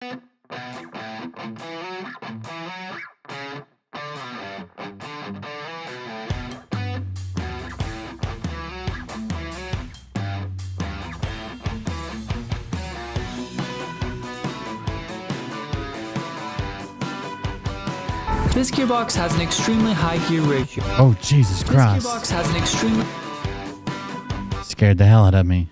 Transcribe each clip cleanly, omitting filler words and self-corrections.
This gearbox has an extremely high gear ratio. Oh, Jesus Christ. This gearbox has an extremely... Scared the hell out of me.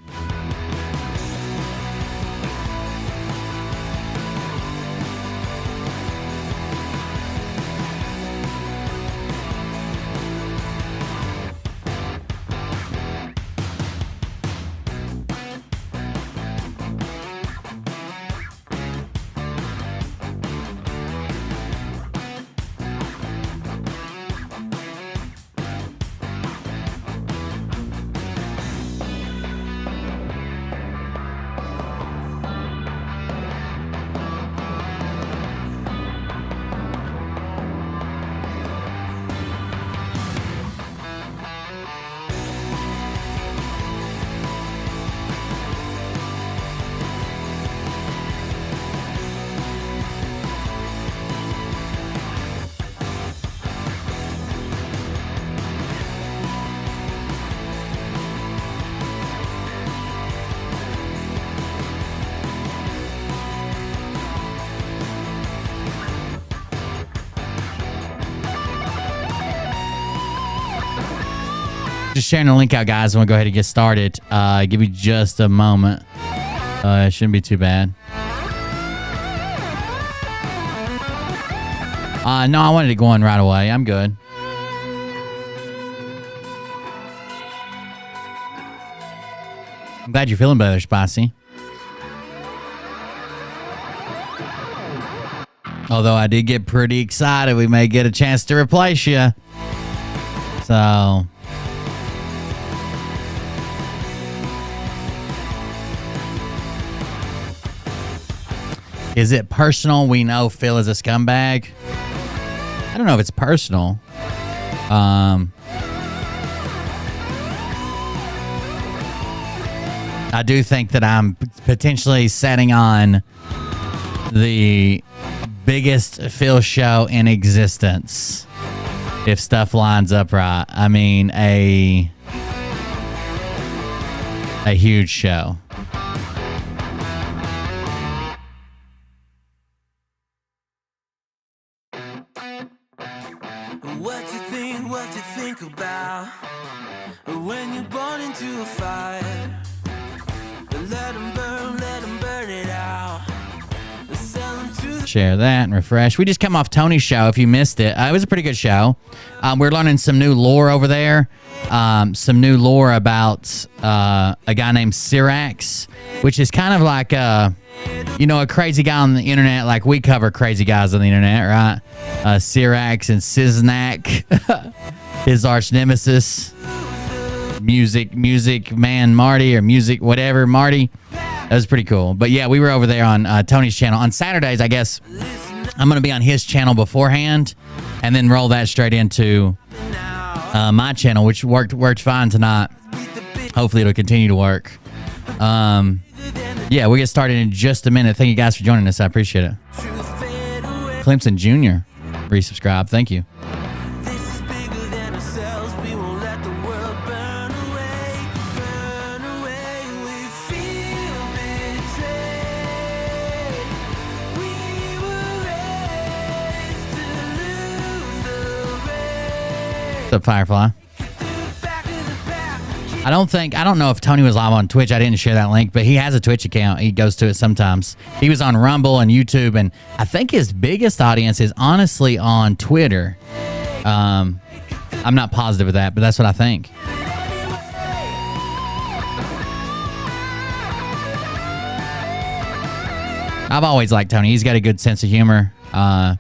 Just sharing the link out, guys. I'm gonna go ahead and get started. Give me just a moment. It shouldn't be too bad. No, I wanted to go in right away. I'm good. I'm glad you're feeling better, Spicy. Although I did get pretty excited. We may get a chance to replace you. So... Is it personal? We know Phil is a scumbag. I don't know if it's personal. I do think that I'm potentially setting on the biggest Phil show in existence. If stuff lines up right. I mean, a huge show. What you think about when you're born into a fire? Let them burn it out. Share that and refresh. We just come off Tony's show. If you missed it, it was a pretty good show. We're learning some new lore over there. Some new lore about a guy named Syrax, which is kind of like a crazy guy on the internet. Like we cover crazy guys on the internet, right? Syrax and Siznak, his arch nemesis, music man Marty, or music whatever Marty. That was pretty cool. But yeah, we were over there on Tony's channel on Saturdays. I guess I'm gonna be on his channel beforehand, and then roll that straight into my channel, which worked fine tonight. Hopefully it'll continue to work. Yeah, we'll get started in just a minute. Thank you guys for joining us. I appreciate it. Clemson Jr. resubscribe. Thank you. What's up, Firefly? I don't know if Tony was live on Twitch. I didn't share that link, but he has a Twitch account. He goes to it sometimes. He was on Rumble and YouTube, and I think his biggest audience is honestly on Twitter. I'm not positive of that, but that's what I think. I've always liked Tony. He's got a good sense of humor. That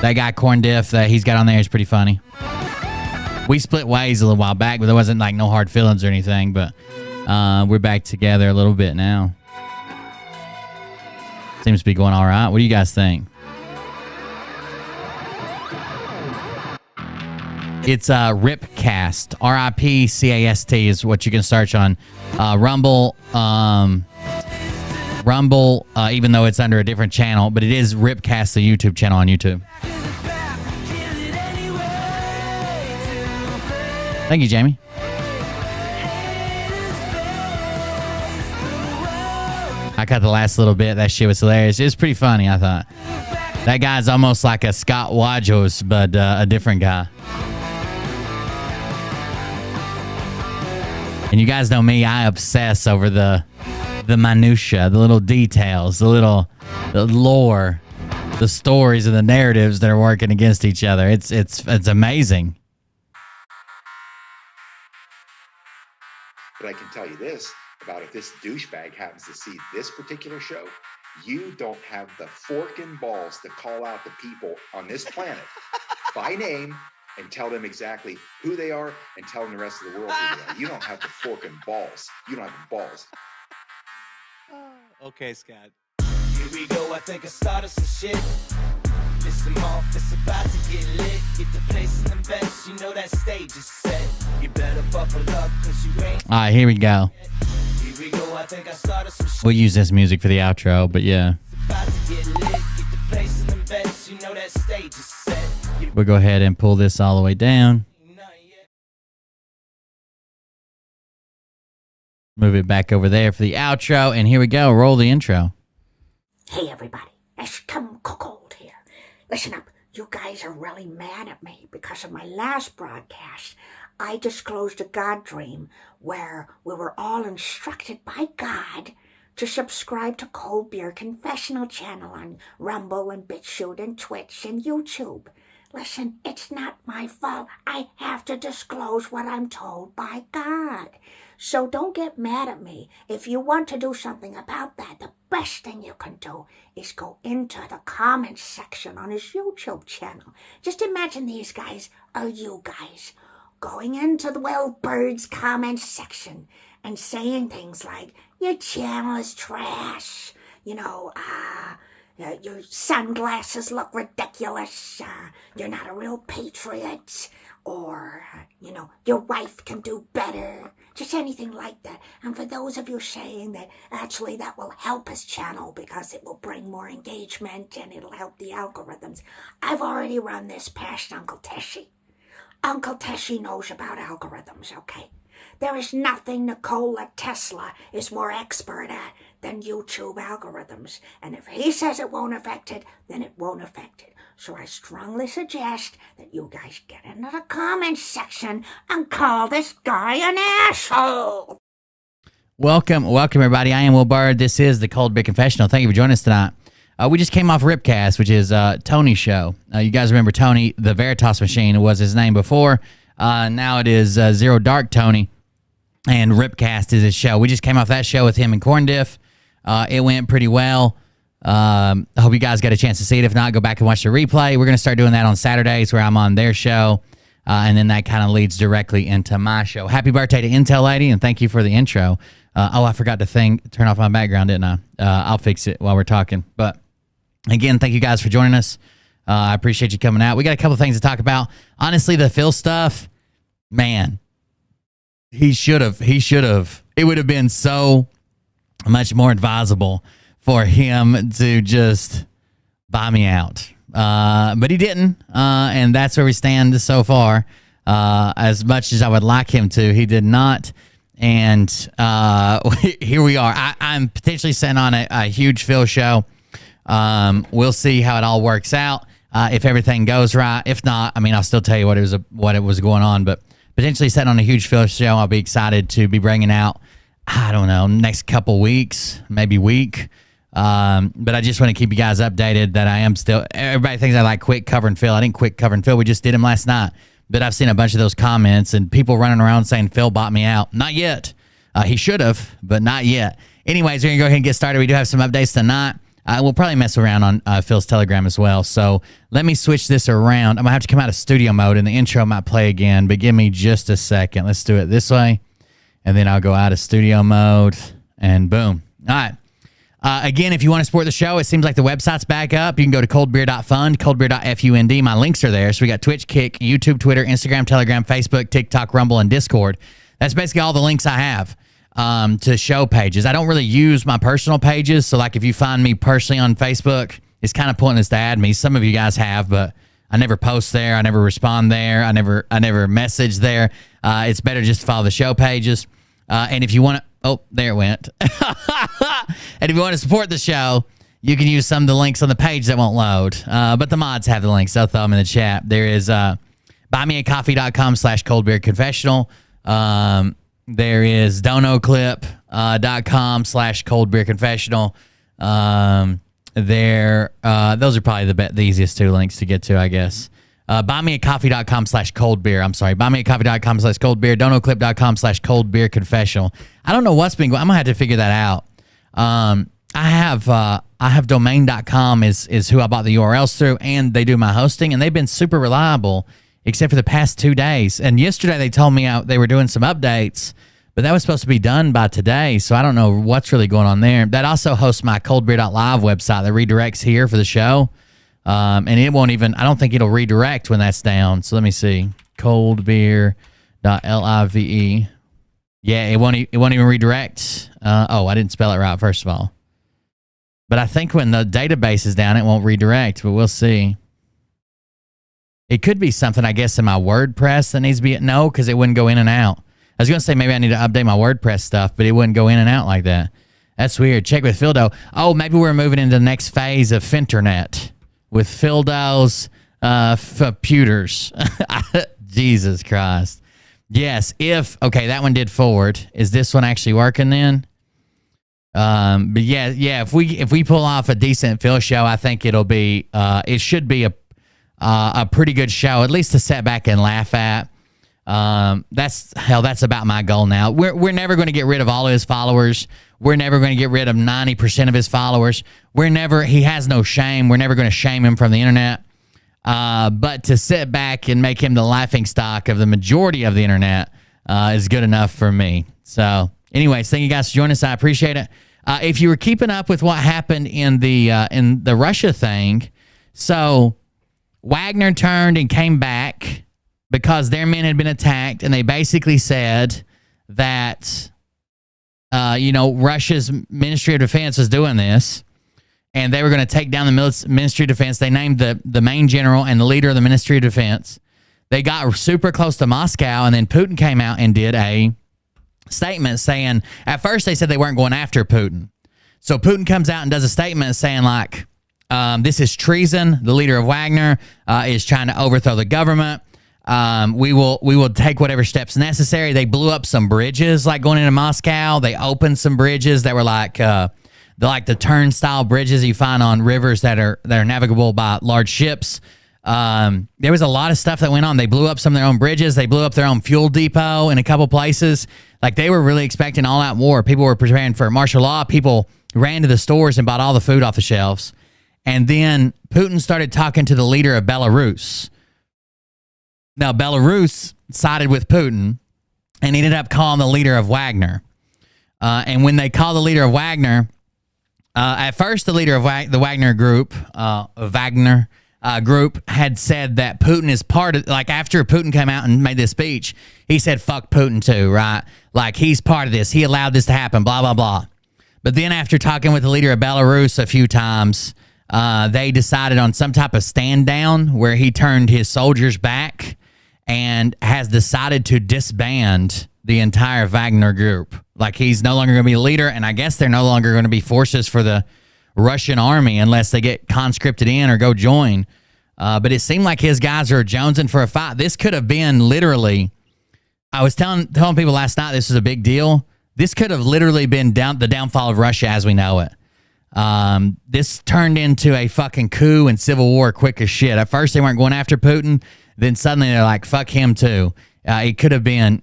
guy Corn Diff that he's got on there is pretty funny. We split ways a little while back, but there wasn't like no hard feelings or anything. But we're back together a little bit now. Seems to be going all right. What do you guys think? It's Ripcast. RIPCAST is what you can search on Rumble. Rumble, even though it's under a different channel, but it is Ripcast, the YouTube channel on YouTube. Thank you, Jamie. I caught the last little bit. That shit was hilarious. It was pretty funny, I thought. That guy's almost like a Scott Wajos, but a different guy. And you guys know me, I obsess over the minutia, the little details, the lore, the stories and the narratives that are working against each other. It's amazing. But I can tell you this about if this douchebag happens to see this particular show, you don't have the forking balls to call out the people on this planet by name and tell them exactly who they are and tell them the rest of the world who they are. You don't have the forking balls. You don't have the balls. Okay, Scott. Here we go, I think I started some shit. Listen off, it's about to get lit. Get the place in the best, you know that stage is set. You better buckle up, cause you ain't. All right, here we go. Here we go, I think I started some shit. We'll use this music for the outro, but yeah. About to get lit, get the place in the best, you know that stage is set. We'll go ahead and pull this all the way down. Move it back over there for the outro, and here we go. Roll the intro. Hey everybody, it's Kim Cold here. Listen up, you guys are really mad at me because of my last broadcast. I disclosed a God dream where we were all instructed by God to subscribe to Cold Beer Confessional channel on Rumble and BitChute and Twitch and YouTube. Listen, it's not my fault. I have to disclose what I'm told by God. So don't get mad at me. If you want to do something about that, the best thing you can do is go into the comments section on his YouTube channel. Just imagine these guys are you guys going into the Will Bird's comments section and saying things like, your channel is trash, your sunglasses look ridiculous, you're not a real patriot, or, your wife can do better, just anything like that. And for those of you saying that actually that will help his channel because it will bring more engagement and it'll help the algorithms, I've already run this past Uncle Teshy. Uncle Teshy knows about algorithms, okay? There is nothing Nikola Tesla is more expert at than YouTube algorithms. And if he says it won't affect it, then it won't affect it. So I strongly suggest that you guys get into the comments section and call this guy an asshole. Welcome, everybody. I am Will Bird. This is the Cold Beer Confessional. Thank you for joining us tonight. We just came off Ripcast, which is Tony's show. You guys remember Tony, the Veritas Machine was his name before. Now it is Zero Dark Tony, and Ripcast is his show. We just came off that show with him and Corn Diff. It went pretty well. I hope you guys got a chance to see it. If not, go back and watch the replay. We're going to start doing that on Saturdays where I'm on their show, and then that kind of leads directly into my show. Happy birthday to Intel Lady, and thank you for the intro. I forgot to turn off my background, didn't I? I'll fix it while we're talking. But again, thank you guys for joining us. I appreciate you coming out. We got a couple things to talk about. Honestly, the Phil stuff, man, he should have. It would have been so much more advisable for him to just buy me out. But he didn't, and that's where we stand so far. As much as I would like him to, he did not. And here we are. I'm potentially sitting on a huge Phil show. We'll see how it all works out. If everything goes right. If not, I'll still tell you what it was going on. But potentially sitting on a huge Phil show. I'll be excited to be bringing out, I don't know, next couple weeks, maybe week. But I just want to keep you guys updated that I am still. Everybody thinks I like quit covering Phil. I didn't quit covering Phil. We just did him last night. But I've seen a bunch of those comments and people running around saying Phil bought me out. Not yet. He should have, but not yet. Anyways, we're going to go ahead and get started. We do have some updates tonight. We'll probably mess around on Phil's Telegram as well. So let me switch this around. I'm going to have to come out of studio mode, and the intro might play again, but give me just a second. Let's do it this way, and then I'll go out of studio mode, and boom. All right. Again, if you want to support the show, it seems like the website's back up. You can go to coldbeer.fund, coldbeer.fund. My links are there. So we got Twitch, Kick, YouTube, Twitter, Instagram, Telegram, Facebook, TikTok, Rumble, and Discord. That's basically all the links I have. to show pages. I don't really use my personal pages. So like if you find me personally on Facebook, it's kind of pointless to add me. Some of you guys have, but I never post there. I never respond there. I never message there. It's better just to follow the show pages. And if you want to, oh, there it went. And if you want to support the show, you can use some of the links on the page that won't load. But the mods have the links. I'll throw them in the chat. There is buymeacoffee.com/coldbeerconfessional. There is donoclip.com/coldbeerconfessional. Those are probably the easiest two links to get to, I guess. Buymeacoffee.com/coldbeer. I'm sorry. Buymeacoffee.com/coldbeer. Donoclip.com/coldbeerconfessional. I don't know what's been going on. I'm going to have to figure that out. I have domain.com is who I bought the URLs through, and they do my hosting, and they've been super reliable except for the past 2 days. And yesterday they told me they were doing some updates, but that was supposed to be done by today, so I don't know what's really going on there. That also hosts my coldbeer.live website that redirects here for the show. And it won't even, I don't think it'll redirect when that's down. So let me see. Coldbeer.live. Yeah, it won't even redirect. I didn't spell it right, first of all. But I think when the database is down, it won't redirect, but we'll see. It could be something, I guess, in my WordPress that needs to be, no, because it wouldn't go in and out. I was going to say maybe I need to update my WordPress stuff, but it wouldn't go in and out like that. That's weird. Check with Phildo. Oh, maybe we're moving into the next phase of Finternet with Phildo's computers. Jesus Christ. Yes, okay, that one did forward. Is this one actually working then? But yeah, if we pull off a decent Phil show, I think it'll be it should be a pretty good show, at least to sit back and laugh at. That's about my goal now. We're never going to get rid of all of his followers. We're never going to get rid of 90% of his followers. He has no shame. We're never going to shame him from the internet. But to sit back and make him the laughing stock of the majority of the internet is good enough for me. So anyways, thank you guys for joining us. I appreciate it. If you were keeping up with what happened in the Russia thing, so Wagner turned and came back because their men had been attacked, and they basically said that Russia's Ministry of Defense was doing this, and they were going to take down the Ministry of Defense. They named the main general and the leader of the Ministry of Defense. They got super close to Moscow, and then Putin came out and did a statement saying, at first they said they weren't going after Putin. So Putin comes out and does a statement saying like, this is treason. The leader of Wagner is trying to overthrow the government. We will take whatever steps necessary. They blew up some bridges like going into Moscow. They opened some bridges that were like the turnstile bridges you find on rivers that are navigable by large ships. There was a lot of stuff that went on. They blew up some of their own bridges. They blew up their own fuel depot in a couple places. Like they were really expecting all-out war. People were preparing for martial law. People ran to the stores and bought all the food off the shelves. And then Putin started talking to the leader of Belarus. Now, Belarus sided with Putin and ended up calling the leader of Wagner. And when they called the leader of Wagner, at first the leader of the Wagner group, group had said that Putin is part of, like after Putin came out and made this speech, he said, fuck Putin too, right? Like he's part of this. He allowed this to happen, blah, blah, blah. But then after talking with the leader of Belarus a few times, they decided on some type of stand down where he turned his soldiers back and has decided to disband the entire Wagner group. Like he's no longer going to be a leader, and I guess they're no longer going to be forces for the Russian army unless they get conscripted in or go join. But it seemed like his guys are jonesing for a fight. This could have been literally, I was telling people last night this is a big deal. This could have literally been the downfall of Russia as we know it. This turned into a fucking coup and civil war quick as shit. At first they weren't going after Putin. Then suddenly they're like, fuck him too. It could have been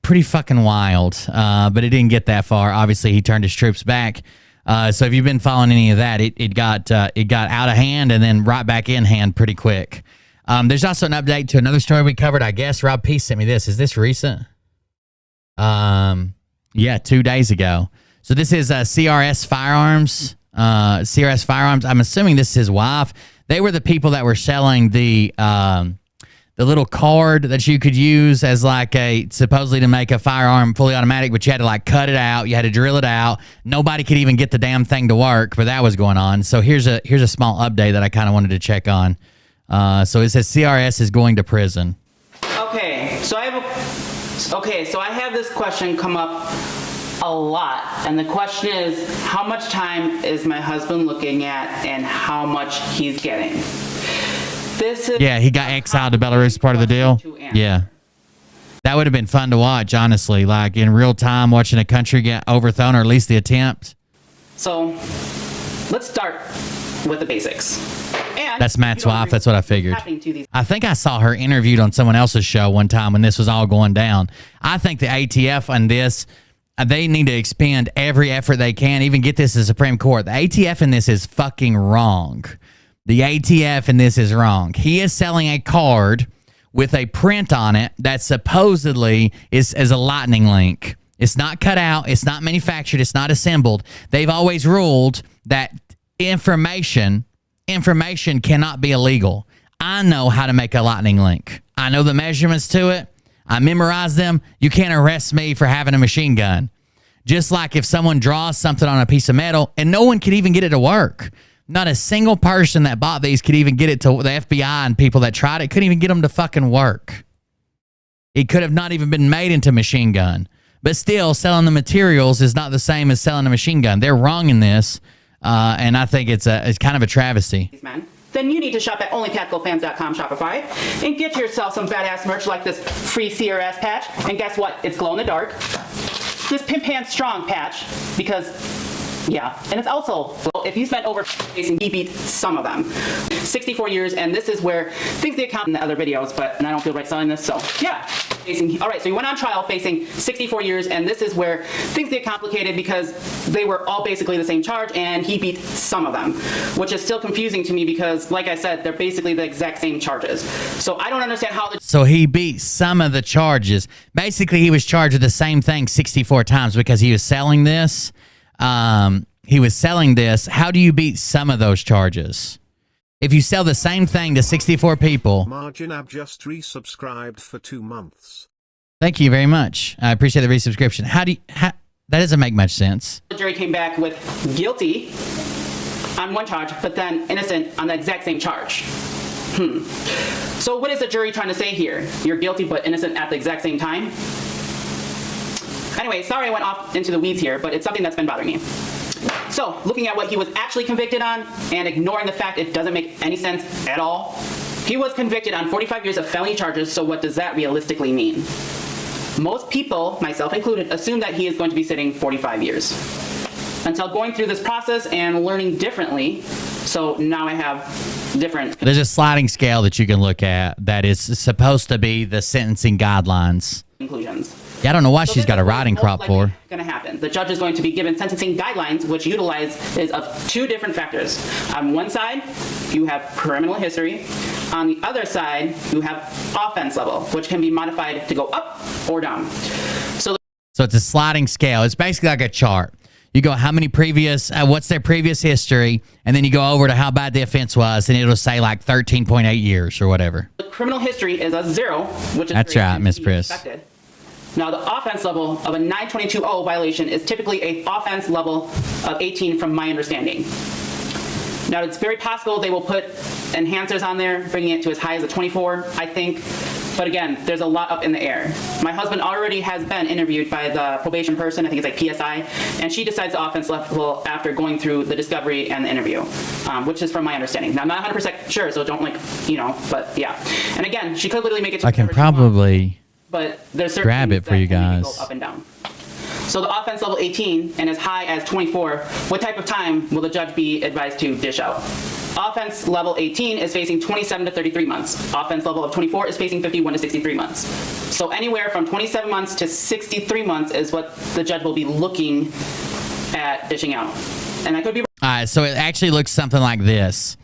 pretty fucking wild. But it didn't get that far. Obviously he turned his troops back. So if you've been following any of that, it got out of hand and then right back in hand pretty quick. There's also an update to another story we covered, I guess. Rob P sent me this. Is this recent? Yeah, 2 days ago. So this is CRS Firearms. CRS Firearms. I'm assuming this is his wife. They were the people that were selling the the little card that you could use as like supposedly to make a firearm fully automatic, but you had to like cut it out, you had to drill it out. Nobody could even get the damn thing to work, but that was going on. So here's a small update that I kind of wanted to check on. So it says CRS is going to prison. Okay, so I have this question come up a lot, and the question is, how much time is my husband looking at, and how much he's getting? Yeah, he got exiled to Belarus, part of the deal. Yeah. That would have been fun to watch, honestly, like in real time, watching a country get overthrown, or at least the attempt. So, let's start with the basics. And that's Matt's wife. That's what I figured. I think I saw her interviewed on someone else's show one time when this was all going down. I think the ATF on this, they need to expend every effort they can, even get this to the Supreme Court. The ATF in this is fucking wrong. The ATF in this is wrong. He is selling a card with a print on it that supposedly is a lightning link. It's not cut out. It's not manufactured. It's not assembled. They've always ruled that information cannot be illegal. I know how to make a lightning link. I know the measurements to it. I memorize them. You can't arrest me for having a machine gun. Just like if someone draws something on a piece of metal and no one could even get it to work. Not a single person that bought these could even get it to the FBI, and people that tried it couldn't even get them to fucking work. It could have not even been made into machine gun. But still, selling the materials is not the same as selling a machine gun. They're wrong in this, and I think it's kind of a travesty. Then you need to shop at onlytacticalfans.com Shopify and get yourself some badass merch like this free CRS patch. And guess what? It's glow in the dark. This Pimp Hand Strong patch, because... yeah, and it's also, well, if you spent over facing, he beat some of them. 64 years, and this is where things get counted in the other videos, and I don't feel right selling this, so yeah. All right, so you went on trial facing 64 years, and this is where things get complicated because they were all basically the same charge, and he beat some of them, which is still confusing to me because, like I said, they're basically the exact same charges. So I don't understand how So he beat some of the charges. Basically, he was charged with the same thing 64 times because he was selling this. He was selling this. How do you beat some of those charges? If you sell the same thing to 64 people. Margin Ab just resubscribed for 2 months. Thank you very much. I appreciate the resubscription. That doesn't make much sense. The jury came back with guilty on one charge, but then innocent on the exact same charge. So what is the jury trying to say here? You're guilty but innocent at the exact same time? Anyway, sorry I went off into the weeds here, but it's something that's been bothering me. So, looking at what he was actually convicted on and ignoring the fact it doesn't make any sense at all, he was convicted on 45 years of felony charges, so what does that realistically mean? Most people, myself included, assume that he is going to be sitting 45 years. Until going through this process and learning differently, so now I have different... There's a sliding scale that you can look at that is supposed to be the sentencing guidelines. Conclusions. Yeah, I don't know why she's got a riding crop for. Going to happen. The judge is going to be given sentencing guidelines, which utilizes of 2 different factors. On one side, you have criminal history. On the other side, you have offense level, which can be modified to go up or down. So it's a sliding scale. It's basically like a chart. You go how many previous, what's their previous history, and then you go over to how bad the offense was, and it'll say like 13.8 years or whatever. The criminal history is a 0, which is that's right, Miss Priss. Now, the offense level of a 922-0 violation is typically a offense level of 18 from my understanding. Now, it's very possible they will put enhancers on there, bringing it to as high as a 24, I think. But again, there's a lot up in the air. My husband already has been interviewed by the probation person, I think it's like PSI, and she decides the offense level after going through the discovery and the interview, which is from my understanding. Now, I'm not 100% sure, so don't but yeah. And again, she could literally make it to I can probably... but there's certain grab it for you guys. Go up and down. So the offense level 18 and as high as 24, what type of time will the judge be advised to dish out? Offense level 18 is facing 27 to 33 months. Offense level of 24 is facing 51 to 63 months. So anywhere from 27 months to 63 months is what the judge will be looking at dishing out. And that could be... All right, so it actually looks something like this.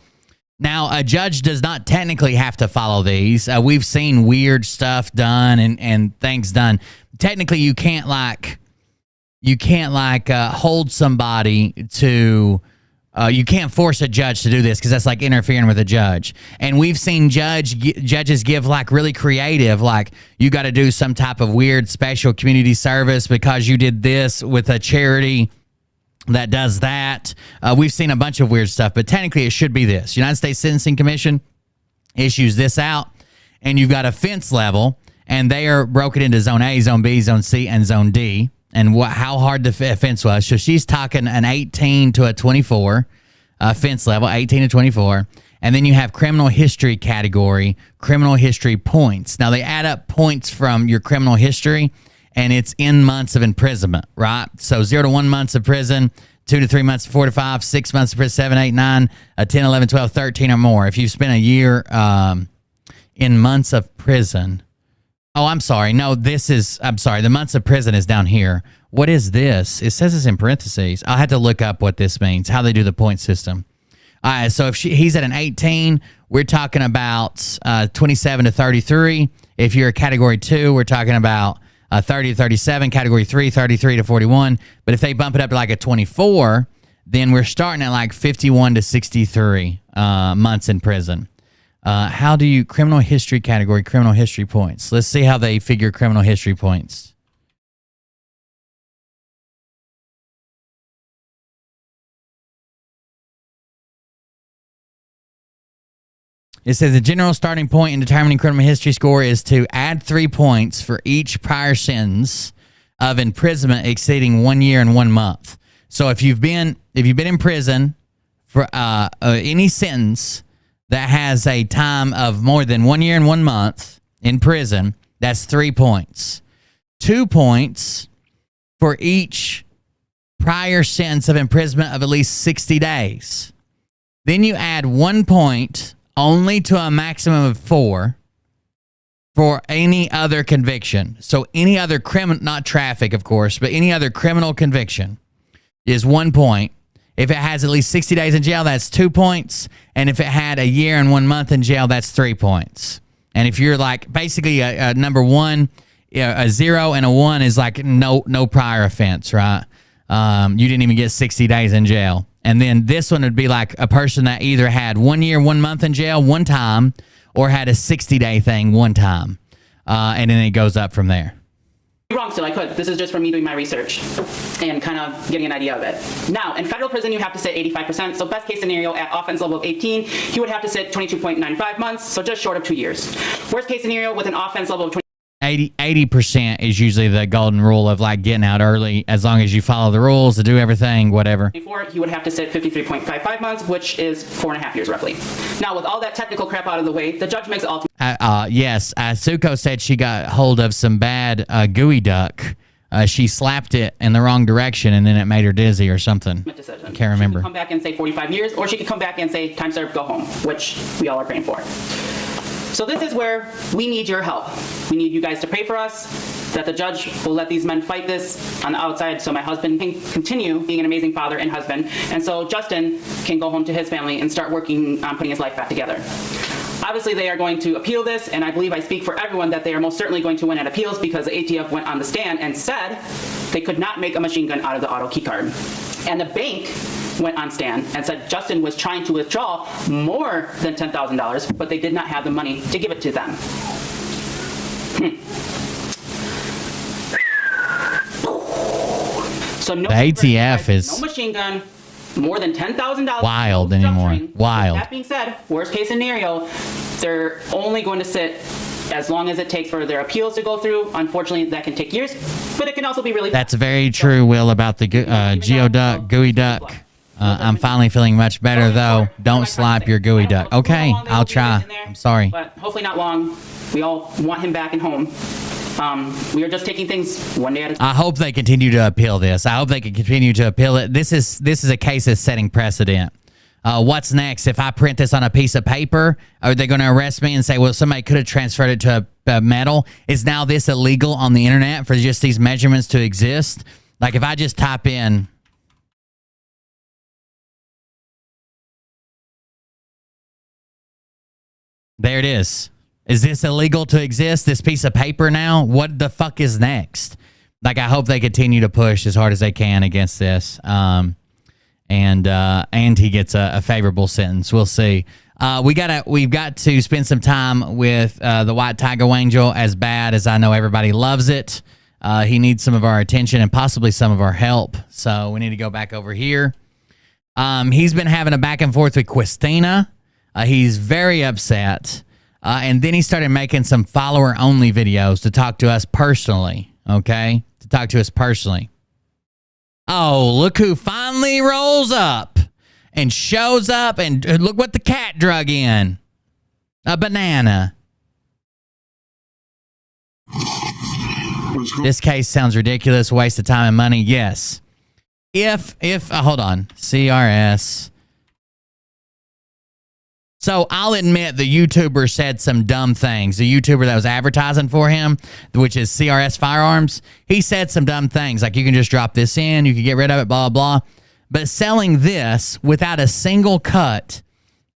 Now, a judge does not technically have to follow these. We've seen weird stuff done and things done. Technically, you can't hold somebody to You can't force a judge to do this because that's like interfering with a judge. And we've seen judges give like really creative, like you got to do some type of weird special community service because you did this with a charity that does that. We've seen a bunch of weird stuff, but technically it should be this. United States Sentencing Commission issues this out, and you've got offense level, and they are broken into Zone A, Zone B, Zone C, and Zone D, and how hard the offense was. So she's talking an 18 to a 24 offense level, 18 to 24. And then you have criminal history category, criminal history points. Now, they add up points from your criminal history, and it's in months of imprisonment, right? So 0 to 1 months of prison, 2 to 3 months, 4 to 5, 6 months of prison, 7, 8, 9, 10, 11, 12, 13 or more. If you've spent a year in months of prison. Oh, I'm sorry. No, I'm sorry. The months of prison is down here. What is this? It says it's in parentheses. I'll have to look up what this means, how they do the point system. All right, so if he's at an 18, we're talking about 27 to 33. If you're a category 2, we're talking about 30 to 37. Category 3, 33 to 41. But if they bump it up to like a 24, then we're starting at like 51 to 63 months in prison. How do you criminal history category, criminal history points? Let's see how they figure criminal history points. It says the general starting point in determining criminal history score is to add 3 points for each prior sentence of imprisonment exceeding 1 year and 1 month. So if you've been in prison for any sentence that has a time of more than 1 year and 1 month in prison, that's 3 points. 2 points for each prior sentence of imprisonment of at least 60 days. Then you add 1 point only to a maximum of 4 for any other conviction. So any other criminal, not traffic, of course, but any other criminal conviction is 1 point. If it has at least 60 days in jail, that's 2 points. And if it had a year and 1 month in jail, that's 3 points. And if you're like basically a number 1, a 0 and a 1 is like no prior offense, right? You didn't even get 60 days in jail. And then this one would be like a person that either had 1 year, 1 month in jail one time or had a 60-day thing one time. And then it goes up from there. Wrong still, I could. This is just from me doing my research and kind of getting an idea of it. Now, in federal prison, you have to sit 85%. So best case scenario, at offense level of 18, he would have to sit 22.95 months, so just short of 2 years. Worst case scenario, with an offense level of 80% is usually the golden rule of like getting out early, as long as you follow the rules to do everything, whatever. 24, he would have to sit 53.55 months, which is 4.5 years roughly. Now, with all that technical crap out of the way, the judge makes ultimate. Yes, Suko said she got hold of some bad gooey duck. She slapped it in the wrong direction, and then it made her dizzy or something. Decision. Can't remember. She could come back and say 45 years, or she could come back and say time served, go home, which we all are praying for. So this is where we need your help. We need you guys to pray for us, that the judge will let these men fight this on the outside so my husband can continue being an amazing father and husband, and so Justin can go home to his family and start working on putting his life back together. Obviously, they are going to appeal this, and I believe I speak for everyone that they are most certainly going to win at appeals because the ATF went on the stand and said they could not make a machine gun out of the auto key card. And the bank went on stand and said Justin was trying to withdraw more than $10,000, but they did not have the money to give it to them. So no, the ATF is no machine gun, more than $10,000. Wild anymore. Wild. That being said, worst case scenario, they're only going to sit as long as it takes for their appeals to go through. Unfortunately, that can take years, but it can also be really. That's very true, Will, about the geoduck, gooey duck. I'm finally feeling much better, though. Don't slap your gooey duck. Okay, I'll try. I'm sorry. But hopefully not long. We all want him back and home. We are just taking things one day at a time. I hope they continue to appeal this. I hope they can continue to appeal it. This is a case that's setting precedent. What's next? If I print this on a piece of paper, are they going to arrest me and say, well, somebody could have transferred it to a metal? Is now this illegal on the internet for just these measurements to exist? Like if I just type in... There it is. Is this illegal to exist, this piece of paper now? What the fuck is next? Like, I hope they continue to push as hard as they can against this. and he gets a favorable sentence. We'll see. We've got to spend some time with the White Tiger Angel. As bad as I know everybody loves it, he needs some of our attention and possibly some of our help. So we need to go back over here. He's been having a back and forth with Christina. He's very upset. And then he started making some follower-only videos to talk to us personally, okay? To talk to us personally. Oh, look who finally rolls up and shows up, and look what the cat drug in. A banana. This case sounds ridiculous, waste of time and money. Yes. If hold on, CRS. So I'll admit the YouTuber said some dumb things. The YouTuber that was advertising for him, which is CRS Firearms, he said some dumb things like you can just drop this in, you can get rid of it, blah, blah, blah. But selling this without a single cut,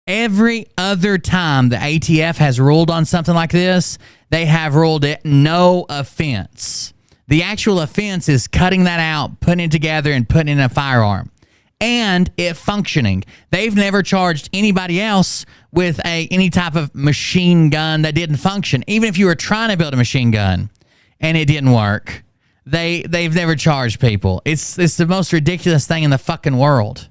every other time the ATF has ruled on something like this, they have ruled it no offense. The actual offense is cutting that out, putting it together, and putting in a firearm. And it functioning. They've never charged anybody else with any type of machine gun that didn't function. Even if you were trying to build a machine gun and it didn't work, they've never charged people. It's the most ridiculous thing in the fucking world.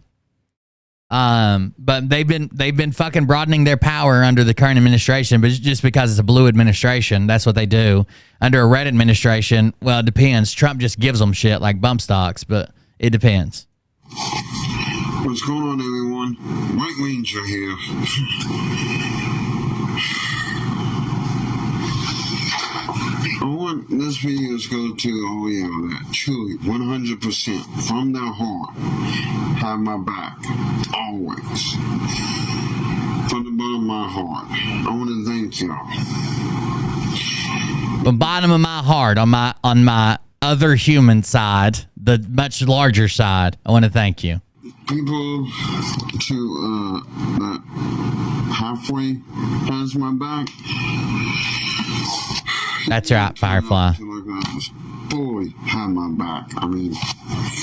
But they've been fucking broadening their power under the current administration, but just because it's a blue administration, that's what they do. Under a red administration, well, it depends. Trump just gives them shit like bump stocks, but it depends. What's going on, everyone? White Ranger here. I want this video to go to all y'all that truly 100% from their heart have my back always. From the bottom of my heart, I want to thank y'all. The bottom of my heart, on my other human side, the much larger side, I want to thank you. People to that halfway has my back. That's right, Firefly. Fully have my back. I mean,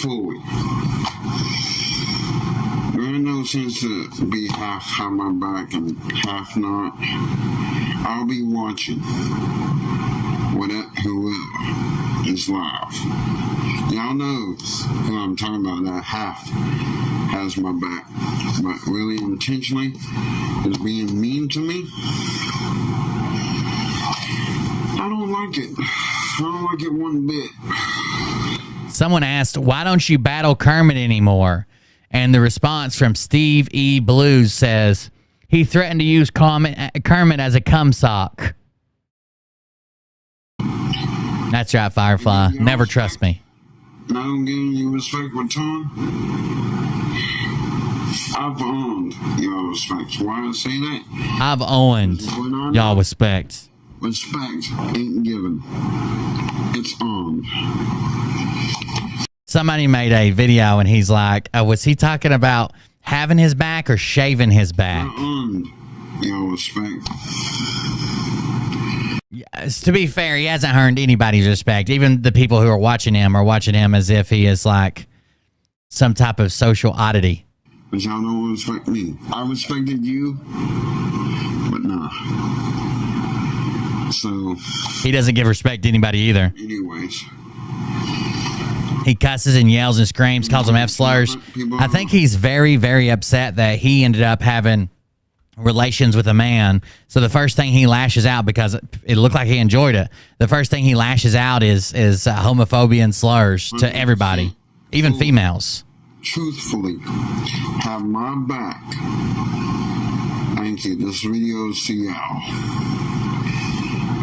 fully. There ain't no sense to be half have my back and half not. I'll be watching whoever is live. Y'all know who I'm talking about, that half has my back, but really intentionally is being mean to me. I don't like it. I don't like it one bit. Someone asked, why don't you battle Kermit anymore? And the response from Steve E. Blues says, he threatened to use Kermit as a cum sock. That's right, Firefly. Never trust me. I don't give you respect with time. I've earned y'all respect. Why I say that? I've owned y'all respect. Respect ain't given. It's earned. Somebody made a video and he's like, was he talking about having his back or shaving his back? I earned y'all respect. To be fair, he hasn't earned anybody's respect. Even the people who are watching him as if he is like some type of social oddity. But y'all don't respect me. I respected you, but nah. So he doesn't give respect to anybody either. Anyways. He cusses and yells and screams, calls them F slurs. I think he's very, very upset that he ended up having relations with a man. So the first thing he lashes out, because it looked like he enjoyed it, the first thing he lashes out is homophobia and slurs to everybody, even females. Truthfully, have my back. Thank you. This video is to y'all.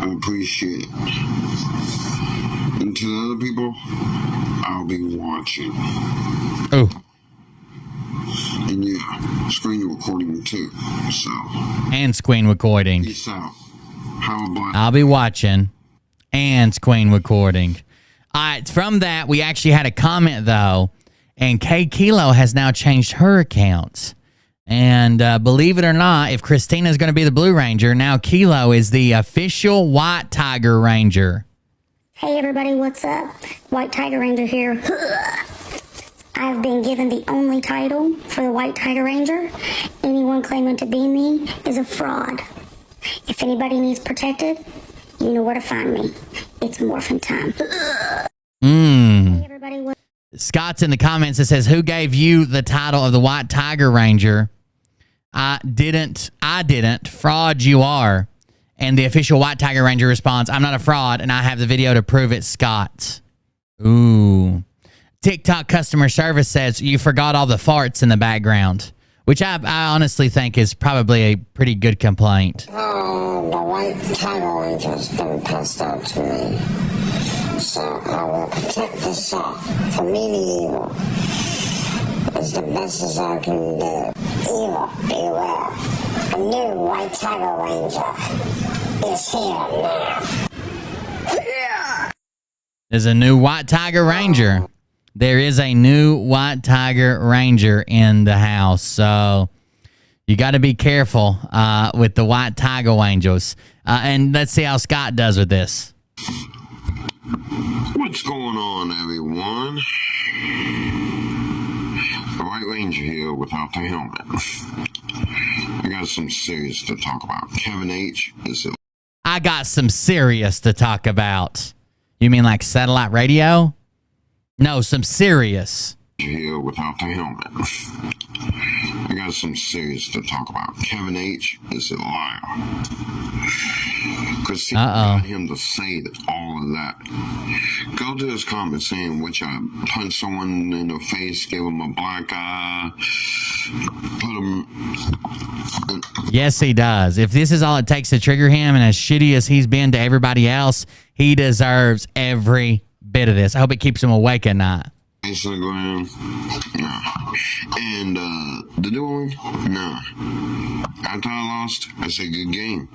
I appreciate it. And to the other people, I'll be watching. Oh. And yeah, screen recording too. So. And screen recording. Peace out. How about? I'll be watching and screen recording. All right. From that, we actually had a comment though, and K Kilo has now changed her account. And believe it or not, if Christina is going to be the Blue Ranger, now Kilo is the official White Tiger Ranger. Hey everybody, what's up? White Tiger Ranger here. I've been given the only title for the White Tiger Ranger. Anyone claiming to be me is a fraud. If anybody needs protected, you know where to find me. It's morphin' time. Hey, everybody. Scott's in the comments that says, who gave you the title of the White Tiger Ranger? I didn't. Fraud you are. And the official White Tiger Ranger responds, I'm not a fraud, and I have the video to prove it, Scott. Ooh. TikTok customer service says, you forgot all the farts in the background, which I honestly think is probably a pretty good complaint. Oh, the White Tiger Ranger's been passed out to me. So I will protect this shop from any evil as the best as I can do. Evil, beware. A new White Tiger Ranger is here now. There's a new White Tiger Ranger. There is a new White Tiger Ranger in the house. So you got to be careful with the White Tiger Rangers. And let's see how Scott does with this. What's going on, everyone? The White Ranger here without the helmet. I got some serious to talk about. Kevin H. is it. I got some serious to talk about. You mean like satellite radio? No, some serious. Here without the helmet. I got some serious to talk about. Kevin H. is a liar. Christina got him to say that all of that. Go to his comments saying which I punched someone in the face, gave him a black eye, put him. Yes, he does. If this is all it takes to trigger him, and as shitty as he's been to everybody else, he deserves every bit of this. I hope it keeps him awake at night. Instagram, no. And the new one, no. After I lost, I said good game.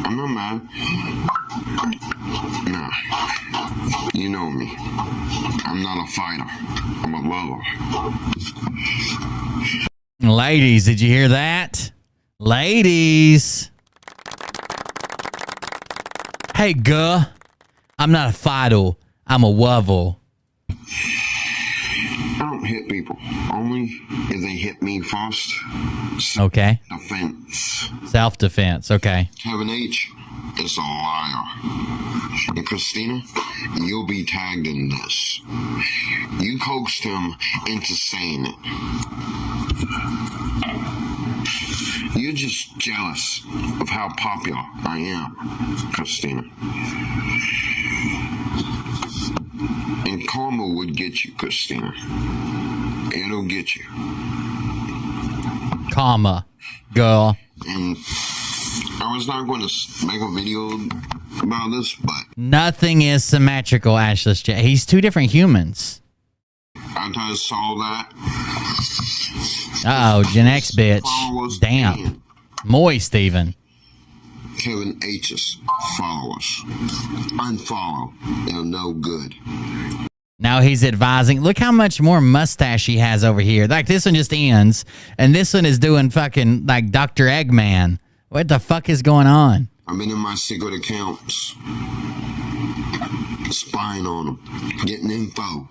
I'm not mad. No. You know me. I'm not a fighter. I'm a lover. Ladies, did you hear that? Ladies. Hey, guh. I'm not a fighter. I'm a wuvel. I don't hit people. Only if they hit me first. Okay. Self-defense. Self-defense. Okay. Kevin H. is a liar. And Christina, you'll be tagged in this. You coaxed him into saying it. You're just jealous of how popular I am, Christina. And karma would get you, Christina. It'll get you. Karma, girl. And I was not going to make a video about this, but nothing is symmetrical, Ashless J. He's two different humans. after I saw that. Uh-oh, Gen X bitch. Damn. Moist even. Kevin H's followers. Unfollow. They're no good. Now he's advising. Look how much more mustache he has over here. Like, this one just ends, and this one is doing fucking, like, Dr. Eggman. What the fuck is going on? I've been in my secret accounts. Spying on them. Getting info.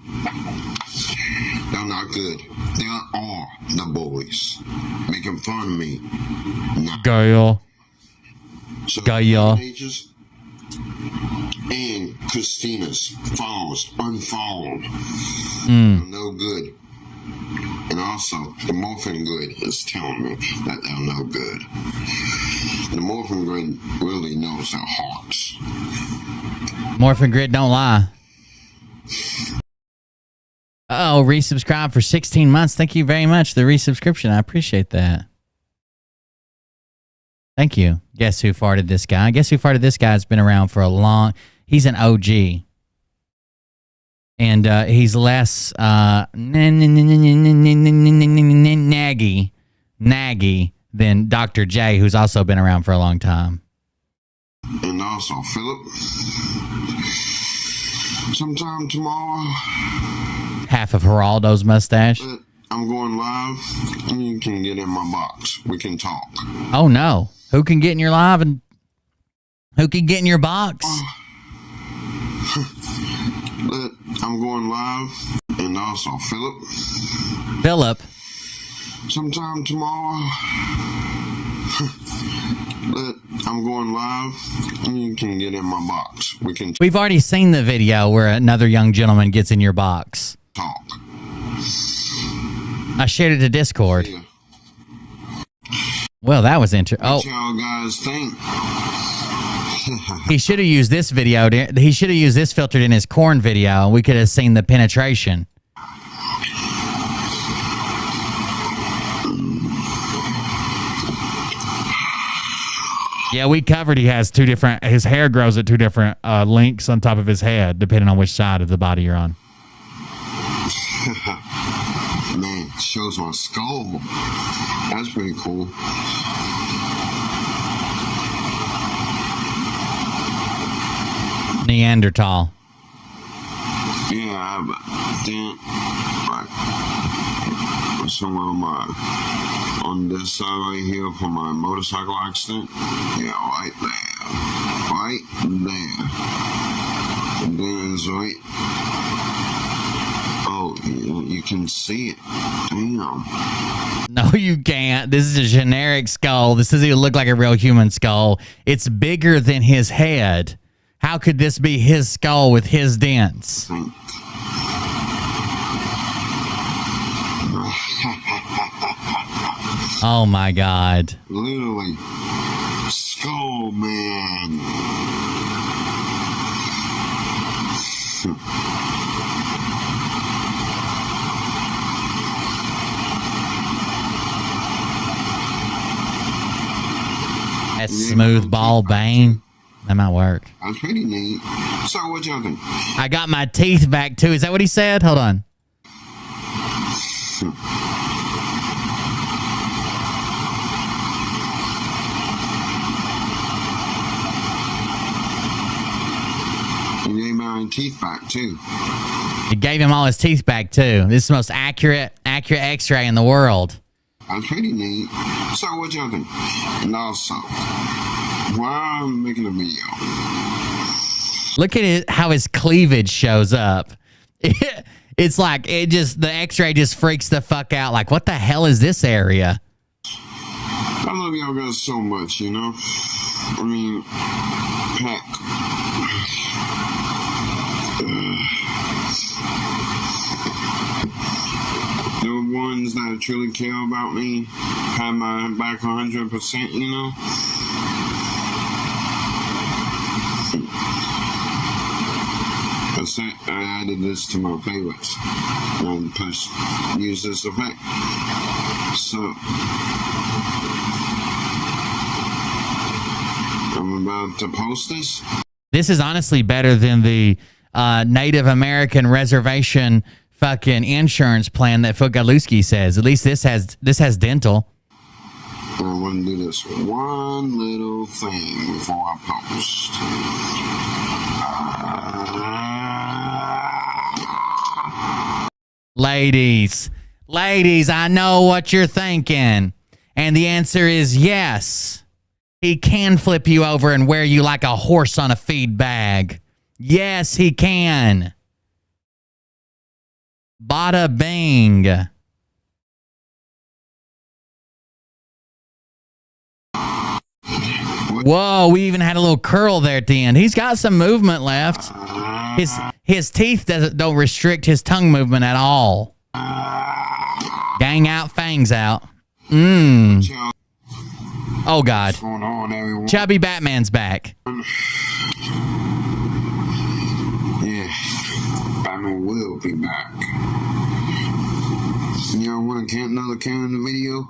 They're not good. They are the boys. Making fun of me. Girl. So Gaia. And Christina's followers unfollowed. No good. And also, the Morphin Grid is telling me that they're no good. The Morphin Grid really knows their hearts. Morphin Grid don't lie. Uh-oh, resubscribe for 16 months. Thank you very much, the resubscription. I appreciate that. Thank you. Guess who farted this guy? Guess who farted this guy's been around for a long... He's an OG. And he's less naggy than Dr. J, who's also been around for a long time. And also, Philip, sometime tomorrow... Half of Geraldo's mustache. I'm going live, and you can get in my box. We can talk. Oh, no. Who can get in your live and who can get in your box? I'm going live. And also, Philip. sometime tomorrow, but I'm going live, and you can get in my box. We've already seen the video where another young gentleman gets in your box. Talk. I shared it to Discord. Yeah. Well, that was interesting. Oh, What y'all guys think? he should have used this video. He should have used this filtered in his corn video. We could have seen the penetration. Yeah, we covered he has two different, his hair grows at two different lengths on top of his head, depending on which side of the body you're on. Man, shows my skull. That's pretty cool. Neanderthal. Yeah, I have a dent, like, somewhere on this side right here for my motorcycle accident. Yeah, right there. Right there. And then it's right. Oh, you can see it. Damn. No, you can't. This is a generic skull. This doesn't even look like a real human skull. It's bigger than his head. How could this be his skull with his dents? Oh my God. Literally. Skull man. That smooth ball bang. That might work. That's pretty neat. So what y'all think? I got my teeth back too. Is that what he said? Hold on. You gave my teeth back too. It gave him all his teeth back too. This is the most accurate X-ray in the world. That's pretty neat. So what y'all think? And also, why I'm making a video? Look at it, how his cleavage shows up. It's like the X-ray just freaks the fuck out. Like, what the hell is this area? I love y'all guys so much, you know? I mean, heck. The ones that truly care about me have my back 100%, you know? I added this to my favorites and use this effect. So, I'm about to post this. This is honestly better than the Native American reservation fucking insurance plan that Godlewski says. At least this has dental. I want to do this one little thing before I post. Ladies, I know what you're thinking. And the answer is yes. He can flip you over and wear you like a horse on a feed bag. Yes, he can. Bada bing. Whoa, we even had a little curl there at the end. He's got some movement left. His teeth don't restrict his tongue movement at all. Gang out, fangs out. Oh, God. What's going on, everyone? Chubby Batman's back. Yeah, Batman will be back. Y'all want to another Cannon video?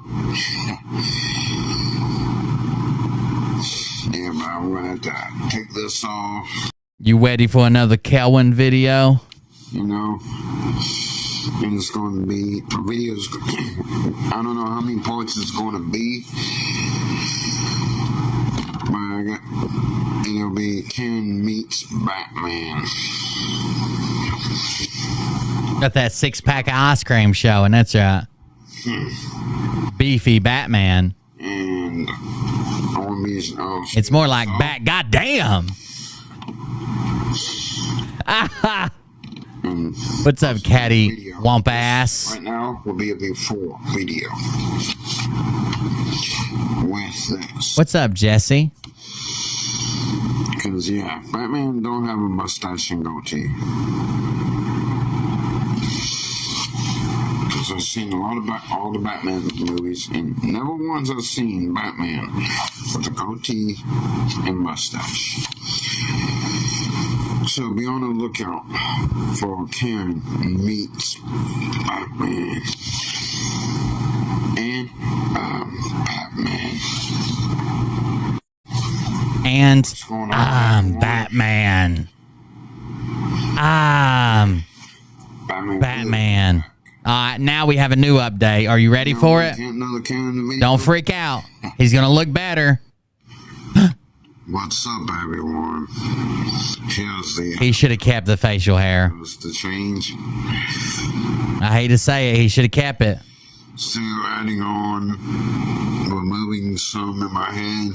Yeah, but I'm going to have to take this off. You ready for another Kelwin video? You know, and it's going to be videos. I don't know how many parts it's going to be, but it'll be Ken meets Batman. Got that 6-pack of ice cream show, and that's right. Beefy Batman. And all these. It's more like Bat. Goddamn. And What's up, catty video. womp ass? Right now will be a before video with this. What's up, Jesse? Because, yeah, Batman don't have a mustache and goatee. Because I've seen a lot of all the Batman movies, and never once I've seen Batman with a goatee and mustache. So be on the lookout for Karen meets Batman. And, Batman. And What's going on, I'm Batman. I'm Batman. Batman. Now we have a new update. Are you ready for it? Another Karen video. Don't freak out. He's going to look better. What's up, everyone? Here's He should have kept the facial hair. the change. I hate to say it. He should have kept it. Still adding on, removing some in my head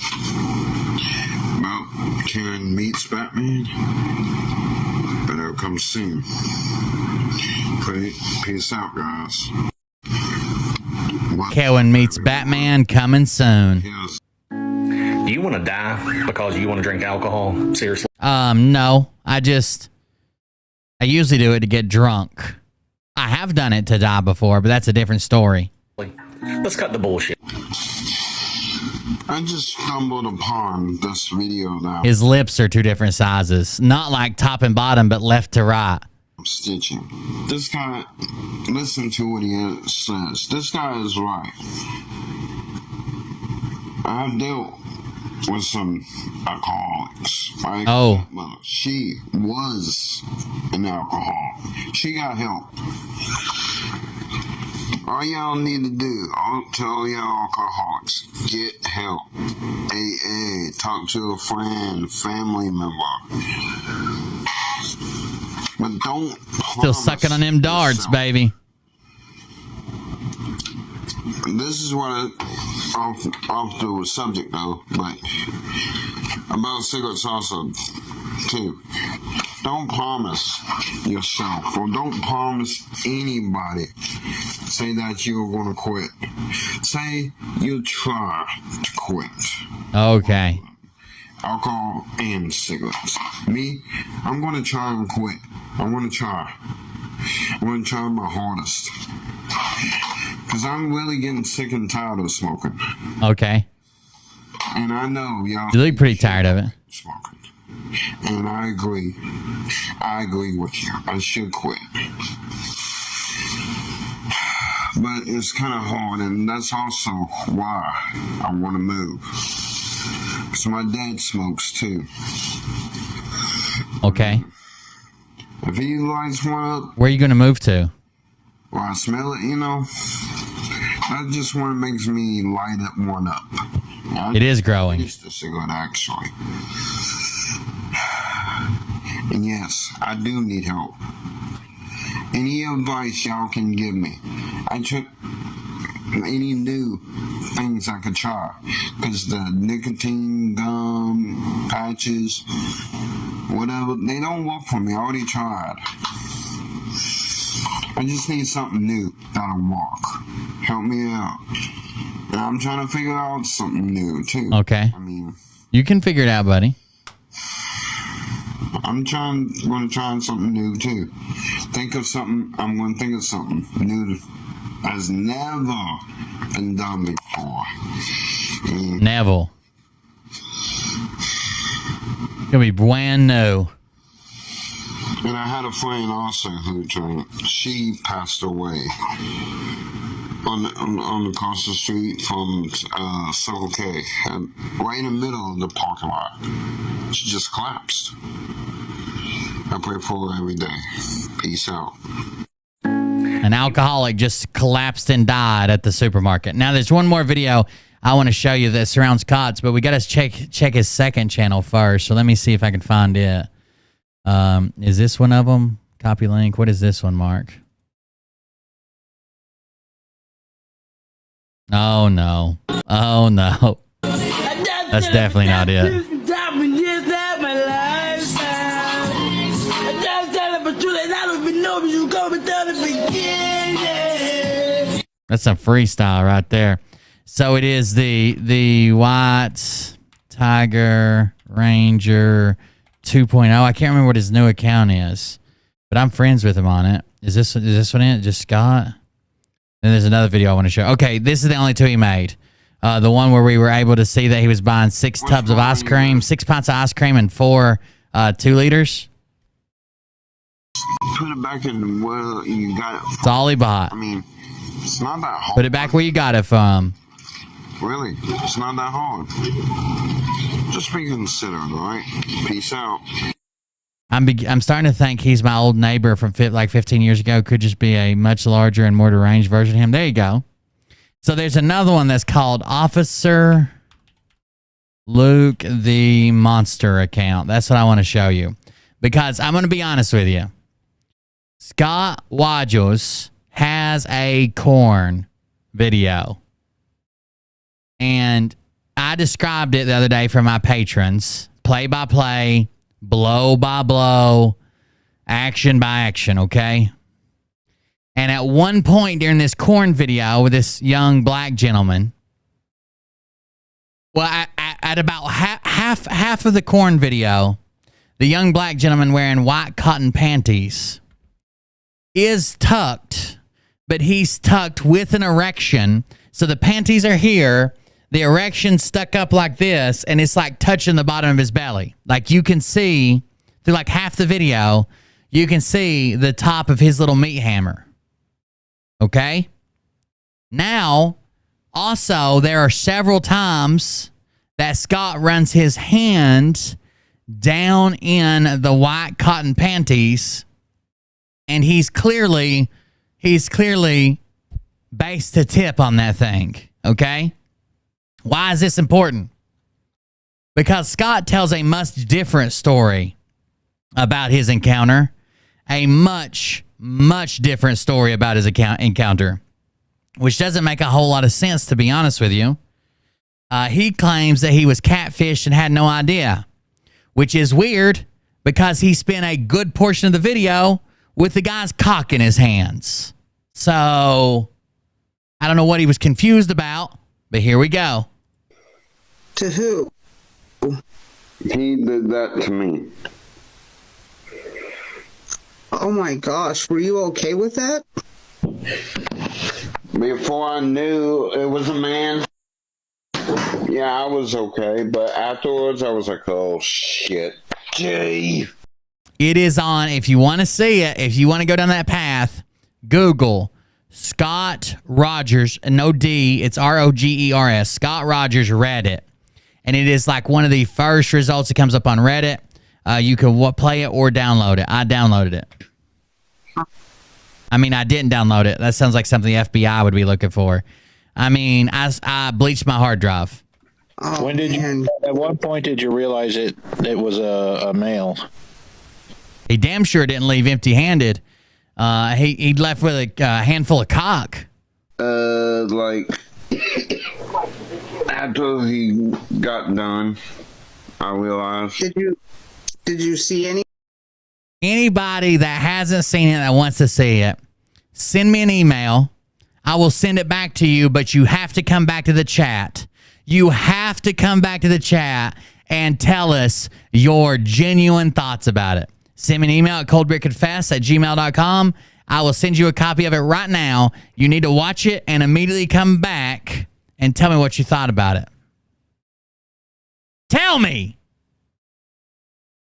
about Karen meets Batman. But it'll come soon. Peace out, guys. Karen meets Batman coming soon. Here's Do you want to die because you want to drink alcohol? Seriously? No. I usually do it to get drunk. I have done it to die before, but that's a different story. Let's cut the bullshit. I just stumbled upon this video now. His lips are two different sizes. Not like top and bottom, but left to right. Stitching. This guy, listen to what he says. This guy is right. I've dealt with some alcoholics. My mother, she was an alcoholic. She got help. All y'all need to do, I'll tell y'all alcoholics, get help. AA, talk to a friend, family member. But don't Still sucking on them darts, baby. This is what off the subject though, but about cigarettes also too. Don't promise yourself or don't promise anybody. Say that you're gonna quit. Say you try to quit. Okay. Alcohol and cigarettes. Me, I'm gonna try and quit. I'm gonna try. I'm gonna try my hardest. Because I'm really getting sick and tired of smoking. Okay. And I know y'all. You look pretty tired of it. Smoking. And I agree. I agree with you. I should quit. But it's kind of hard, and that's also why I want to move. Because my dad smokes too. Okay. If he lights one up, where are you going to move to? Well, I smell it, you know. That just one makes me light up one up. It is growing. It's the cigarette, actually. And yes, I do need help. Any advice y'all can give me? I took any new things I could try. Because the nicotine, gum, patches, whatever, they don't work for me. I already tried. I just need something new that'll work. Help me out. And I'm trying to figure out something new, too. Okay. I mean, you can figure it out, buddy. I'm going to try something new, too. I'm going to think of something new has never been done before. Neville. Gonna be brand new. And I had a friend also who drank. She passed away on across the street from Circle K, right in the middle of the parking lot. She just collapsed. I pray for her every day. Peace out. An alcoholic just collapsed and died at the supermarket. Now, there's one more video I want to show you that surrounds Cots, but we got to check his second channel first. So let me see if I can find it. Is this one of them? Copy link. What is this one, Mark? Oh, no. Oh, no. That's definitely not it. That's some freestyle right there. So it is the White Tiger Ranger 2.0. I can't remember what his new account is, but I'm friends with him on it. Is this one it? Just Scott? Then there's another video I want to show. Okay, this is the only two he made. The one where we were able to see that he was buying 6 tubs of ice cream, 6 pints of ice cream, and 4 2 liters. Put it back in where you got it from. That's all he bought. I mean, it's not that hard. Put it back where you got it from. Really, it's not that hard. Just be considerate, all right? Peace out. I'm starting to think he's my old neighbor from 15 years ago. Could just be a much larger and more deranged version of him. There you go. So there's another one that's called Officer Luke the Monster account. That's what I want to show you. Because I'm going to be honest with you. Scott Wajos has a corn video. And I described it the other day for my patrons. Play by play, blow by blow, action by action, okay? And at one point during this corn video with this young black gentleman, well, at about half of the corn video, the young black gentleman wearing white cotton panties is tucked, but he's tucked with an erection. So the panties are here, the erection stuck up like this, and it's like touching the bottom of his belly. Like you can see through like half the video, you can see the top of his little meat hammer. Okay? Now, also, there are several times that Scott runs his hand down in the white cotton panties, and he's clearly based a tip on that thing. Okay? Why is this important? Because Scott tells a much different story about his encounter. A much different story about his encounter, which doesn't make a whole lot of sense, to be honest with you. He claims that he was catfished and had no idea, which is weird because he spent a good portion of the video with the guy's cock in his hands. So I don't know what he was confused about, but here we go. To who? He did that to me. Oh my gosh, were you okay with that? Before I knew it was a man, yeah, I was okay. But afterwards, I was like, oh, shit. Gee. It is on, if you want to see it, if you want to go down that path, Google Scott Rogers, no D, it's Rogers, Scott Rogers Reddit. And it is like one of the first results that comes up on Reddit. You can play it or download it. I downloaded it. I mean, I didn't download it. That sounds like something the FBI would be looking for. I mean, I bleached my hard drive. Oh, when did you? At what point did you realize it was a male? He damn sure didn't leave empty-handed. He left with a handful of cock. Like after he got done, I realized. Did you see anybody that hasn't seen it that wants to see it? Send me an email. I will send it back to you, but you have to come back to the chat. You have to come back to the chat and tell us your genuine thoughts about it. Send me an email at coldbeerconfess@gmail.com. I will send you a copy of it right now. You need to watch it and immediately come back and tell me what you thought about it. Tell me.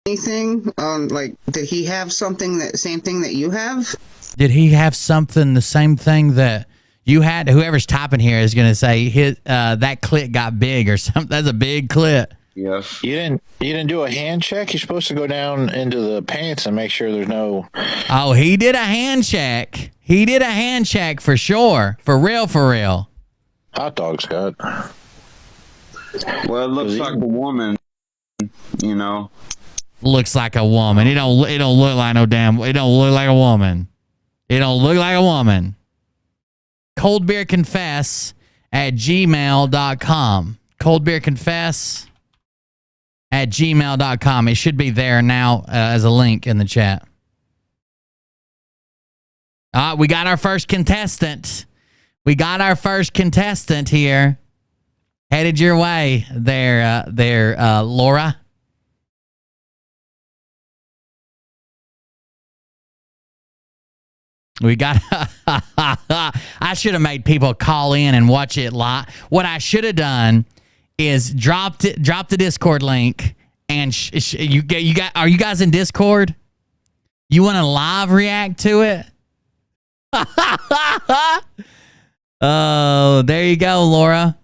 anything? Like, did he have something same thing that you have? Did he have something the same thing that you had? Whoever's typing here is going to say that clit got big or something. That's a big clit. Yes. You didn't do a hand check? You're supposed to go down into the pants and make sure there's no... Oh, he did a hand check. He did a hand check for sure. For real, for real. Hot dog, Scott. Well, it looks like a woman, you know. Looks like a woman. It don't look like no damn... It don't look like a woman. It don't look like a woman. coldbeerconfess@gmail.com. coldbeerconfess@gmail.com. It should be there now as a link in the chat. We got our first contestant. We got our first contestant here. Headed your way there, Laura. We got. I should have made people call in and watch it live. What I should have done is drop the Discord link, and you got. Are you guys in Discord? You want to live react to it? Oh, there you go, Laura.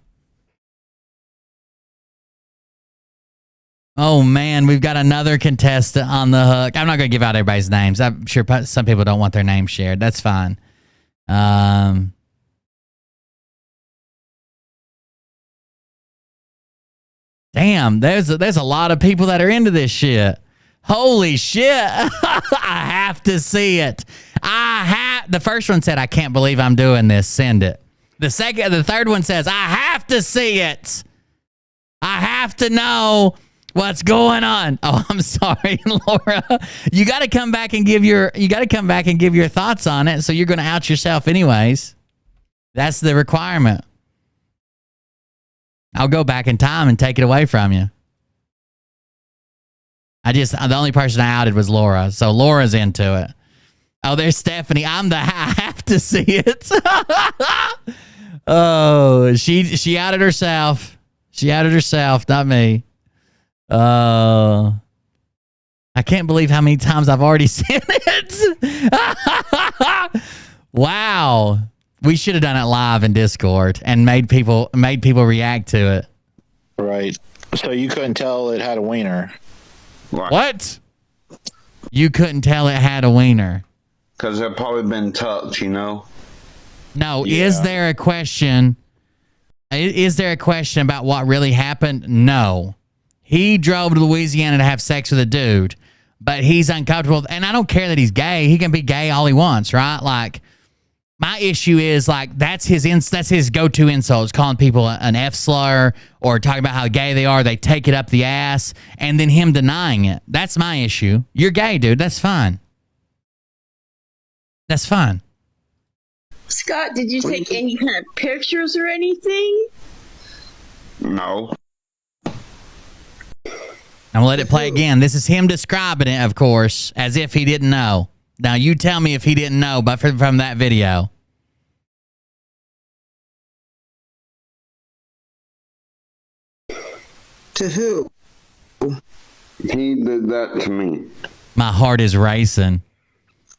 Oh, man, we've got another contestant on the hook. I'm not going to give out everybody's names. I'm sure some people don't want their names shared. That's fine. Damn, there's a lot of people that are into this shit. Holy shit. I have to see it. The first one said, I can't believe I'm doing this. Send it. The third one says, I have to see it. I have to know what's going on. Oh, I'm sorry, Laura. You got to come back and give your thoughts on it. So you're going to out yourself anyways. That's the requirement. I'll go back in time and take it away from you. The only person I outed was Laura. So Laura's into it. Oh, there's Stephanie. I have to see it. Oh, she outed herself. She outed herself, not me. I can't believe how many times I've already seen it. Wow. We should have done it live in Discord and made people react to it. Right. So you couldn't tell it had a wiener. What? You couldn't tell it had a wiener. Because they've probably been tucked, you know? No, yeah. Is there a question about what really happened? No. He drove to Louisiana to have sex with a dude, but he's uncomfortable. And I don't care that he's gay. He can be gay all he wants, right? Like, my issue is, like, that's his go-to insults, calling people an F slur or talking about how gay they are. They take it up the ass, and then him denying it. That's my issue. You're gay, dude. That's fine. That's fine. Scott, did you take any kind of pictures or anything? No. I'm gonna let it play again. This is him describing it, of course, as if he didn't know. Now you tell me if he didn't know, but from that video. To who? He did that to me. My heart is racing.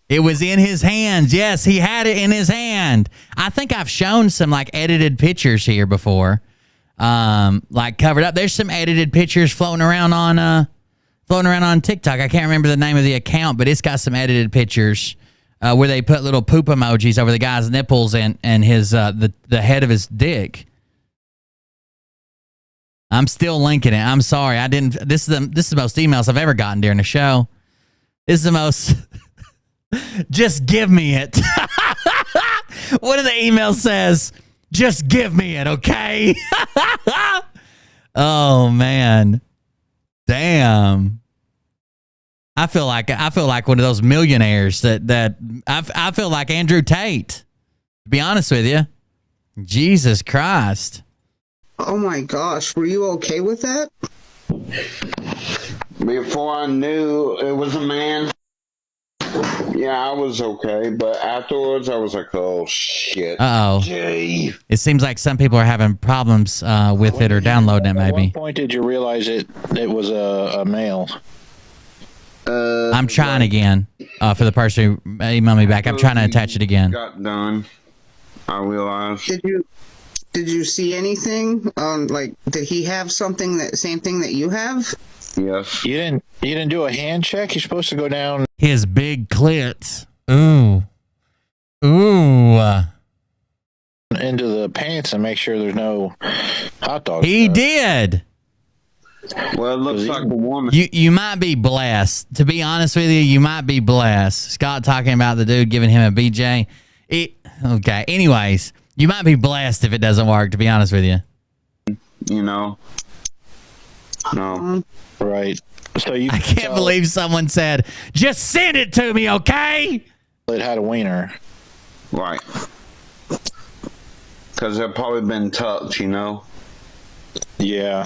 It was in his hands. Yes, he had it in his hand. I think I've shown some like edited pictures here before. Like covered up. There's some edited pictures floating around on TikTok. I can't remember the name of the account, but it's got some edited pictures where they put little poop emojis over the guy's nipples and his the head of his dick. I'm still linking it. I'm sorry. I didn't. This is the most emails I've ever gotten during the show. This is the most. Just give me it. One of the emails says, just give me it, okay? Oh, man. Damn. I feel like one of those millionaires that I feel like Andrew Tate, to be honest with you. Jesus Christ. Oh, my gosh. Were you okay with that? Before I knew it was a man, yeah, I was okay, but afterwards I was like, oh, shit. Uh-oh. Gee. It seems like some people are having problems with it or downloading it, maybe. At what point did you realize it was a male? I'm trying again for the person who emailed me back. I'm trying to attach it again. Got done. I realized. Did you see anything? Like, did he have same thing that you have? Yes. You didn't do a hand check? You're supposed to go down. His big clits. Ooh. Into the pants and make sure there's no hot dogs. He did. Well, it looks like the woman. You might be blessed. To be honest with you, you might be blessed. Scott talking about the dude giving him a BJ. Okay. Anyways, you might be blessed if it doesn't work, to be honest with you. You know. No. Right. So I can't believe someone said, just send it to me, okay? It had a wiener. Right. Because they've probably been tucked, you know? Yeah.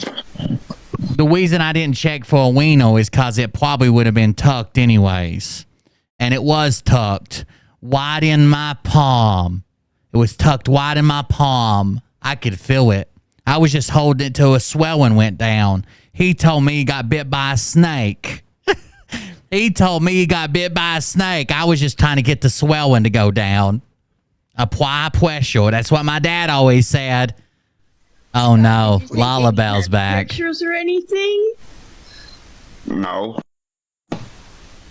The reason I didn't check for a wiener is because it probably would have been tucked anyways. And it was tucked wide in my palm. It was tucked wide in my palm. I could feel it. I was just holding it till a swelling went down. He told me he got bit by a snake. He told me he got bit by a snake. I was just trying to get the swelling to go down. Apply pressure. That's what my dad always said. Oh no, Lullabelle's back. Pictures or anything? No.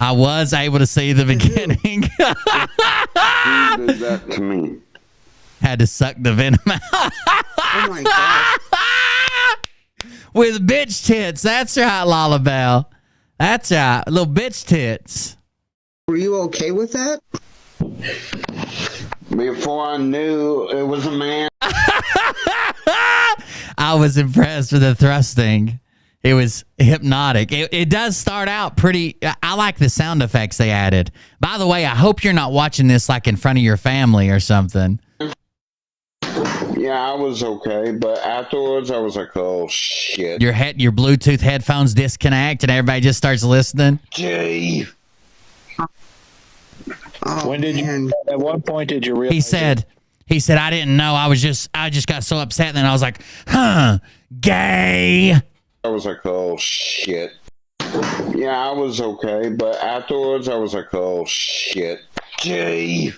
I was able to see the beginning. Who did that to me? Had to suck the venom out. Oh my god. With bitch tits. That's right, Lullabelle. That's right. Little bitch tits. Were you okay with that? Before I knew it was a man. I was impressed with the thrusting. It was hypnotic. It does start out pretty. I like the sound effects they added. By the way, I hope you're not watching this like in front of your family or something. Yeah, I was okay, but afterwards I was like, oh shit. Your Bluetooth headphones disconnect and everybody just starts listening. Gee. Oh, When did you? At what point did you realize? He said, I didn't know. I just got so upset. And then I was like, huh, gay. I was like, oh shit. Yeah, I was okay, but afterwards I was like, oh shit. Gee.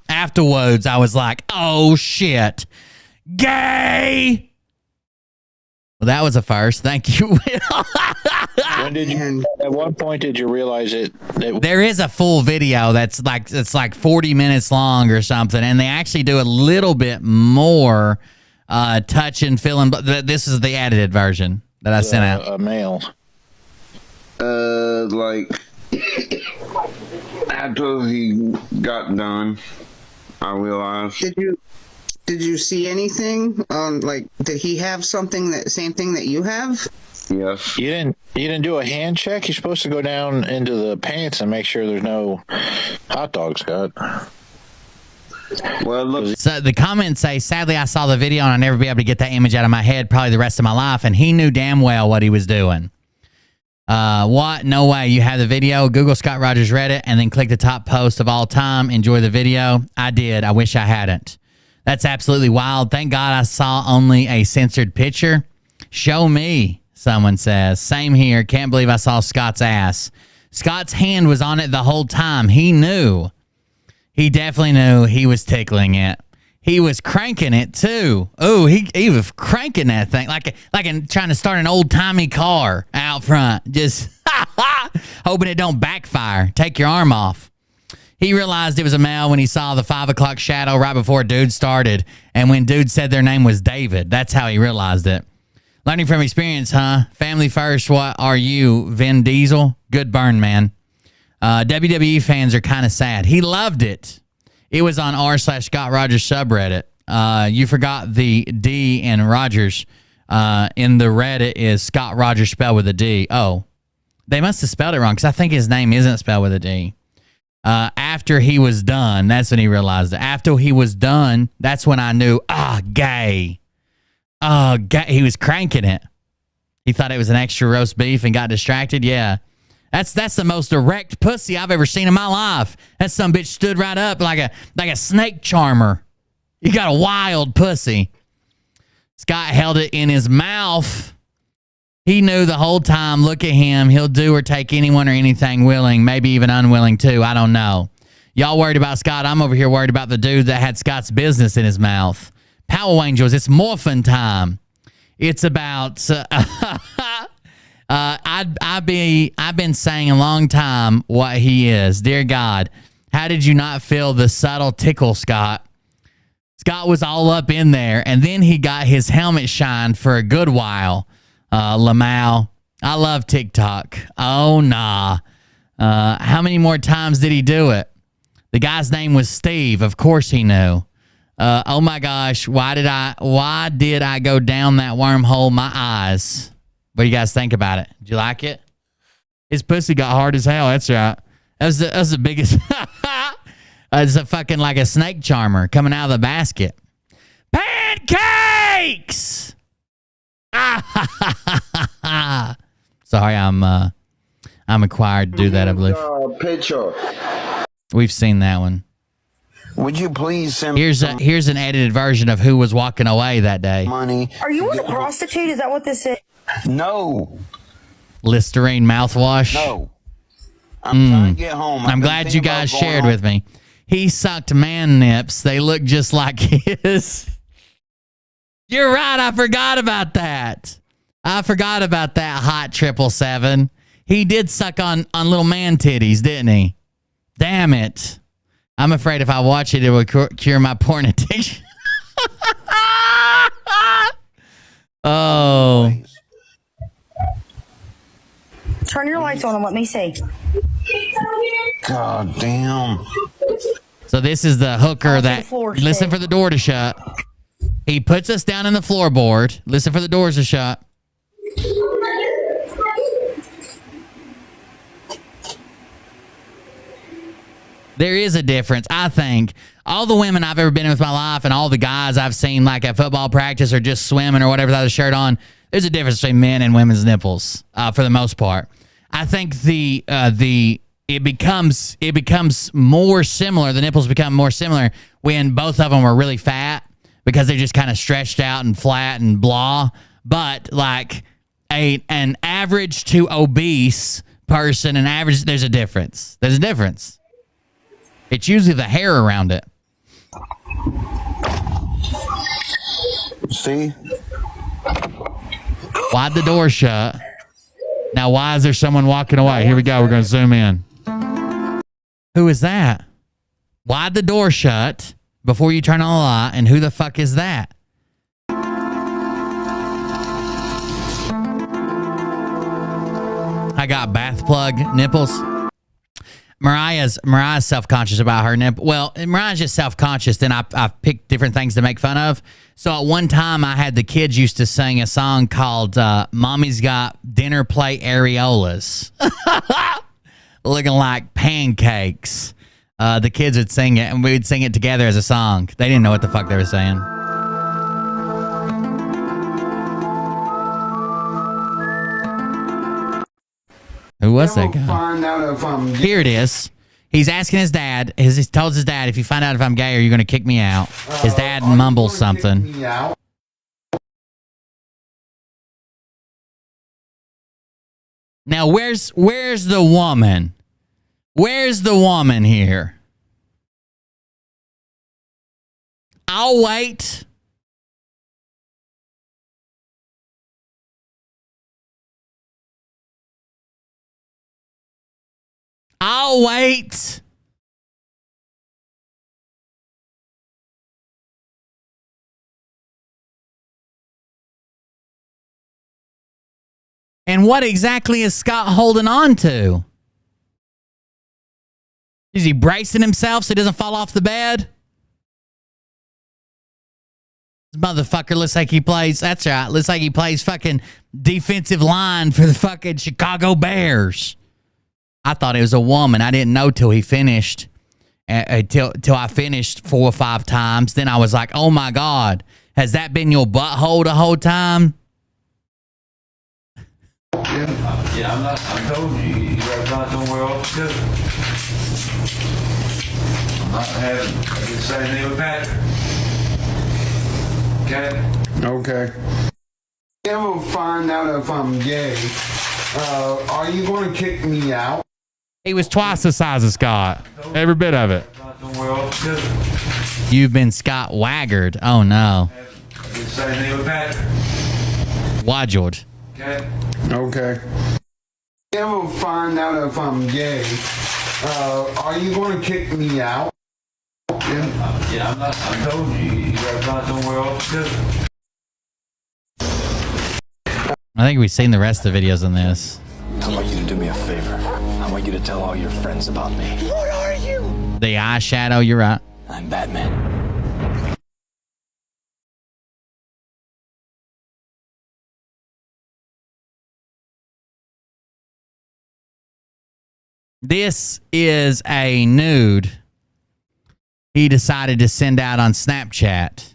Afterwards, I was like, oh shit, gay. Well, that was a first. Thank you, Will. When did you? At what point did you realize it? There is a full video that's like 40 minutes long or something, and they actually do a little bit more touch and feeling. But this is the edited version that I sent out. A male. Like after he got done, I realized. Did you see anything? Like, did he have something same thing that you have? Yes. You didn't do a hand check? You're supposed to go down into the pants and make sure there's no hot dogs, Scott. Well, look. So the comments say, sadly, I saw the video and I'll never be able to get that image out of my head probably the rest of my life. And he knew damn well what he was doing. What? No way. You have the video. Google Scott Rogers Reddit and then click the top post of all time. Enjoy the video. I did. I wish I hadn't. That's absolutely wild. Thank God I saw only a censored picture. Show me, someone says. Same here. Can't believe I saw Scott's ass. Scott's hand was on it the whole time. He knew. He definitely knew he was tickling it. He was cranking it too. Oh, he was cranking that thing like in trying to start an old-timey car out front. Just hoping it don't backfire. Take your arm off. He realized it was a male when he saw the 5 o'clock shadow right before dude started. And when dude said their name was David, that's how he realized it. Learning from experience, huh? Family first, what are you, Vin Diesel? Good burn, man. WWE fans are kind of sad. He loved it. It was on r/Scott Rogers subreddit. You forgot the D in Rogers. In the Reddit is Scott Rogers spelled with a D. Oh, they must have spelled it wrong because I think his name isn't spelled with a D. After he was done, that's when he realized it. After he was done, that's when I knew, gay. Gay. He was cranking it. He thought it was an extra roast beef and got distracted. Yeah. That's the most erect pussy I've ever seen in my life. That some bitch stood right up like a snake charmer. You got a wild pussy. Scott held it in his mouth. He knew the whole time, look at him. He'll do or take anyone or anything willing, maybe even unwilling too. I don't know. Y'all worried about Scott. I'm over here worried about the dude that had Scott's business in his mouth. Power Angels, it's morphin' time. It's about... I've been saying a long time what he is. Dear God, how did you not feel the subtle tickle, Scott? Scott was all up in there, and then he got his helmet shined for a good while. Lamau, I love TikTok. Oh, nah. How many more times did he do it? The guy's name was Steve. Of course he knew. Oh, my gosh. Why did I go down that wormhole? My eyes. What do you guys think about it? Did you like it? His pussy got hard as hell. That's right. That was the biggest. It's a fucking like a snake charmer coming out of the basket. pancakes. Sorry, I'm required to do that, I believe. Picture. We've seen that one. Would you please send Here's an edited version of who was walking away that day. money? Are you a prostitute? Is that what this is? No. Listerine mouthwash. No. I'm trying to get home. I'm glad you guys shared with me. He sucked man nips. They look just like his. You're right. I forgot about that. Hot 777. He did suck on little man titties, didn't he? Damn it. I'm afraid if I watch it, it will cure my porn addiction. Oh. Turn your lights on and let me see. God damn. So this is the hooker that, listen for the door to shut. He puts us down in the floorboard. Listen for the doors to shut. There is a difference, I think. All the women I've ever been in with my life and all the guys I've seen like at football practice or just swimming or whatever without a shirt on, there's a difference between men and women's nipples for the most part. I think it becomes more similar. The nipples become more similar when both of them are really fat because they're just kind of stretched out and flat and blah. But like an average to obese person, there's a difference. There's a difference. It's usually the hair around it. See? Why'd the door shut? Now, why is there someone walking away? Here we go. We're going to zoom in. Who is that? Why'd the door shut before you turn on the light? And who the fuck is that? I got bath plug nipples. Mariah's self-conscious about her nipple. Well, Mariah's just self-conscious. Then I've picked different things to make fun of. So at one time I had the kids used to sing a song called Mommy's Got Dinner Plate Areolas. Looking like pancakes. The kids would sing it and we would sing it together as a song. They didn't know what the fuck they were saying. Who was that guy? Find out if I'm gay. Here it is. He's asking his dad. He tells his dad, if you find out if I'm gay, are you going to kick me out? His dad mumbles something. Now, where's the woman? Where's the woman here? I'll wait. I'll wait. And what exactly is Scott holding on to? Is he bracing himself so he doesn't fall off the bed? This motherfucker looks like he plays, that's right, looks like he plays fucking defensive line for the fucking Chicago Bears. I thought it was a woman. I didn't know till he finished. Till I finished 4 or 5 times. Then I was like, oh my God, has that been your butthole the whole time? Yeah, I told you, you guys not somewhere else to go. I'm not having the same thing with Patrick. Okay. Ever find out if I'm gay, are you going to kick me out? He was twice the size of Scott. Every bit of it. You've been Scott Waggard. Oh no. Wajord. Okay. Ever find out if I'm gay, are you going to kick me out? Yeah, I told you, you guys not somewhere else to go. I think we've seen the rest of the videos on this. I want you to do me a favor. I want you to tell all your friends about me. What are you? The eyeshadow, you're right. I'm Batman. This is a nude he decided to send out on Snapchat.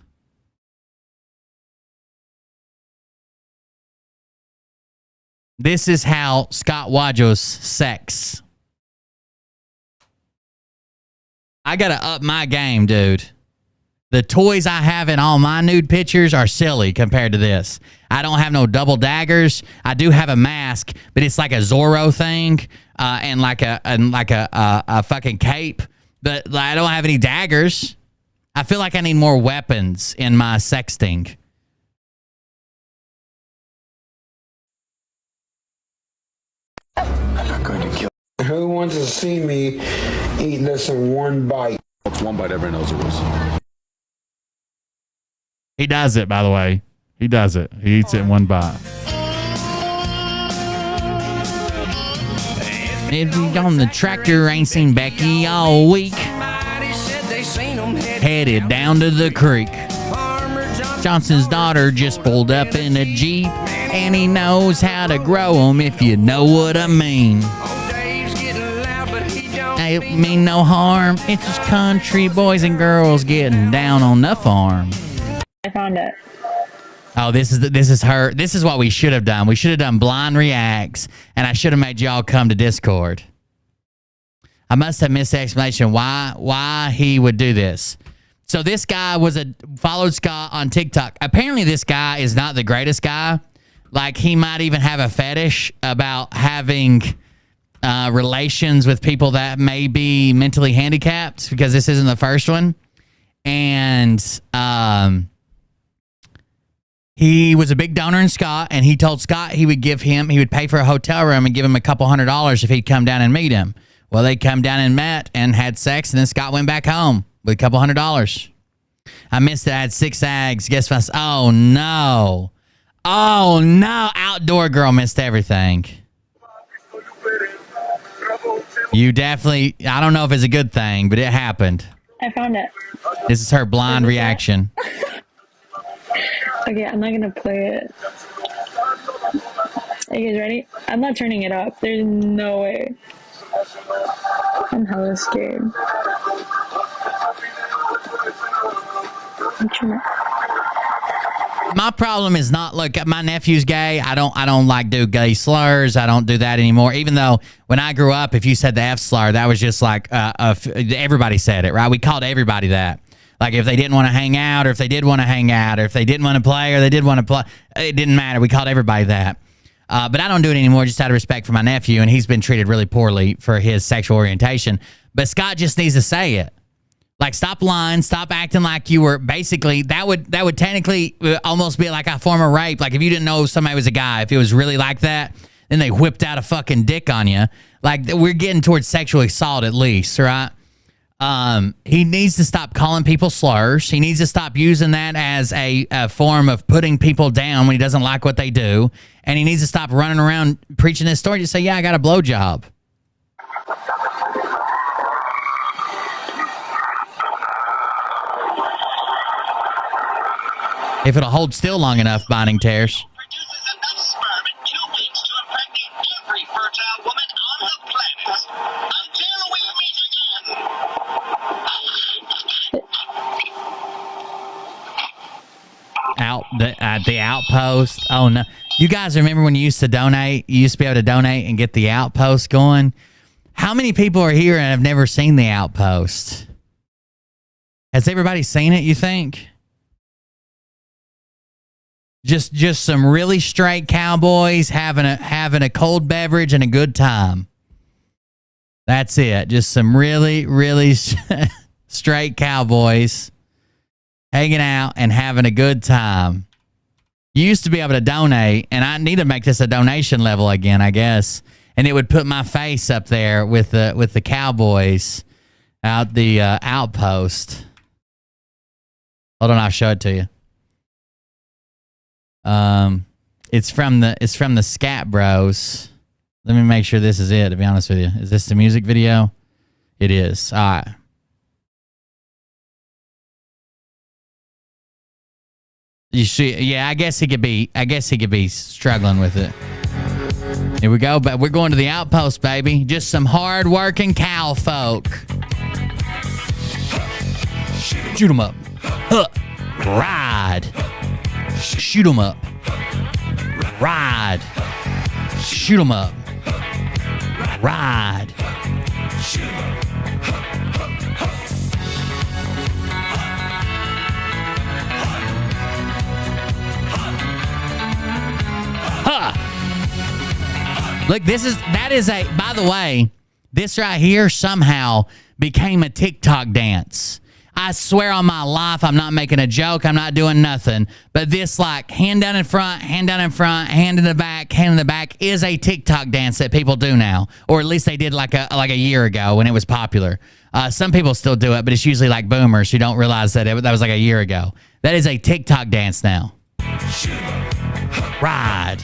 This is how Scott Wadjo's sex. I gotta up my game, dude. The toys I have in all my nude pictures are silly compared to this. I don't have no double daggers. I do have a mask, but it's like a Zorro thing, and like a fucking cape. But I don't have any daggers. I feel like I need more weapons in my sexting. I'm not going to kill. Who wants to see me eat this in one bite? It's one bite, everyone knows the rules. He does it, by the way. He does it. He eats it in one bite. If you on the tractor, ain't seen Becky all week. Headed down to the creek. Johnson's daughter just pulled up in a Jeep, and he knows how to grow 'em, if you know what I mean. I mean no harm. It's just country boys and girls getting down on the farm. I found it. Oh, this is her. This is what we should have done. We should have done blind reacts, and I should have made y'all come to Discord. I must have missed the explanation why he would do this. So this guy followed Scott on TikTok. Apparently, this guy is not the greatest guy. Like, he might even have a fetish about having relations with people that may be mentally handicapped, because this isn't the first one. And he was a big donor in Scott, and he told Scott he would pay for a hotel room and give him a couple $100 if he'd come down and meet him. Well, they come down and met and had sex, and then Scott went back home with a couple $100. I missed it. I had 6 eggs. Guess what? Oh, no. Oh, no. Outdoor girl missed everything. You definitely, I don't know if it's a good thing, but it happened. I found it. This is her blind reaction. Okay, I'm not gonna play it. Are you guys ready? I'm not turning it up. There's no way. I'm hella scared. My problem is not, look, my nephew's gay. I don't like do gay slurs. I don't do that anymore. Even though when I grew up, if you said the F slur, that was just like everybody said it, right? We called everybody that. Like, if they didn't want to hang out, or if they did want to hang out, or if they didn't want to play, or they did want to play, it didn't matter. We called everybody that. But I don't do it anymore, just out of respect for my nephew, and he's been treated really poorly for his sexual orientation. But Scott just needs to say it. Like, stop lying, stop acting like you were basically, that would technically almost be like a form of rape. Like, if you didn't know somebody was a guy, if it was really like that, then they whipped out a fucking dick on you. Like, we're getting towards sexual assault at least, right? He needs to stop calling people slurs. He needs to stop using that as a form of putting people down when he doesn't like what they do. And he needs to stop running around preaching this story. Just say, yeah, I got a blowjob. If it'll hold still long enough, binding tears. The outpost. Oh no, you guys remember when you used to donate? You used to be able to donate and get the outpost going. How many people are here and have never seen the outpost? Has everybody seen it, you think? Just some really straight cowboys having a cold beverage and a good time. That's it. Just some really, really straight cowboys hanging out and having a good time. You used to be able to donate, and I need to make this a donation level again, I guess. And it would put my face up there with the cowboys out the outpost. Hold on, I'll show it to you. It's from the Scat Bros. Let me make sure this is it, to be honest with you. Is this the music video? It is. All right. You see, yeah, I guess he could be struggling with it. Here we go, but we're going to the outpost, baby. Just some hard-working cow folk. Shoot 'em up. Huh. Ride. Shoot 'em up. Ride. Shoot 'em up. Ride. Huh. Look, that is a, by the way, this right here somehow became a TikTok dance. I swear on my life, I'm not making a joke. I'm not doing nothing. But this, like, hand down in front, hand down in front, hand in the back, hand in the back is a TikTok dance that people do now. Or at least they did like a year ago when it was popular. Some people still do it, but it's usually like boomers who don't realize that that was like a year ago. That is a TikTok dance now. Ride.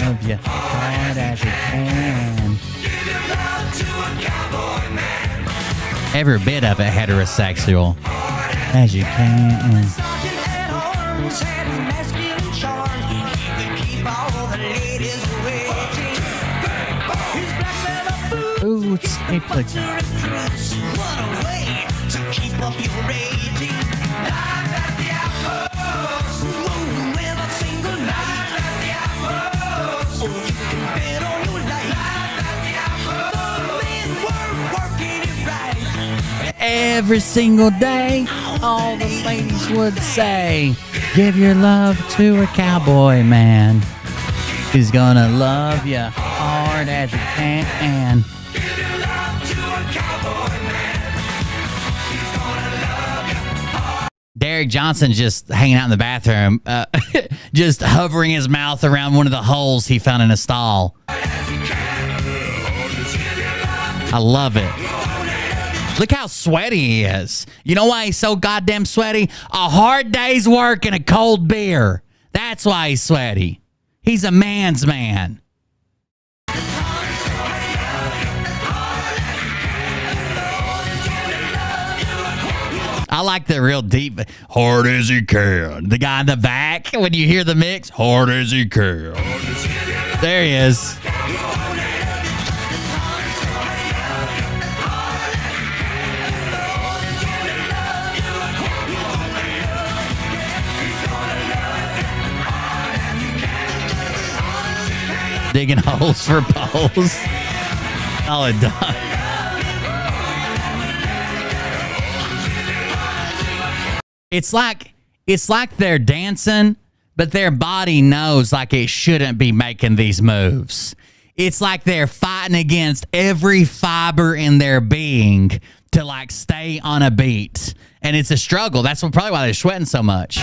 Love you hard as you can. Every bit of it heterosexual as you can. Ooh, staple. Every single day, all the ladies would say, give your love to a cowboy man. He's gonna love you hard as you can. Derek Johnson just hanging out in the bathroom, just hovering his mouth around one of the holes he found in a stall. I love it. Look how sweaty he is. You know why he's so goddamn sweaty? A hard day's work and a cold beer. That's why he's sweaty. He's a man's man. I like the real deep, hard as he can. The guy in the back, when you hear the mix, hard as he can. There he is. Digging holes for poles. Oh, it does. It's like they're dancing, but their body knows like it shouldn't be making these moves. It's like they're fighting against every fiber in their being to like stay on a beat. And it's a struggle. That's probably why they're sweating so much.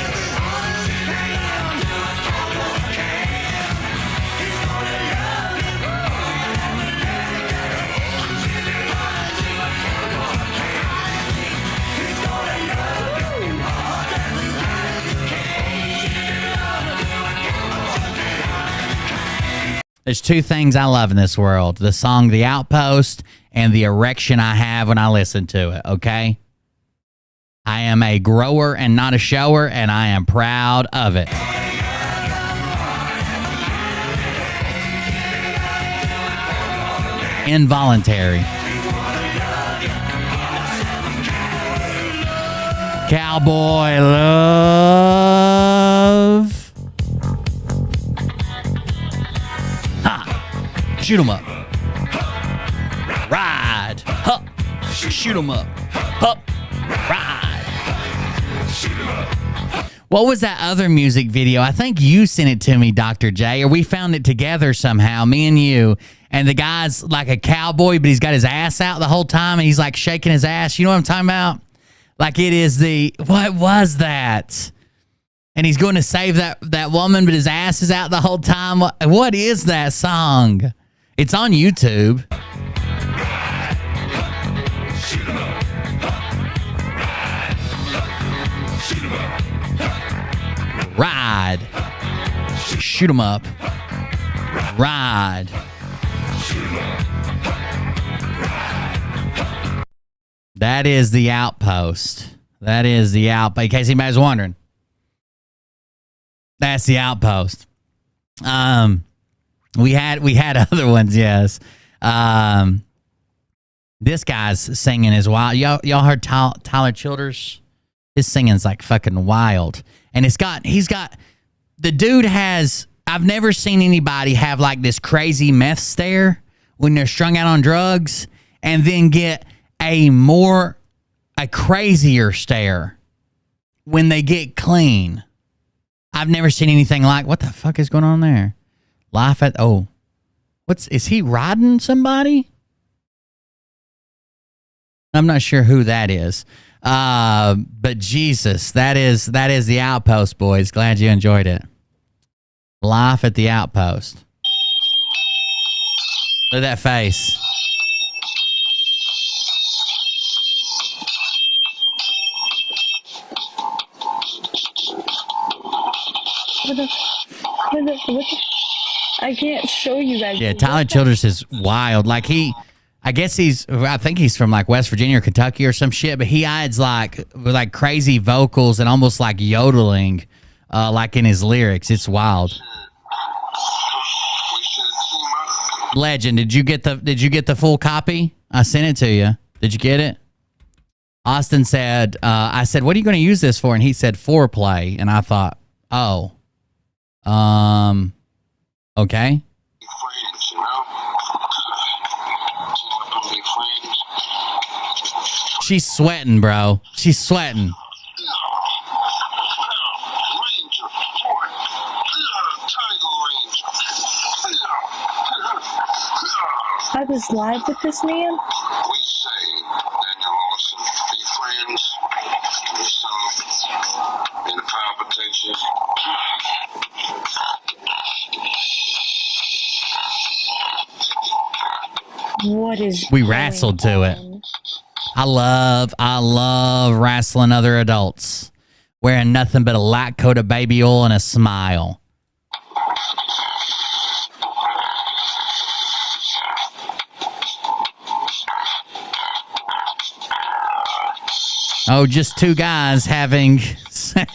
There's two things I love in this world. The song The Outpost and the erection I have when I listen to it, okay? I am a grower and not a shower, and I am proud of it. Involuntary. Cowboy love. Shoot 'em up. Ride. Hup. Shoot 'em up. Hup. Ride. What was that other music video? I think you sent it to me, Dr. J, or we found it together somehow, me and you. And the guy's like a cowboy, but he's got his ass out the whole time, and he's like shaking his ass. You know what I'm talking about? Like it is what was that? And he's going to save that woman, but his ass is out the whole time. What is that song? It's on YouTube. Ride. Shoot 'em up. Ride. That is The Outpost. That is The Outpost. In case anybody's wondering. That's the Outpost. We had other ones, yes. This guy's singing is wild. Y'all heard Tyler Childers? His singing's like fucking wild. And the dude has, I've never seen anybody have like this crazy meth stare when they're strung out on drugs and then get a crazier stare when they get clean. I've never seen anything like, what the fuck is going on there? Is he riding somebody? I'm not sure who that is. But Jesus, that is the Outpost, boys. Glad you enjoyed it. Life at the Outpost. Look at that face. What the, I can't show you guys. Yeah, Tyler Childers is wild. Like I think he's from like West Virginia or Kentucky or some shit, but he adds like crazy vocals and almost like yodeling, like in his lyrics. It's wild. Legend, did you get the full copy? I sent it to you. Did you get it? Austin said, I said, what are you going to use this for? And he said foreplay. And I thought, oh, okay. She's sweating, bro. She's sweating. I was live with this man. What is we wrestled to it. I love wrestling other adults wearing nothing but a light coat of baby oil and a smile. Oh, just two guys having sex.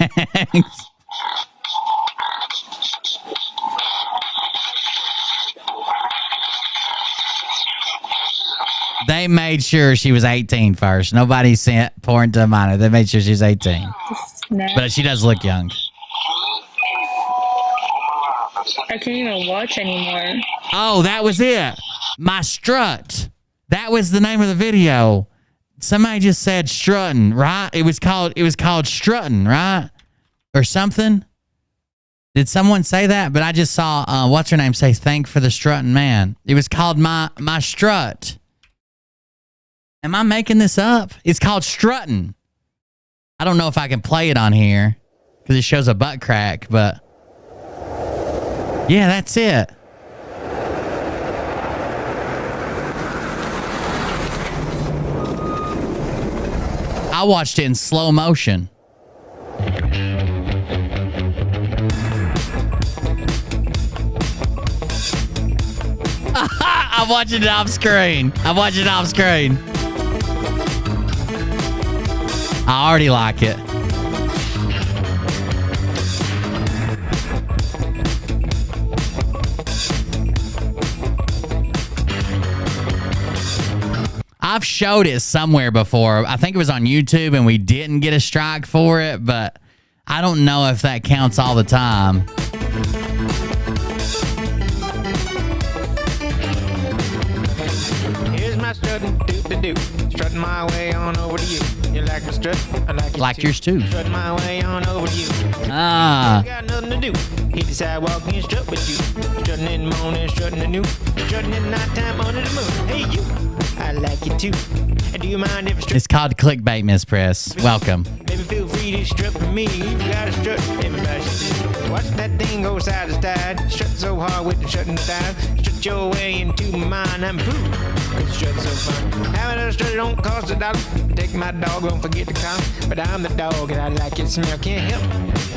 They made sure she was 18 first. Nobody sent porn to a minor. They made sure she was 18. But she does look young. I can't even watch anymore. Oh, that was it. My strut. That was the name of the video. Somebody just said strutting, right? It was called strutting, right? Or something. Did someone say that? But I just saw what's her name say thank for the strutting man. It was called my strut. Am I making this up? It's called strutting. I don't know if I can play it on here because it shows a butt crack, but yeah, that's it. I watched it in slow motion. I'm watching it off screen. I already like it. I've showed it somewhere before. I think it was on YouTube and we didn't get a strike for it, but I don't know if that counts all the time. Here's my strutting do-do-do. Strutting my way on over to you. You like my strut? I like yours too. Strutting my way on over to you. Ah. Got nothing to do. Hit the sidewalk and strut with you. Strutting in the morning, strutting at noon. Strutting at nighttime under the moon. Hey you, I like it too. Do you mind if I strut? It's called clickbait, Miss Press. Welcome. Baby, feel free to strut for me. You gotta strut, everybody should do. Watch that thing go side to side. Strut so hard with the strutting thighs. Strut your way into my mind. I'm food. Cause strutting so fun. Having a strut don't cost $1. Take my dog, don't forget to come. But I'm the dog and I like it smell. Can't help.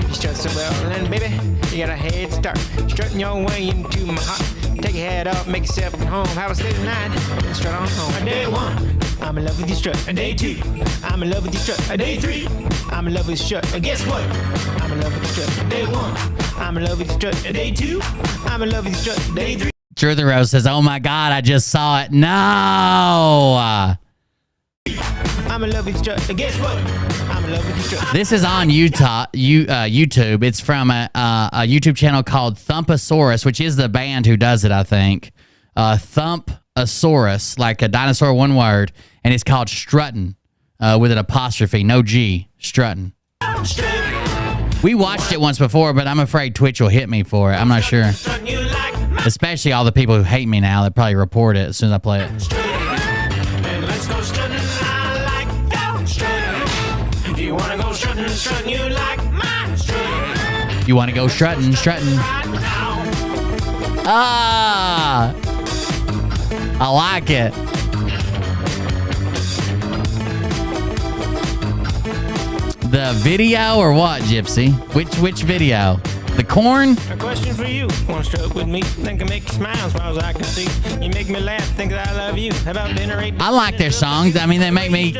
You strut so well, and baby, you got a head start. Strutting your way into my heart. Take your head off, make yourself at home. Have a steady night, then strut on home. Day one, I'm in love with your strut. Day 2, I'm in love with your strut. Day 3, I'm in love with your strut. Guess what? I'm in love with your strut. Day 1, I'm in love with your strut. Day 2, I'm in love with your strut. Day 3. Truther Rose says, "Oh my God, I just saw it." No. I'm in love with your strut. Guess what? I'm in love with your strut. This is on YouTube. It's from a YouTube channel called Thumpasaurus, which is the band who does it, I think. Thumpasaurus, like a dinosaur, one word, and it's called Struttin', with an apostrophe, no G, Struttin'. We watched it once before, but I'm afraid Twitch will hit me for it. I'm not sure. Especially all the people who hate me now that probably report it as soon as I play it. You wanna go strutting, strutting, you like mine strutting. You want to go strutting, strutting. Ah, I like it. The video or what, Gypsy? Which video? The corn? A question for you. Wanna strut with me? Think I make you smile as far as I can see. You make me laugh, think that I love you. How about dinner? I like their songs. I mean, they make me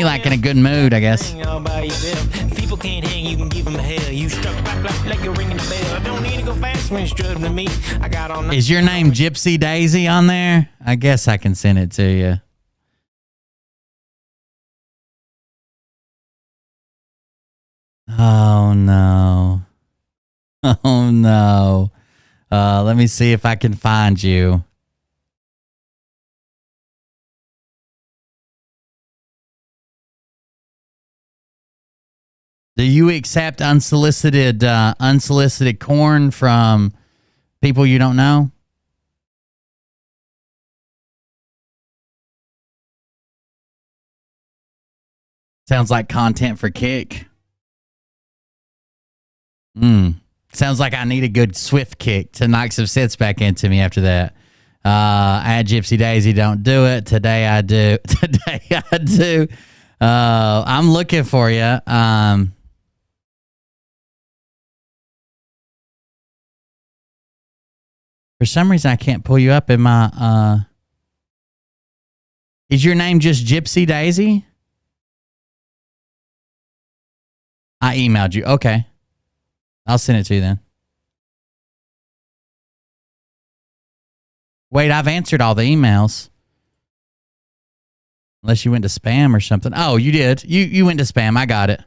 like in a good mood, I guess. All by yourself. People can't hang, you can give them hell. You strut like you're ringing the bell. I don't need to go fast when you're strutting with me. I got all night. Is your name Gypsy Daisy on there? I guess I can send it to you. Oh no. Oh no. Let me see if I can find you. Do you accept unsolicited corn from people you don't know? Sounds like content for kick. Sounds like I need a good swift kick to knock some sense back into me after that. Add Gypsy Daisy, don't do it. Today I do. Today I do. I'm looking for you. For some reason, I can't pull you up in my... Is your name just Gypsy Daisy? I emailed you. Okay. I'll send it to you then. Wait, I've answered all the emails. Unless you went to spam or something. Oh, you did. You went to spam. I got it.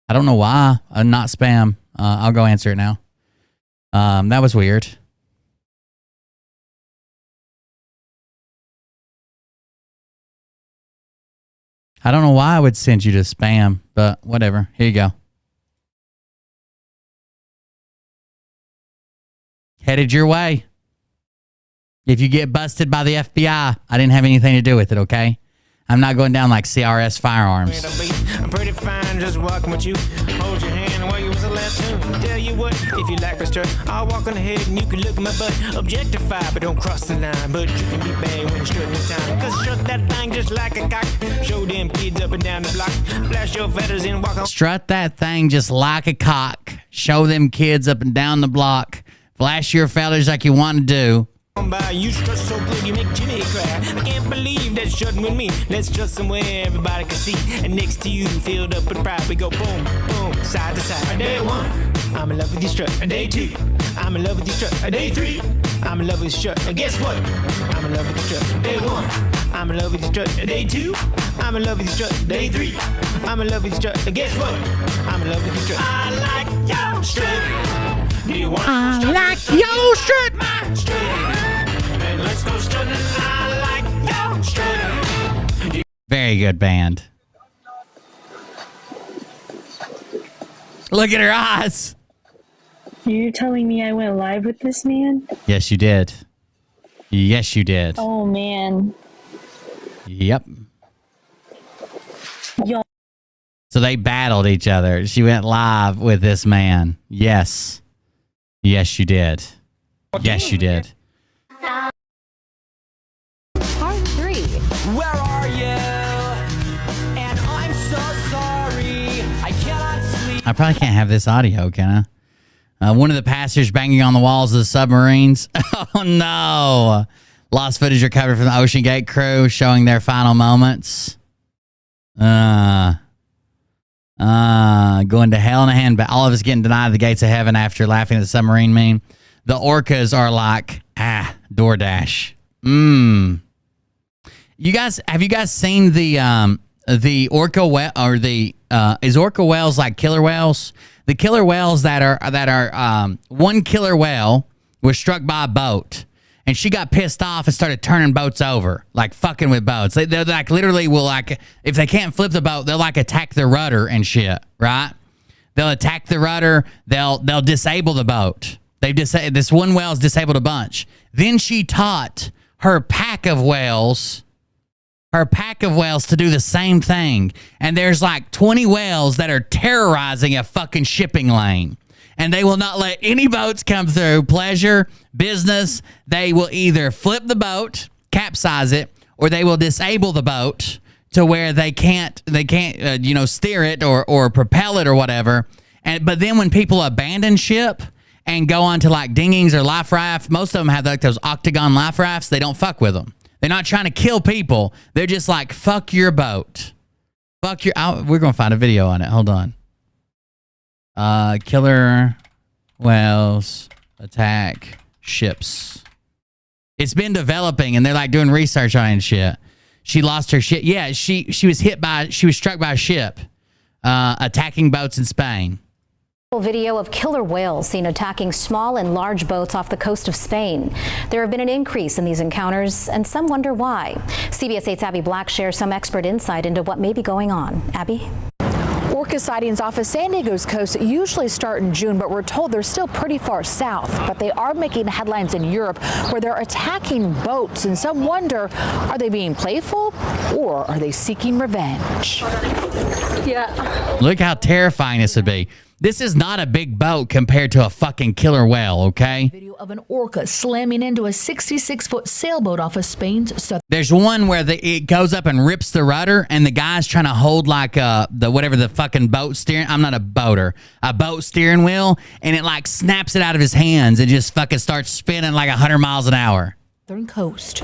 I don't know why. Not spam. I'll go answer it now. That was weird. I don't know why I would send you to spam, but whatever. Here you go. Headed your way. If you get busted by the FBI, I didn't have anything to do with it, okay? I'm not going down like CRS firearms. I'm pretty fine just walking with you. Hold your hand while you was the last tune. Tell you what, if you like my strut, I'll walk on ahead and you can look at my butt. Objectify, but don't cross the line. But you can be bad when you're strutting in time. Cause strut that thing just like a cock. Show them kids up and down the block. Flash your feathers and walk on. Strut that thing just like a cock. Show them kids up and down the block. Flash your feathers like you want to do. By. You strut so good you make Jimmy cry. I can't believe that strutting with me. Let's strut somewhere everybody can see. And next to you, filled up with pride, we go boom, boom, side to side. Day 1, I'm in love with your strut. Day 2, I'm in love with your strut. Day 3, I'm in love with your strut. Guess what? I'm in love with your strut. Day 1, I'm in love with your strut. Day 2, I'm in love with your strut. Day 3, I'm in love with your strut. Guess what? I'm in love with your strut. I like your strut. Do you want I like your strut. my strut? Let's go strutting. I like your strut. Very good band. Look at her eyes. You're telling me I went live with this man? Yes, you did. Yes, you did. Oh, man. Yep. Yo. So they battled each other. She went live with this man. Yes. Yes, you did. Yes, you did. Part 3. Where are you? And I'm so sorry. I cannot sleep. I probably can't have this audio, can I? One of the passengers banging on the walls of the submarines. Oh, no. Lost footage recovered from the Ocean Gate crew showing their final moments. Going to hell in a handbag. All of us getting denied the gates of heaven after laughing at the submarine meme. The orcas are like, DoorDash. You guys, have you guys seen the orca whale or the is orca whales like killer whales? The killer whales that are one killer whale was struck by a boat, and she got pissed off and started turning boats over, like fucking with boats. They're like literally will like if they can't flip the boat, they'll like attack the rudder and shit, right? They'll attack the rudder. They'll disable the boat. This one whale's disabled a bunch. Then she taught her pack of whales to do the same thing. And there's like 20 whales that are terrorizing a fucking shipping lane. And they will not let any boats come through. Pleasure, business. They will either flip the boat, capsize it, or they will disable the boat to where they can't steer it or propel it or whatever. But then when people abandon ship and go on to like dinghies or life raft, most of them have like those octagon life rafts. They don't fuck with them. They're not trying to kill people. They're just like, fuck your boat. We're going to find a video on it. Hold on. Killer whales attack ships. It's been developing and they're like doing research on it and shit. She lost her ship. Yeah, she was struck by a ship attacking boats in Spain. Video of killer whales seen attacking small and large boats off the coast of Spain. There have been an increase in these encounters, and some wonder why. CBS 8's Abby Black shares some expert insight into what may be going on. Abby? Orca sightings off of San Diego's coast usually start in June, but we're told they're still pretty far south. But they are making headlines in Europe where they're attacking boats, and some wonder, are they being playful or are they seeking revenge? Yeah. Look how terrifying this would be. This is not a big boat compared to a fucking killer whale, okay? Video of an orca slamming into a 66-foot sailboat off of Spain's southern. There's one where it goes up and rips the rudder, and the guy's trying to hold like the fucking boat steering. I'm not a boater. A boat steering wheel, and it like snaps it out of his hands and just fucking starts spinning like 100 miles an hour. Southern coast.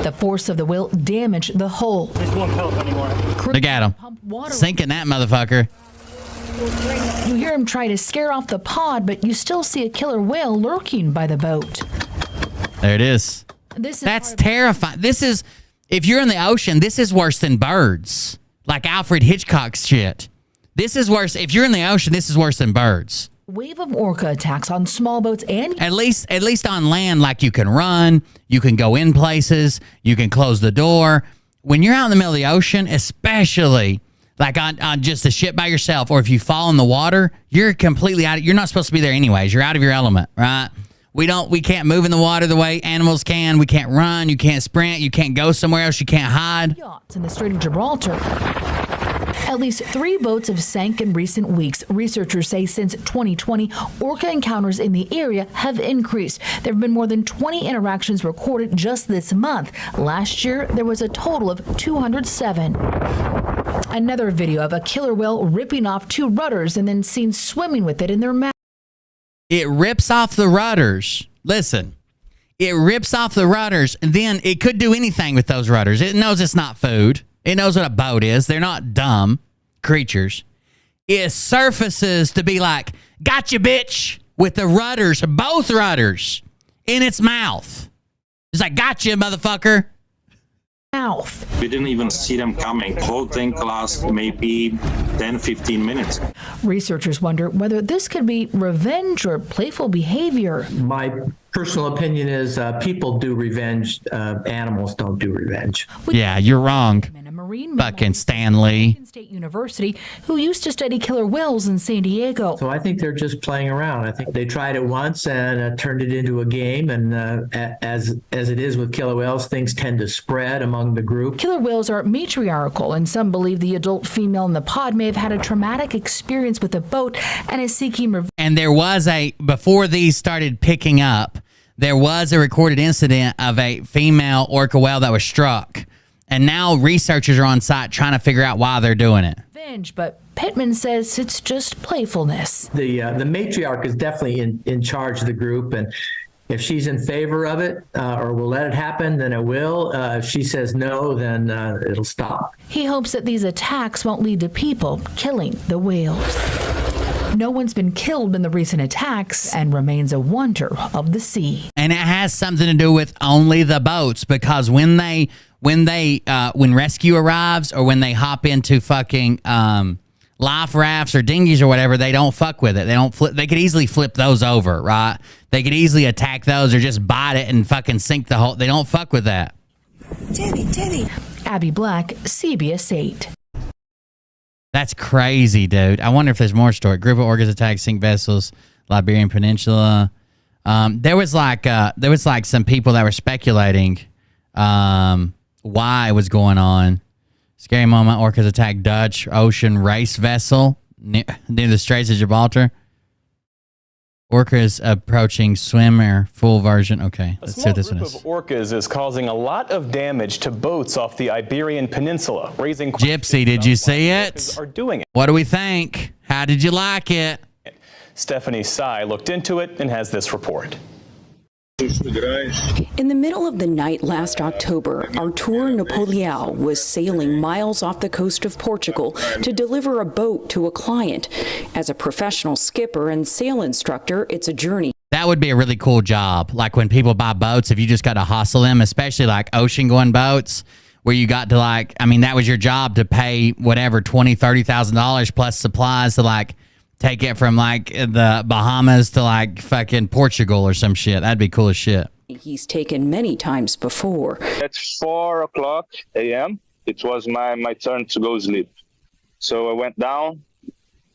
The force of the whale damaged the hull. This won't help anymore. Look at him. Sinking that motherfucker. You hear him try to scare off the pod, but you still see a killer whale lurking by the boat. There it is. That's terrifying. This is, if you're in the ocean, this is worse than birds. Like Alfred Hitchcock's shit. This is worse. If you're in the ocean, this is worse than birds. Wave of orca attacks on small boats and... At least on land, like you can run, you can go in places, you can close the door. When you're out in the middle of the ocean, especially... like on just a ship by yourself, or if you fall in the water, you're completely out. You're not supposed to be there anyways. You're out of your element, right? We can't move in the water the way animals can. We can't run. You can't sprint. You can't go somewhere else. You can't hide. Yachts in the Strait of Gibraltar. At least 3 boats have sank in recent weeks. Researchers say since 2020, orca encounters in the area have increased. There have been more than 20 interactions recorded just this month. Last year, there was a total of 207. Another video of a killer whale ripping off 2 rudders and then seen swimming with it in their mouth. It rips off the rudders. Listen, it rips off the rudders, and then it could do anything with those rudders. It knows it's not food. It knows what a boat is. They're not dumb creatures. It surfaces to be like, gotcha, bitch, with the rudders, both rudders, in its mouth. It's like, gotcha, motherfucker. Mouth. We didn't even see them coming. The whole thing lasted maybe 10-15 minutes. Researchers wonder whether this could be revenge or playful behavior. My personal opinion is people do revenge. Animals don't do revenge. Yeah, you're wrong. Marine fucking Stanley. State University, who used to study killer whales in San Diego. So I think they're just playing around. I think they tried it once and turned it into a game. And as it is with killer whales, things tend to spread among the group. Killer whales are matriarchal, and some believe the adult female in the pod may have had a traumatic experience with a boat and is seeking revenge. And there was before these started picking up, there was a recorded incident of a female orca whale that was struck. And now researchers are on site trying to figure out why they're doing it. Revenge, but Pittman says it's just playfulness. The matriarch is definitely in charge of the group, and If she's in favor of it or will let it happen, then it will. If she says no, then it'll stop. He hopes that these attacks won't lead to people killing the whales. No one's been killed in the recent attacks and remains a wonder of the sea. And it has something to do with only the boats, because when rescue arrives or when they hop into fucking life rafts or dinghies or whatever, they don't fuck with it. They don't flip. They could easily flip those over, right? They could easily attack those or just bite it and fucking sink the whole. They don't fuck with that. Teddy. Abby Black, CBS 8. That's crazy, dude. I wonder if there's more story. Group of orcas attack sink vessels, Liberian Peninsula. There was like some people that were speculating why it was going on. Scary moment. Orcas attack Dutch ocean race vessel near the Straits of Gibraltar. Orcas approaching swimmer full version. Okay, let's see what this one is. A small group of orcas is causing a lot of damage to boats off the Iberian Peninsula, raising Gypsy, did you see it? Are doing it. What do we think? How did you like it? Stephanie Sy looked into it and has this report. In the middle of the night last October, Artur Napoleão was sailing miles off the coast of Portugal to deliver a boat to a client. As a professional skipper and sail instructor, it's a journey. That would be a really cool job. Like when people buy boats, if you just got to hustle them, especially like ocean going boats, where you got to like, I mean, that was your job to pay whatever, $20,000, $30,000 plus supplies to like take it from like the Bahamas to like fucking Portugal or some shit. That'd be cool as shit. He's taken many times before. At 4 o'clock a.m., it was my turn to go sleep. So I went down,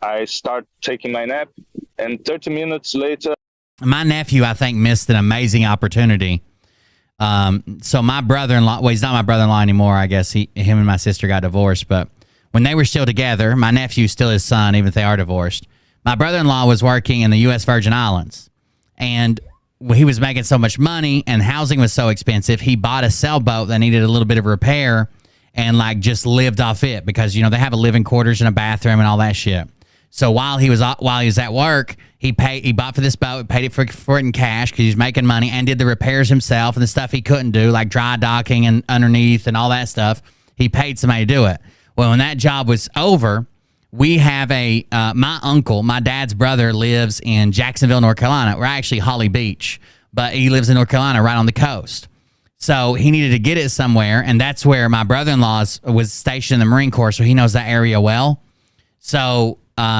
I start taking my nap, and 30 minutes later... My nephew, I think, missed an amazing opportunity. So my brother-in-law, well, he's not my brother-in-law anymore. I guess him and my sister got divorced, but when they were still together, my nephew's still his son, even if they are divorced. My brother-in-law was working in the U.S. Virgin Islands, and he was making so much money, and housing was so expensive, he bought a sailboat that needed a little bit of repair, and like just lived off it because, you know, they have a living quarters and a bathroom and all that shit. So while he was at work, he bought for this boat, paid it for it in cash because he was making money, and did the repairs himself and the stuff he couldn't do, like dry docking and underneath and all that stuff. He paid somebody to do it. Well, when that job was over, we have my uncle, my dad's brother, lives in Jacksonville, North Carolina. We're actually Holly Beach, but he lives in North Carolina right on the coast. So he needed to get it somewhere, and that's where my brother-in-law was stationed in the Marine Corps, so he knows that area well. So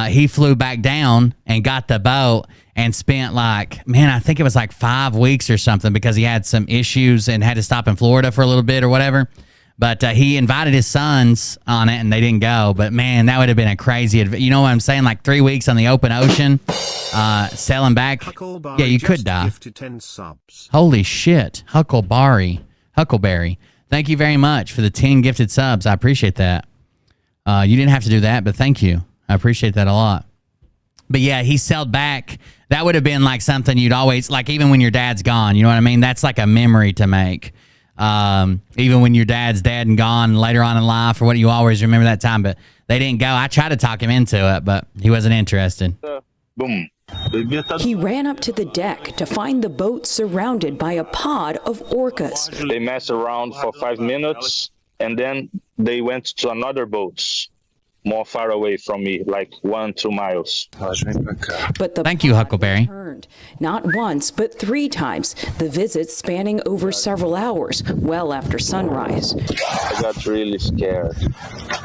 he flew back down and got the boat and spent like, man, I think it was like 5 weeks or something because he had some issues and had to stop in Florida for a little bit or whatever. But he invited his sons on it, and they didn't go. But, man, that would have been a crazy you know what I'm saying? Like 3 weeks on the open ocean, sailing back. Yeah, you could die. 10 subs. Holy shit. Huckleberry. Thank you very much for the 10 gifted subs. I appreciate that. You didn't have to do that, but thank you. I appreciate that a lot. But, yeah, he sailed back. That would have been like something you'd always, like even when your dad's gone, you know what I mean? That's like a memory to make. Even when your dad's dead and gone later on in life or what, you always remember that time, but they didn't go. I tried to talk him into it, but he wasn't interested. Boom. He ran up to the deck to find the boat surrounded by a pod of orcas. They messed around for 5 minutes, and then they went to another boat more far away from me, like 1-2 miles. But Thank you, Huckleberry. Turned, not once, but 3 times. The visit spanning over several hours, well after sunrise. I got really scared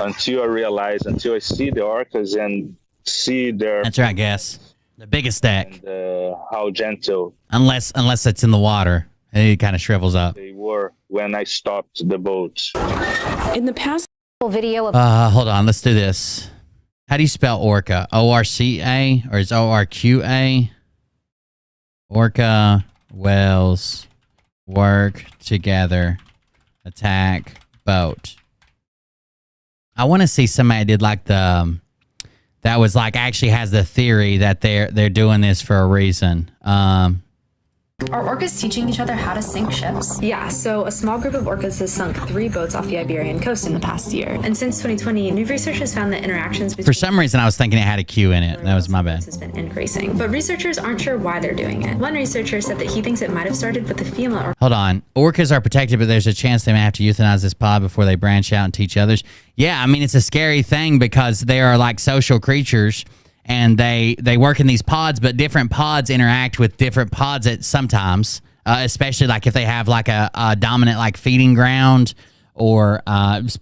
until I see the orcas and see their... That's right, guess. The biggest deck. And, how gentle. Unless it's in the water. It kind of shrivels up. They were when I stopped the boat. In the past... Video of hold on, let's do this. How do you spell orca? O-R-C-A or is O-R-Q-A? Orca whales work together, attack boat. I want to see somebody did like that was like actually has the theory that they're doing this for a reason. Are orcas teaching each other how to sink ships? Yeah, so a small group of orcas has sunk 3 boats off the Iberian coast in the past year. And since 2020, new research has found that interactions between For some reason, I was thinking it had a Q in it. That was my bad. has been increasing. But researchers aren't sure why they're doing it. One researcher said that he thinks it might have started with the female orca. Hold on. Orcas are protected, but there's a chance they may have to euthanize this pod before they branch out and teach others. Yeah, I mean, it's a scary thing because they are like social creatures. And they work in these pods, but different pods interact with different pods at sometimes, especially like if they have like a dominant like feeding ground or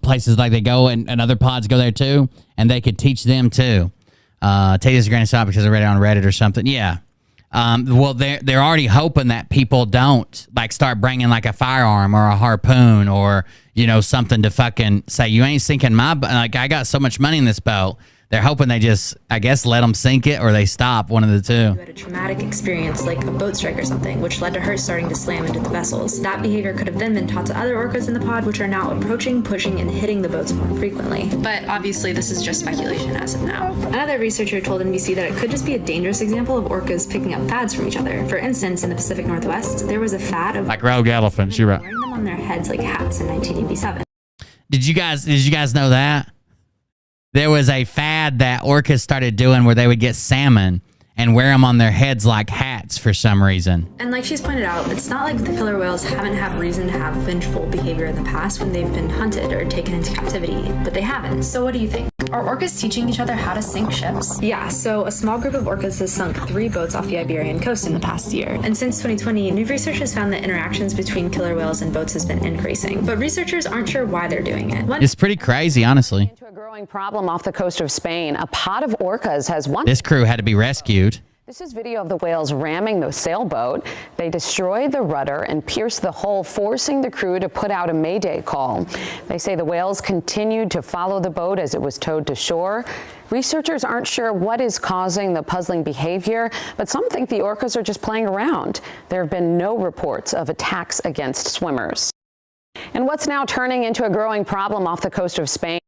places like they go and other pods go there too, and they could teach them too. Take this as a grain of salt because I read it on Reddit or something. Yeah. Well, they're already hoping that people don't like start bringing like a firearm or a harpoon or, you know, something to fucking say, you ain't sinking my boat. Like, I got so much money in this boat. They're hoping they just, I guess, let them sink it or they stop, one of the two. Who had a traumatic experience like a boat strike or something, which led to her starting to slam into the vessels. That behavior could have then been taught to other orcas in the pod, which are now approaching, pushing, and hitting the boats more frequently. But obviously, this is just speculation as of now. Another researcher told NBC that it could just be a dangerous example of orcas picking up fads from each other. For instance, in the Pacific Northwest, there was a fad of like rogue elephants, you're right. wearing them on their heads like hats in 1987. Did you guys know that? There was a fad that orcas started doing where they would get salmon and wear them on their heads like hats for some reason. And like she's pointed out, it's not like the killer whales haven't had reason to have vengeful behavior in the past when they've been hunted or taken into captivity, but they haven't. So what do you think? Are orcas teaching each other how to sink ships? Yeah, so a small group of orcas has sunk 3 boats off the Iberian coast in the past year. And since 2020, new research has found that interactions between killer whales and boats has been increasing. But researchers aren't sure why they're doing it. It's pretty crazy, honestly. A growing problem off the coast of Spain. A pod of orcas has one. This crew had to be rescued. This is video of the whales ramming the sailboat. They destroy the rudder and pierce the hull, forcing the crew to put out a mayday call. They say the whales continued to follow the boat as it was towed to shore. Researchers aren't sure what is causing the puzzling behavior, but some think the orcas are just playing around. There have been no reports of attacks against swimmers. And what's now turning into a growing problem off the coast of Spain?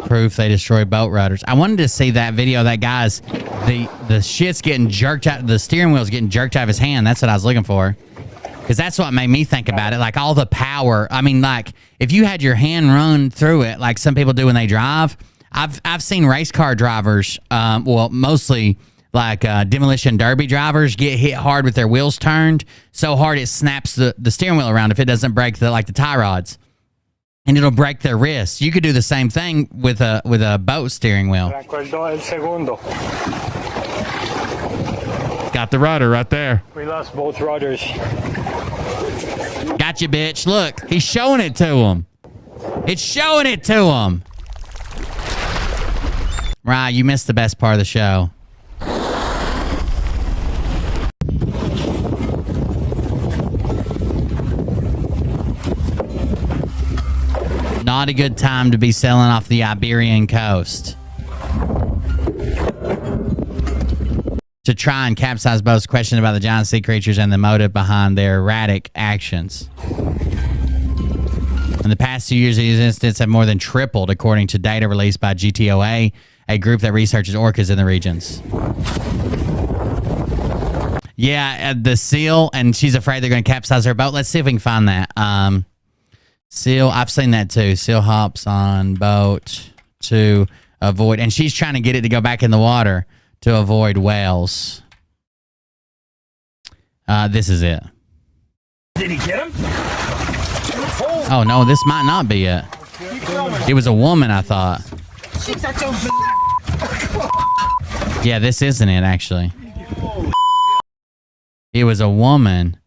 Proof they destroy boat rudders. I wanted to see that video. That guy's the shit's getting jerked out. The steering wheel's getting jerked out of his hand. That's what I was looking for. Because that's what made me think about it. Like all the power. I mean, like if you had your hand run through it, like some people do when they drive. I've seen race car drivers. Well, mostly like demolition derby drivers get hit hard with their wheels turned so hard it snaps the steering wheel around if it doesn't break the tie rods. And it'll break their wrists. You could do the same thing with a boat steering wheel. Got the rudder right there. We lost both rudders. Got you, bitch. Look, he's showing it to him. It's showing it to him. Right, you missed the best part of the show. Not a good time to be sailing off the Iberian coast. To try and capsize boats, question about the giant sea creatures and the motive behind their erratic actions. In the past 2 years, these incidents have more than tripled, according to data released by GTOA, a group that researches orcas in the regions. Yeah, the seal, and she's afraid they're going to capsize her boat. Let's see if we can find that. Seal, I've seen that too. Seal hops on boat to avoid, and she's trying to get it to go back in the water to avoid whales. This is it. Did he get him? Oh no, this might not be it. It was a woman, I thought. Yeah, this isn't it actually. It was a woman.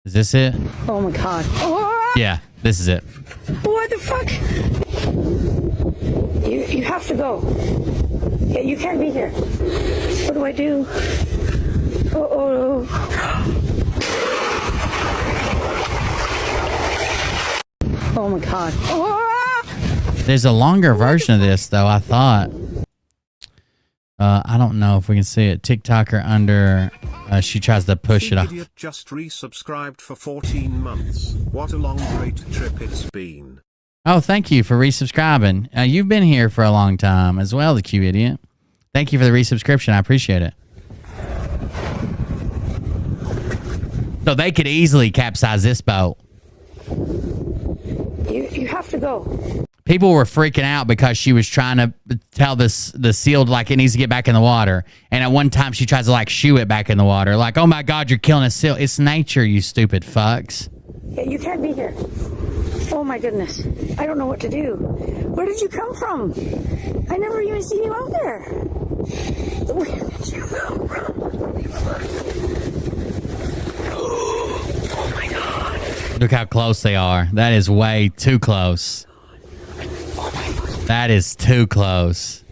Is this it? Oh my god. Yeah, this is it. What the fuck? You have to go. Yeah, you can't be here. What do I do? Oh. Oh my god. There's a longer version of this though, I thought. I don't know if we can see it. TikToker under, she tries to push it off. Idiot just resubscribed for 14 months. What a long great trip it's been. Oh, thank you for resubscribing. You've been here for a long time as well, the Q Idiot. Thank you for the resubscription. I appreciate it. So they could easily capsize this boat. You have to go. People were freaking out because she was trying to tell the seal like it needs to get back in the water. And at one time she tries to like shoo it back in the water. Like, oh my God, you're killing a seal. It's nature, you stupid fucks. Yeah, you can't be here. Oh my goodness. I don't know what to do. Where did you come from? I never even seen you out there. Where did you come from? Oh my God. Look how close they are. That is way too close. That is too close.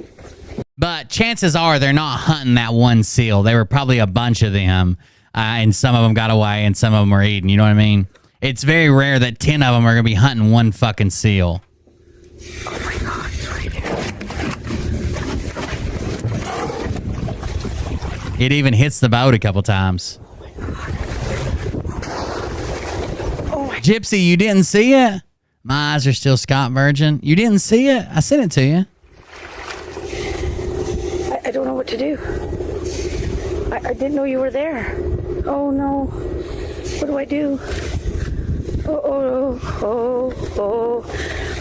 But chances are they're not hunting that one seal. There were probably a bunch of them, and some of them got away, and some of them were eaten. You know what I mean? It's very rare that 10 of them are going to be hunting one fucking seal. Oh my God, it's right there. It even hits the boat a couple times. Gypsy, you didn't see it? My eyes are still Scott Virgin. You didn't see it? I sent it to you. I don't know what to do. I didn't know you were there. Oh no. What do I do?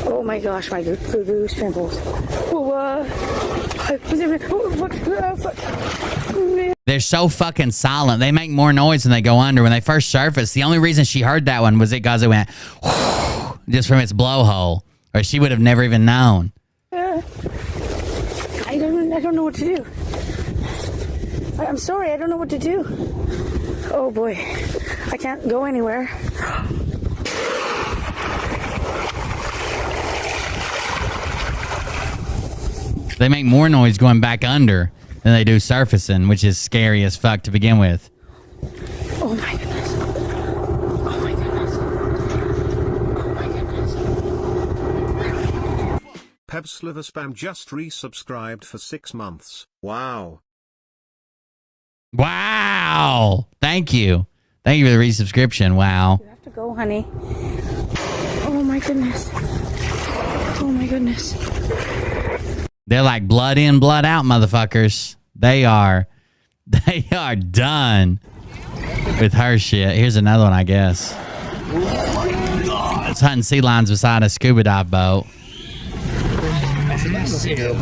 Oh my gosh, my goose pimples. They're so fucking silent. They make more noise when they go under. When they first surfaced, the only reason she heard that one was because it went just from its blowhole, or she would have never even known. I don't know what to do. I'm sorry, I don't know what to do. Oh boy, I can't go anywhere. They make more noise going back under than they do surfacing, which is scary as fuck to begin with. Oh my goodness. Oh my goodness. Oh my goodness. Pebsliver Spam just resubscribed for 6 months. Wow. Wow. Thank you. Thank you for the resubscription. Wow. You have to go, honey. Oh my goodness. Oh my goodness. They're like blood in, blood out, motherfuckers. They are done with her shit. Here's another one, I guess. It's hunting sea lions beside a scuba dive boat. Our friend is still here,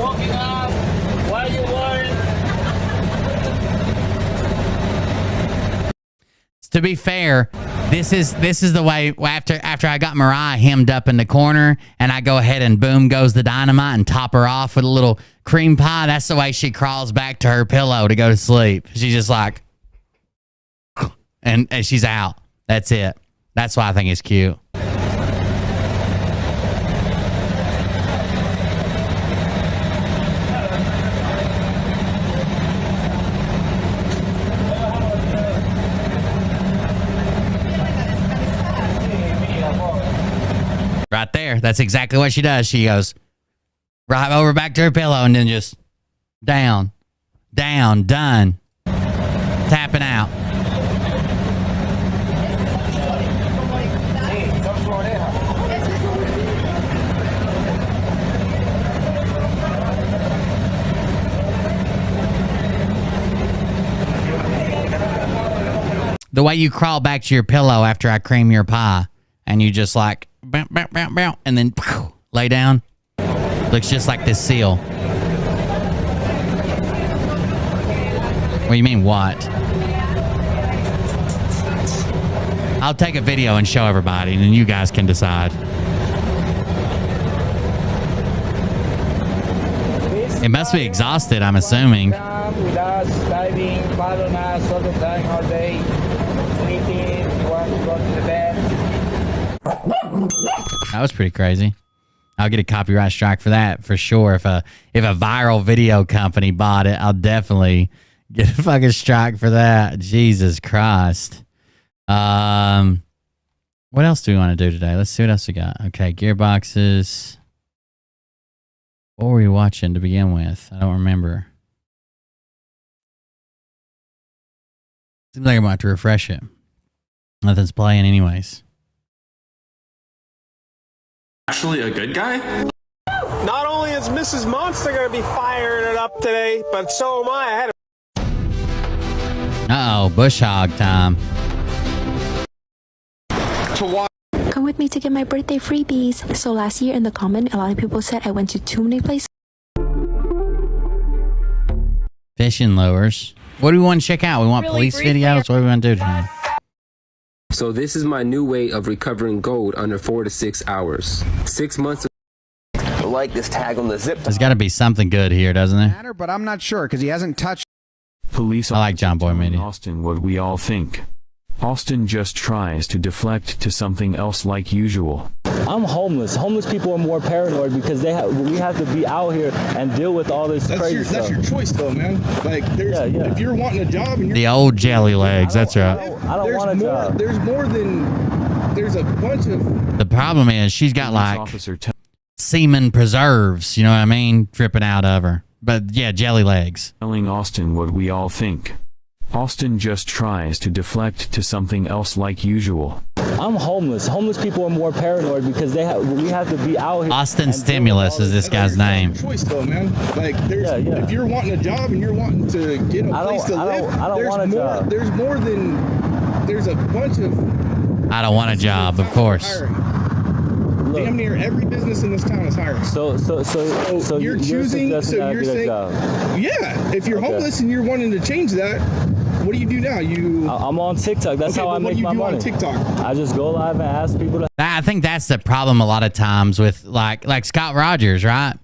walking up. Why are you worried? To be fair, this is the way after I got Mariah hemmed up in the corner and I go ahead and boom goes the dynamite and top her off with a little cream pie. That's the way she crawls back to her pillow to go to sleep. She's just like, and she's out. That's it. That's why I think it's cute. Right there. That's exactly what she does. She goes right over back to her pillow and then just down, done, tapping out. The way you crawl back to your pillow after I cream your pie and you just like bow, bow, bow, bow, and then lay down. Looks just like this seal. What do you mean, what? I'll take a video and show everybody, and then you guys can decide. It must be exhausted, I'm assuming. With us, diving, following us all the time, all day, sleeping, want to go to the bed. That was pretty crazy. I'll get a copyright strike for that for sure. If a viral video company bought it, I'll definitely get a fucking strike for that. Jesus Christ. What else do we want to do today? Let's see what else we got. Okay, gearboxes. What were we watching to begin with? I don't remember. Seems like I'm about to refresh it. Nothing's playing anyways. Actually a good guy? Not only is Mrs. Monster going to be firing it up today, but so am I. I had Uh-oh, bush hog time. Come with me to get my birthday freebies. So last year in the comment, a lot of people said I went to too many places. Fishing lures. What do we want to check out? We want police videos? What do we want to do tonight? So this is my new way of recovering gold under 4 to 6 hours. 6 months of like this tag on the zip. There's got to be something good here, doesn't there? But I'm not sure because he hasn't touched. Police I like John Boy Media. Austin what we all think. Austin just tries to deflect to something else like usual. I'm homeless. Homeless people are more paranoid because we have to be out here and deal with all this crazy stuff. That's your choice, though, man. Like, if you're wanting a job, and you're The old jelly legs. That's right. I don't want a job. There's more than there's a bunch of. The problem is she's got like semen preserves. You know what I mean? Dripping out of her. But yeah, jelly legs. Telling Austin what we all think. Austin just tries to deflect to something else like usual. I'm homeless. Homeless people are more paranoid because we have to be out here. Austin Stimulus is this guy's name. Choice, though, man. Like, if you're wanting a job and you're wanting to get a place to live, I don't want a job. There's more than there's a bunch of. I don't want a job, of course. Damn near every business in this town is hiring. So you're choosing. So you're saying, yeah. If you're homeless and you're wanting to change that, what do you do now? I'm on TikTok. That's how I make my money. What do you do on TikTok? I just go live and ask people to. I think that's the problem a lot of times with like Scott Rogers, right?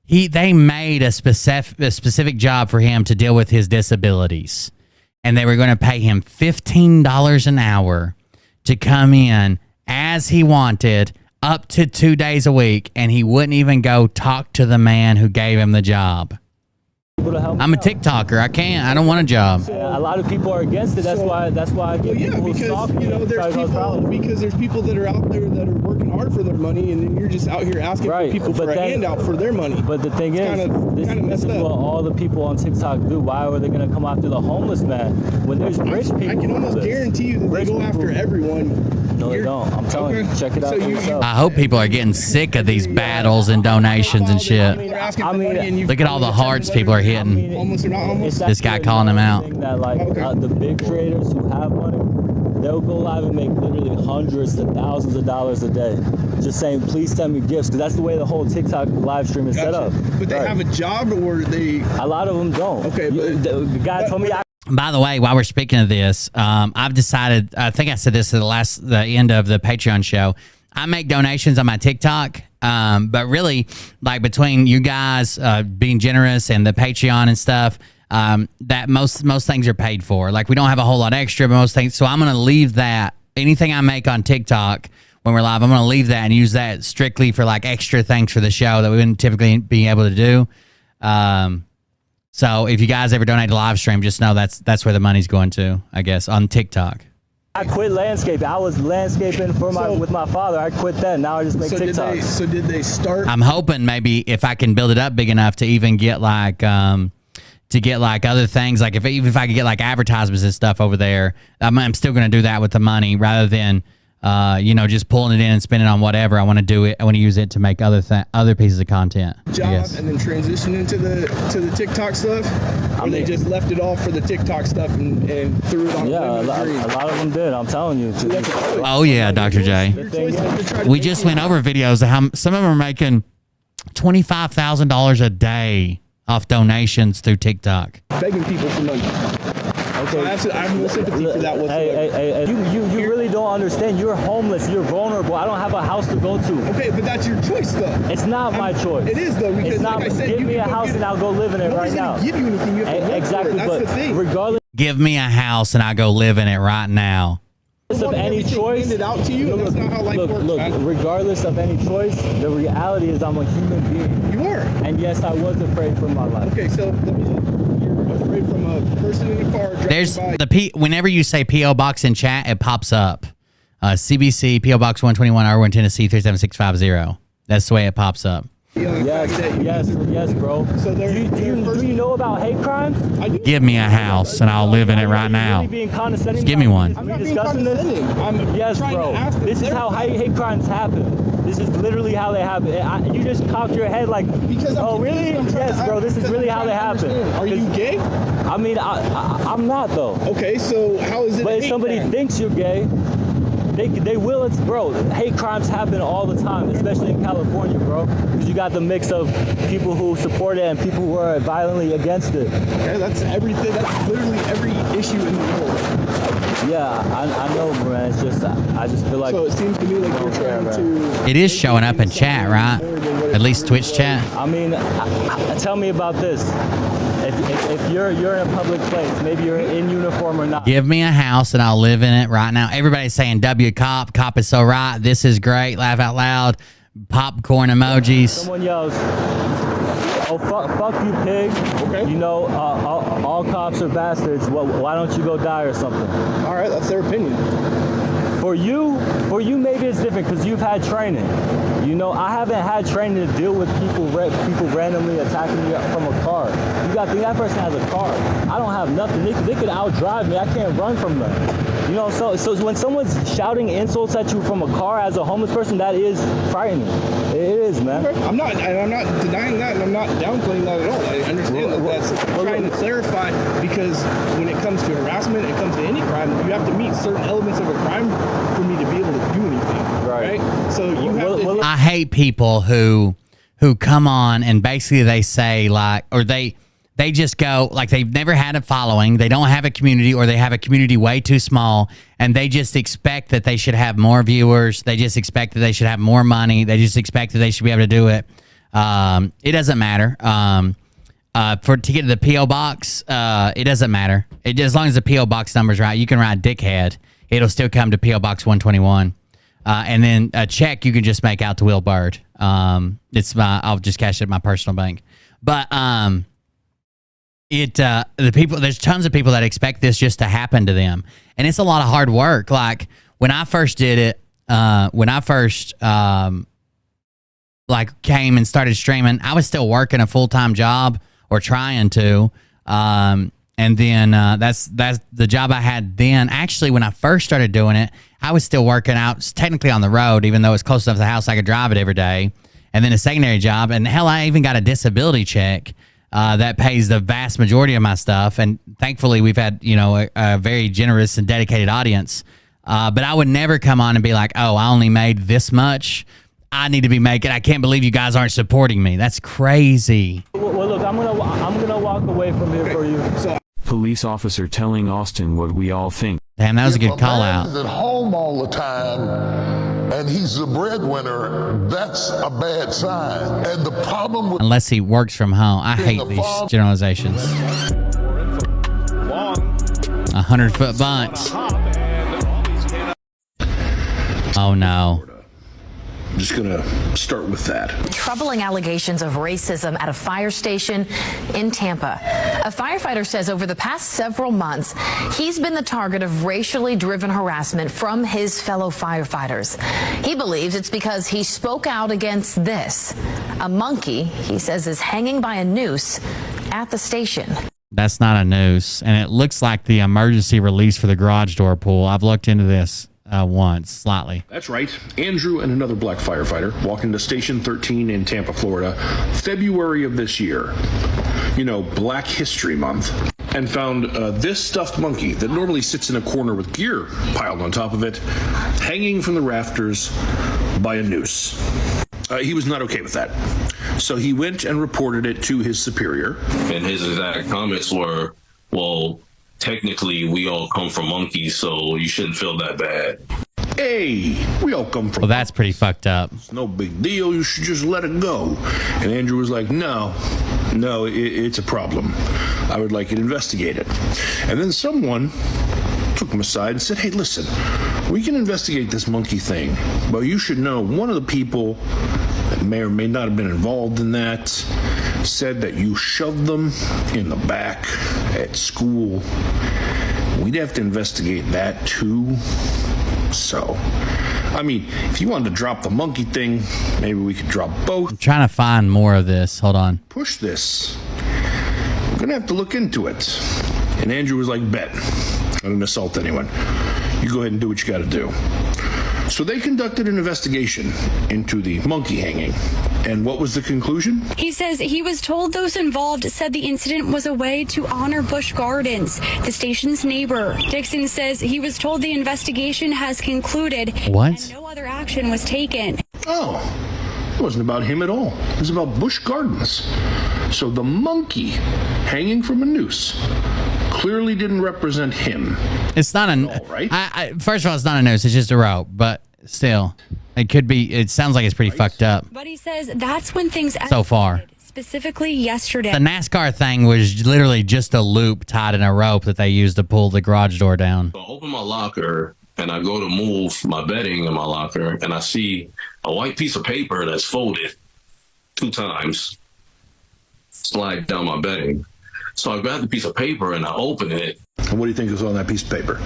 They made a specific job for him to deal with his disabilities, and they were going to pay him $15 an hour to come in as he wanted, up to 2 days a week, and he wouldn't even go talk to the man who gave him the job. I'm a TikToker. I don't want a job. A lot of people are against it. That's why I get people who stalk me. Because there's people that are out there that are working hard for their money, and then you're just out here asking for people for a handout for their money. But the thing is, this is what all the people on TikTok do. Why are they going to come after the homeless man when there's rich people? I can almost guarantee you that they go after everyone. No, they don't. I'm telling you. Check it out for yourself. I hope people are getting sick of these battles and donations and shit. Look at all the hearts people are hitting. Homeless or not homeless? This guy calling him out. The big creators who have money, they'll go live and make literally hundreds to thousands of dollars a day, just saying, please send me gifts, because that's the way the whole TikTok live stream is set up. But they have a job, or they? A lot of them don't. Okay, but the guy told me. By the way, while we're speaking of this, I've decided, I think I said this at the end of the Patreon show, I make donations on my TikTok, but really, like between you guys being generous and the Patreon and stuff, that most things are paid for. Like we don't have a whole lot extra, but most things. So I'm going to leave that. Anything I make on TikTok when we're live, I'm going to leave that and use that strictly for like extra things for the show that we wouldn't typically be able to do. So if you guys ever donate to live stream, just know that's where the money's going to, I guess, on TikTok. I quit landscaping. I was landscaping with my father. I quit that. Now I just make TikToks. So did they start? I'm hoping maybe if I can build it up big enough to even get like other things, like if I could get like advertisements and stuff over there, I'm still going to do that with the money rather than just pulling it in and spending it on whatever. I want to do it. I want to use it to make other pieces of content. Job and then transition into the TikTok stuff. They just left it all for the TikTok stuff and threw it on. Yeah, a lot of them did. I'm telling you. Oh yeah, Dr. J. We just went over videos of how some of them are making $25,000 a day off donations through TikTok. Begging people for money. Okay. So I have no sympathy for that whatsoever. Hey, you really don't understand. You're homeless. You're vulnerable. I don't have a house to go to. Okay, but that's your choice, though. It's not my choice. It is, though, because it's not. like I said, give me a house and I'll go live in it right now. Give you anything. You have to work exactly, for it. That's the thing. Regardless Give me a house and I'll go live in it right now. of any choice, handed out to you. That's not how life works. Look, man. regardless of any choice, the reality is I'm a human being. You are. And yes, I was afraid for my life. Okay, so you're afraid from a person in a car driving There's by. Whenever you say P.O. Box in chat, it pops up. CBC, P.O. Box 121, R1 Tennessee 37650. That's the way it pops up. Yes, bro. So do you know about hate crimes? Give me a house and I'll live in it right now. Just give me one. I'm not discussing this. Yes, bro. This is how hate crimes happen. This is literally how they happen. You just cocked your head like, oh, really? Yes, bro. This is really how they happen. Are you gay? I mean, I'm not though. Okay, so how is it? But if somebody thinks you're gay, they will. It's bro. Hate crimes happen all the time, especially in California, bro. Because you got the mix of people who support it and people who are violently against it. Okay, that's everything. That's literally every issue in the world. Yeah, I know, man. It's just I just feel like. So it seems to me like you're trying to. It is showing up in chat, right? At least Twitch chat. I mean, tell me about this. If you're in a public place, maybe you're in uniform or not. Give me a house and I'll live in it right now. Everybody's saying W cop. Cop is so right. This is great. Laugh out loud. Popcorn emojis. Someone yells, oh, fuck you, pig. Okay. You know, all cops are bastards. Why don't you go die or something? All right, that's their opinion. For you, maybe it's different because you've had training. You know, I haven't had training to deal with people randomly attacking me from a car. You got to think that person has a car. I don't have nothing. They could outdrive me. I can't run from them. You know, so when someone's shouting insults at you from a car as a homeless person, that is frightening. It is, man. Okay. I'm not denying that, and I'm not downplaying that at all. I understand that's trying to clarify, because when it comes to harassment, it comes to any crime, you have to meet certain elements of a crime for me to be able to do anything. Right? So you have to. I hate people who come on and basically they say like, or they just go like they've never had a following, they don't have a community, or they have a community way too small, and they just expect that they should have more viewers. They just expect that they should have more money. They just expect that they should be able to do it. It doesn't matter. To get to the P.O. box, it doesn't matter. As long as the P.O. box number's right, you can write dickhead. It'll still come to P.O. Box 121. And then a check you can just make out to Will Bird. I'll just cash it at my personal bank. But there's tons of people that expect this just to happen to them, and it's a lot of hard work. Like when I first did it, like came and started streaming, I was still working a full-time job or trying to. And then that's the job I had then. Actually, when I first started doing it, I was still working out, technically on the road, even though it's close enough to the house I could drive it every day. And then a secondary job, and hell, I even got a disability check that pays the vast majority of my stuff. And thankfully, we've had a very generous and dedicated audience. But I would never come on and be like, "Oh, I only made this much. I need to be making. I can't believe you guys aren't supporting me. That's crazy." Well, look, I'm gonna walk away from here for you. Police officer telling Austin what we all think. Damn, that was a good call out. If a man is at home all the time and he's the breadwinner, that's a bad sign. And the problem with unless he works from home. I hate these generalizations. 100-foot bunts. Oh no. I'm just going to start with that. Troubling allegations of racism at a fire station in Tampa. A firefighter says over the past several months, he's been the target of racially driven harassment from his fellow firefighters. He believes it's because he spoke out against this. A monkey, he says, is hanging by a noose at the station. That's not a noose, and it looks like the emergency release for the garage door pull. I've looked into this once, slightly. That's right. Andrew and another black firefighter walked into Station 13 in Tampa, Florida, February of this year. Black History Month. And found this stuffed monkey that normally sits in a corner with gear piled on top of it, hanging from the rafters by a noose. He was not okay with that. So he went and reported it to his superior. And his exact comments were, well, technically, we all come from monkeys, so you shouldn't feel that bad. Hey, we all come from. Well, that's pretty fucked up. It's no big deal. You should just let it go. And Andrew was like, no, it's a problem. I would like it investigated. And then someone took him aside and said, hey, listen, we can investigate this monkey thing, but you should know one of the people that may or may not have been involved in that said that you shoved them in the back at school. We'd have to investigate that too. So, I mean, if you wanted to drop the monkey thing, maybe we could drop both. I'm trying to find more of this. Hold on. Push this. I'm gonna have to look into it. And Andrew was like, bet. I didn't assault anyone. You go ahead and do what you gotta do. So they conducted an investigation into the monkey hanging. And what was the conclusion? He says he was told those involved said the incident was a way to honor Busch Gardens, the station's neighbor. Dixon says he was told the investigation has concluded. What? And no other action was taken. Oh, it wasn't about him at all. It was about Busch Gardens. So the monkey hanging from a noose clearly didn't represent him. It's not a... right? First of all, it's not a noose. It's just a rope. But still, it could be... It sounds like it's pretty fucked up. But he says that's when things so far. Specifically yesterday. The NASCAR thing was literally just a loop tied in a rope that they used to pull the garage door down. So I open my locker and I go to move my bedding in my locker and I see a white piece of paper that's folded 2 times slide down my bedding. So I grab the piece of paper and I open it. And what do you think is on that piece of paper?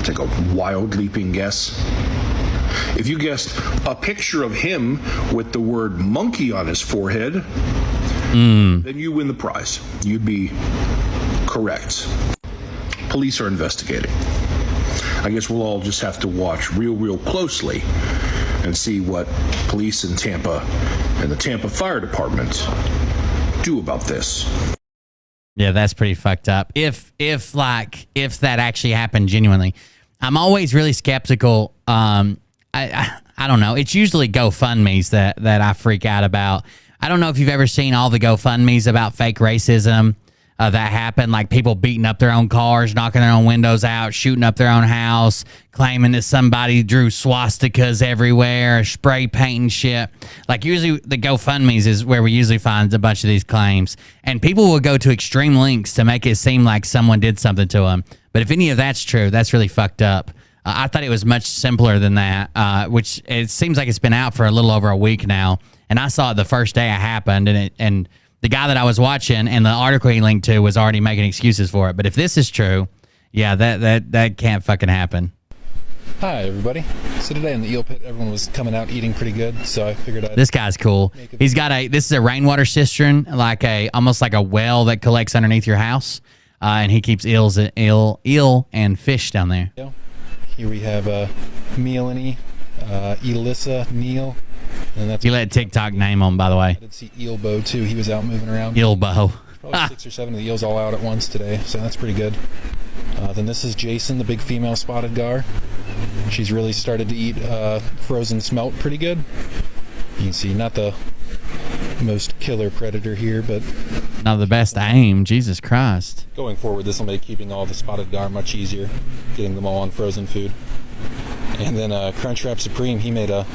Take a wild leaping guess. If you guessed a picture of him with the word monkey on his forehead, then you win the prize. You'd be correct. Police are investigating. I guess we'll all just have to watch real closely and see what police in Tampa and the Tampa Fire Department do about this. Yeah, that's pretty fucked up. If that actually happened genuinely, I'm always really skeptical. I don't know. It's usually GoFundMe's that I freak out about. I don't know if you've ever seen all the GoFundMe's about fake racism that happen, like people beating up their own cars, knocking their own windows out, shooting up their own house, claiming that somebody drew swastikas everywhere, spray painting shit. Like usually the GoFundMe's is where we usually find a bunch of these claims. And people will go to extreme lengths to make it seem like someone did something to them. But if any of that's true, that's really fucked up. I thought it was much simpler than that, which it seems like it's been out for a little over a week now. And I saw it the first day it happened, and the guy that I was watching and the article he linked to was already making excuses for it. But if this is true, yeah, that can't fucking happen. Hi, everybody. So today in the eel pit, everyone was coming out eating pretty good, so I figured I'd... This guy's cool. He's got this is a rainwater cistern, almost like a well that collects underneath your house, and he keeps eel and fish down there. Here we have Melanie, Elissa, Neil. And that's you let TikTok name him, by the way. I did see Eelbo too. He was out moving around. Eelbo. Probably 6 or 7 of the eels all out at once today, so that's pretty good. Then this is Jason, the big female spotted gar. She's really started to eat frozen smelt pretty good. You can see not the most killer predator here, but not the best aim. Jesus Christ. Going forward, this will make keeping all the spotted gar much easier, getting them all on frozen food. And then Crunchwrap Supreme, he made a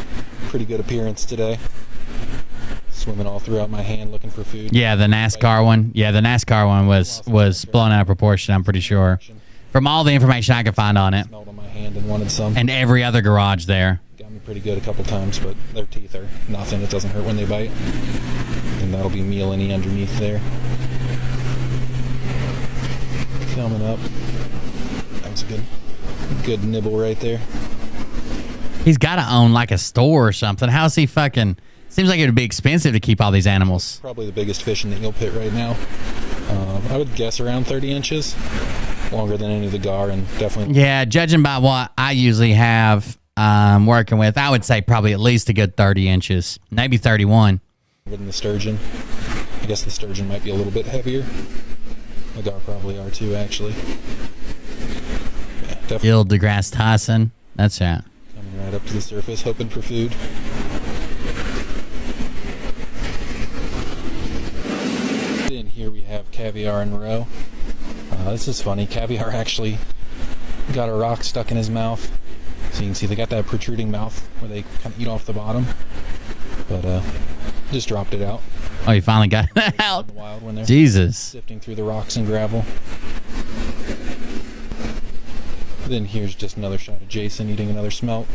pretty good appearance today. Swimming all throughout my hand looking for food. Yeah, the NASCAR one. Yeah, the NASCAR one was blown out of proportion, I'm pretty sure. From all the information I could find on it. Smelled on my hand and wanted some. And every other garage there. Got me pretty good a couple times, but their teeth are nothing. It doesn't hurt when they bite. And that'll be Melanie underneath there. Coming up. That was a good nibble right there. He's got to own like a store or something. How's he fucking... Seems like it would be expensive to keep all these animals. Probably the biggest fish in the eel pit right now. I would guess around 30 inches. Longer than any of the gar, and definitely... Yeah, judging by what I usually have working with, I would say probably at least a good 30 inches. Maybe 31. Longer than the sturgeon. I guess the sturgeon might be a little bit heavier. The gar probably are too, actually. Yeah, definitely. Gil deGrasse Tyson. That's right. Coming right up to the surface, hoping for food. Then here we have Caviar and Roe. This is funny. Caviar actually got a rock stuck in his mouth. So you can see they got that protruding mouth where they kind of eat off the bottom. But just dropped it out. Oh, you finally got it out? In the wild when they're Jesus. Sifting through the rocks and gravel. Then here's just another shot of Jason eating another smelt.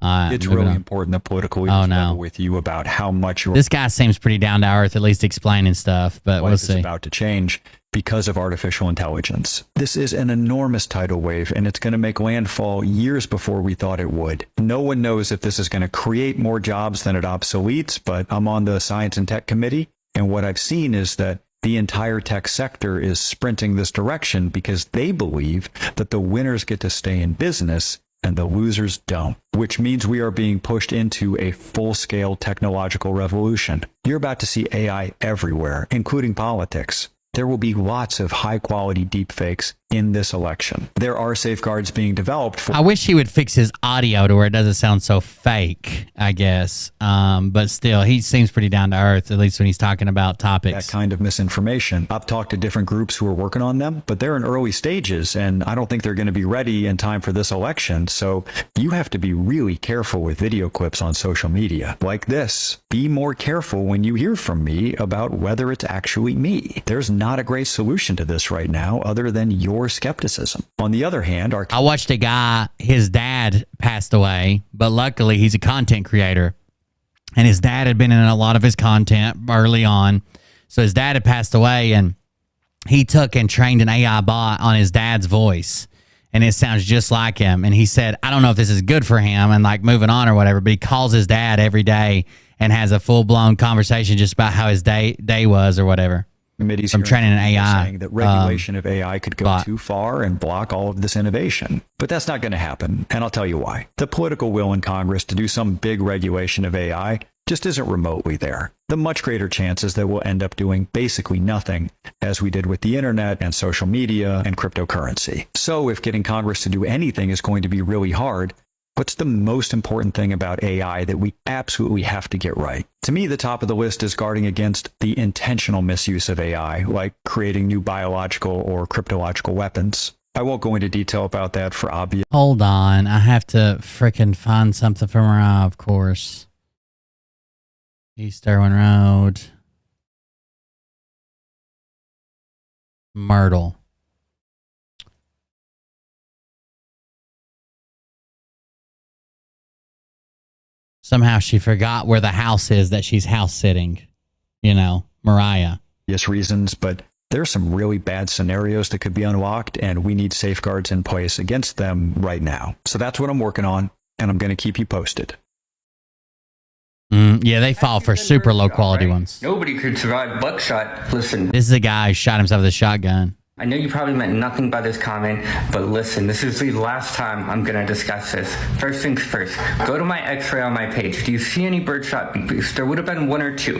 It's really important that political leaders level with you about how much your This guy seems pretty down to earth, at least explaining stuff, but we'll life see. is about to change because of artificial intelligence. This is an enormous tidal wave, and it's going to make landfall years before we thought it would. No one knows if this is going to create more jobs than it obsoletes, but I'm on the Science and Tech Committee, and what I've seen is that the entire tech sector is sprinting this direction because they believe that the winners get to stay in business and the losers don't, which means we are being pushed into a full-scale technological revolution. You're about to see AI everywhere, including politics. There will be lots of high-quality deepfakes in this election. There are safeguards being developed for... I wish he would fix his audio to where it doesn't sound so fake, I guess. But still, he seems pretty down to earth, at least when he's talking about topics. That kind of misinformation. I've talked to different groups who are working on them, but they're in early stages, and I don't think they're going to be ready in time for this election. So you have to be really careful with video clips on social media like this. Be more careful when you hear from me about whether it's actually me. There's not a great solution to this right now other than your skepticism. On the other hand, I watched a guy, his dad passed away, but luckily he's a content creator. And his dad had been in a lot of his content early on. So his dad had passed away, and he took and trained an AI bot on his dad's voice. And it sounds just like him. And he said, I don't know if this is good for him and like moving on or whatever, but he calls his dad every day and has a full-blown conversation just about how his day was or whatever. Committees from training an AI. Saying that regulation of AI could go too far and block all of this innovation. But that's not going to happen, and I'll tell you why. The political will in Congress to do some big regulation of AI just isn't remotely there. The much greater chances that we'll end up doing basically nothing, as we did with the internet and social media and cryptocurrency. So if getting Congress to do anything is going to be really hard, what's the most important thing about AI that we absolutely have to get right? To me, the top of the list is guarding against the intentional misuse of AI, like creating new biological or cryptological weapons. I won't go into detail about that for obvious. Hold on. I have to frickin' find something from Ra, of course. East Irwin Road. Myrtle. Somehow she forgot where the house is that she's house sitting. You know, Mariah. Yes, reasons, but there's some really bad scenarios that could be unlocked, and we need safeguards in place against them right now. So that's what I'm working on, and I'm going to keep you posted. Yeah, they fall for super low quality ones. Nobody could survive buckshot. Listen. This is a guy who shot himself with a shotgun. I know you probably meant nothing by this comment, but listen, this is the last time I'm going to discuss this. First things first, go to my x-ray on my page. Do you see any birdshot beep boosts? There would have been one or two.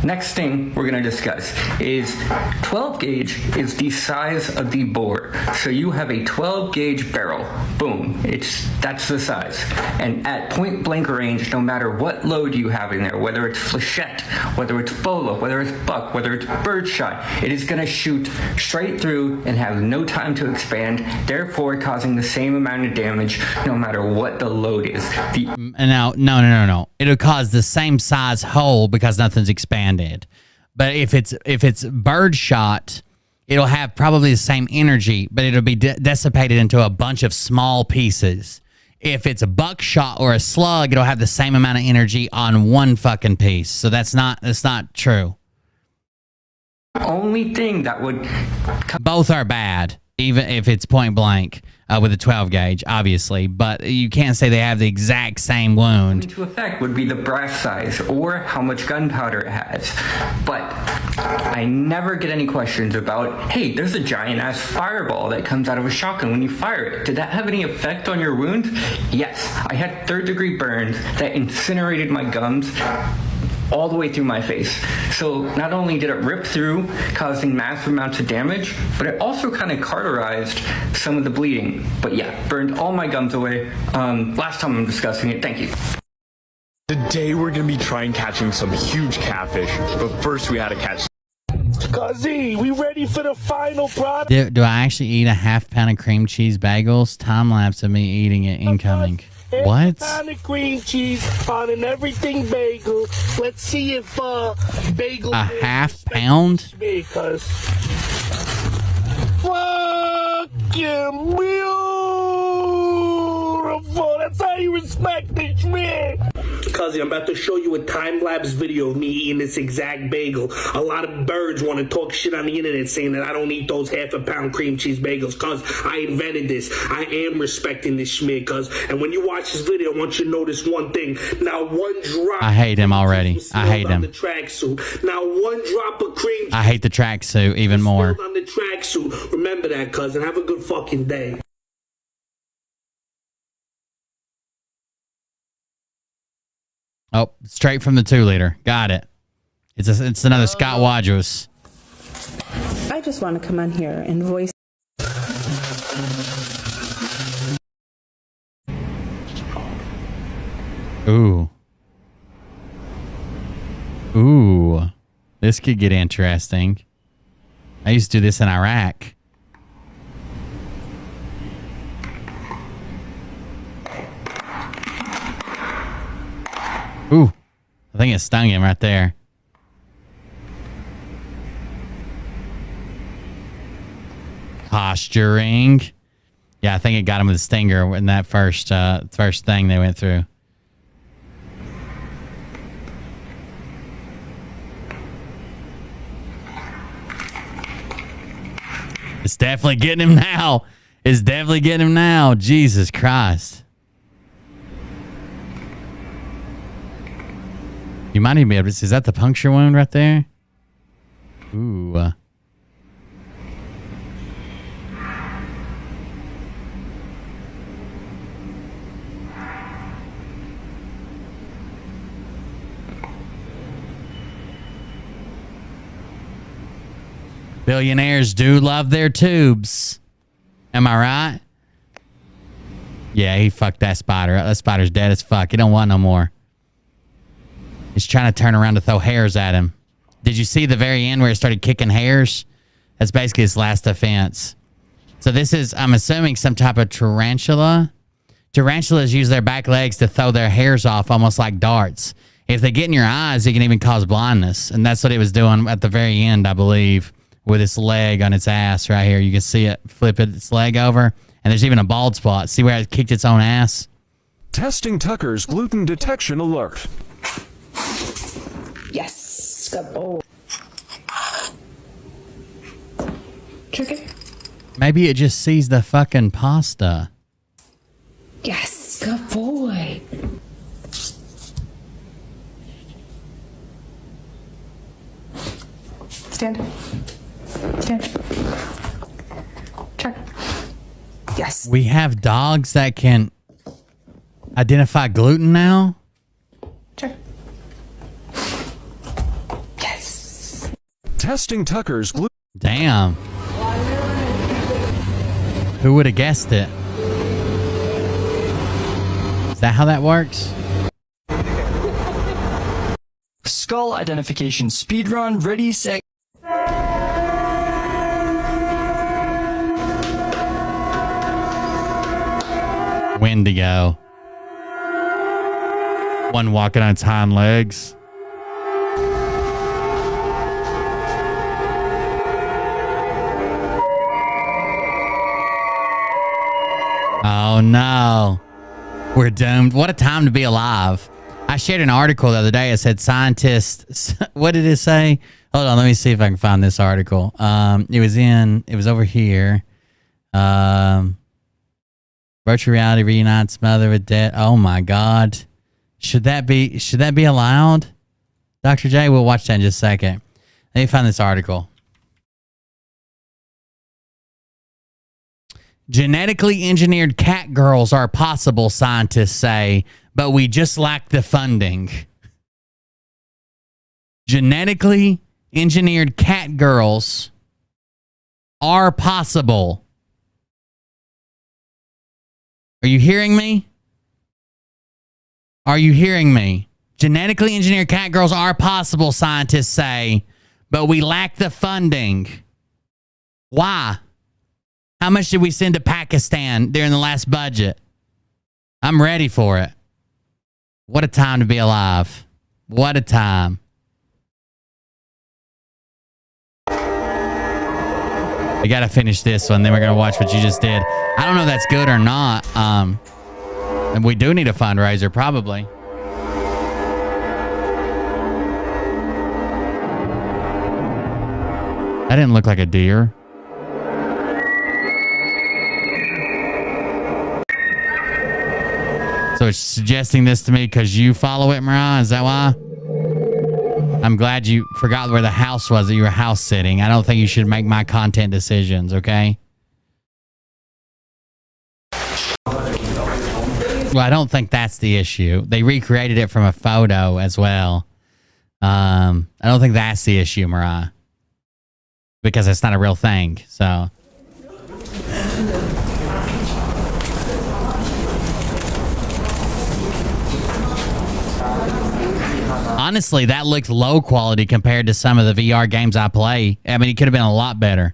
Next thing we're going to discuss is 12 gauge is the size of the bore. So you have a 12 gauge barrel. Boom. That's the size. And at point blank range, no matter what load you have in there, whether it's flechette, whether it's bolo, whether it's buck, whether it's birdshot, it is going to shoot straight through and have no time to expand, therefore causing the same amount of damage no matter what the load is. No. It'll cause the same size hole because nothing's expanded. But if it's birdshot, it'll have probably the same energy, but it'll be dissipated into a bunch of small pieces. If it's a buckshot or a slug, it'll have the same amount of energy on one fucking piece. So that's not true. Only thing that would... Both are bad, even if it's point blank with a 12 gauge, obviously. But you can't say they have the exact same wound. To effect would be the brass size or how much gunpowder it has. But I never get any questions about, hey, there's a giant-ass fireball that comes out of a shotgun when you fire it. Did that have any effect on your wound? Yes. I had third-degree burns that incinerated my gums all the way through my face. So not only did it rip through, causing massive amounts of damage, but it also kind of cauterized some of the bleeding. But yeah, burned all my gums away. Last time I'm discussing it. Thank you. Today we're going to be trying catching some huge catfish, but first we had to catch... Kazi, we ready for the final product? Do I actually eat a half pound of cream cheese bagels? Time lapse of me eating it incoming. What? Pound of cream cheese on an everything bagel. Let's see if bagel. A half pound? Because fucking beautiful. That's how you respect this man. Cousin, I'm about to show you a time-lapse video of me eating this exact bagel. A lot of birds want to talk shit on the internet saying that I don't eat those half-a-pound cream cheese bagels, cuz I invented this. I am respecting this schmidt, cuz. And when you watch this video, I want you to notice one thing. Now one drop. I hate him already. I hate him. The tracksuit. Now one drop of cream cheese. I hate the tracksuit even more. On the tracksuit. Remember that, cousin. Have a good fucking day. Oh, straight from the 2-liter. Got it. It's another Scott Wadros. I just want to come on here and voice. Ooh. Ooh. This could get interesting. I used to do this in Iraq. Ooh. I think it stung him right there. Posturing. Yeah, I think it got him with a stinger in that first thing they went through. It's definitely getting him now. It's definitely getting him now. Jesus Christ. You might even be able to see. Is that the puncture wound right there? Ooh. Billionaires do love their tubes. Am I right? Yeah, he fucked that spider up. That spider's dead as fuck. He don't want no more. He's trying to turn around to throw hairs at him. Did you see the very end where he started kicking hairs? That's basically his last offense. So this is, I'm assuming, some type of tarantula. Tarantulas use their back legs to throw their hairs off almost like darts. If they get in your eyes, it can even cause blindness. And that's what it was doing at the very end, I believe, with its leg on its ass right here. You can see it flip its leg over. And there's even a bald spot. See where it kicked its own ass? Testing Tucker's gluten detection alert. Yes, good boy. Chicken. Maybe it just sees the fucking pasta. Yes, good boy. Stand. Stand. Check. Yes. We have dogs that can identify gluten now? Check. Yes. Testing Tucker's gluten. Damn. Who would have guessed it? Is that how that works? Skull identification speedrun. Ready, set. Wendigo. One walking on its hind legs. Oh no. We're doomed. What a time to be alive. I shared an article the other day. It said scientists. What did it say? Hold on, let me see if I can find this article. It was over here. Virtual reality reunites mother with dead. Oh my God. Should that be allowed? Dr. J, we'll watch that in just a second. Let me find this article. Genetically engineered cat girls are possible, scientists say, but we just lack the funding. Genetically engineered cat girls are possible. Are you hearing me? Are you hearing me? Genetically engineered cat girls are possible, scientists say, but we lack the funding. Why? How much did we send to Pakistan during the last budget? I'm ready for it. What a time to be alive. What a time. We got to finish this one, then we're going to watch what you just did. I don't know if that's good or not. And we do need a fundraiser, probably. That didn't look like a deer. So it's suggesting this to me because you follow it, Mariah? Is that why? I'm glad you forgot where the house was that you were house sitting. I don't think you should make my content decisions, okay? Well, I don't think that's the issue. They recreated it from a photo as well. I don't think that's the issue, Mariah. Because it's not a real thing, so... Honestly, that looked low quality compared to some of the VR games I play. I mean, it could have been a lot better.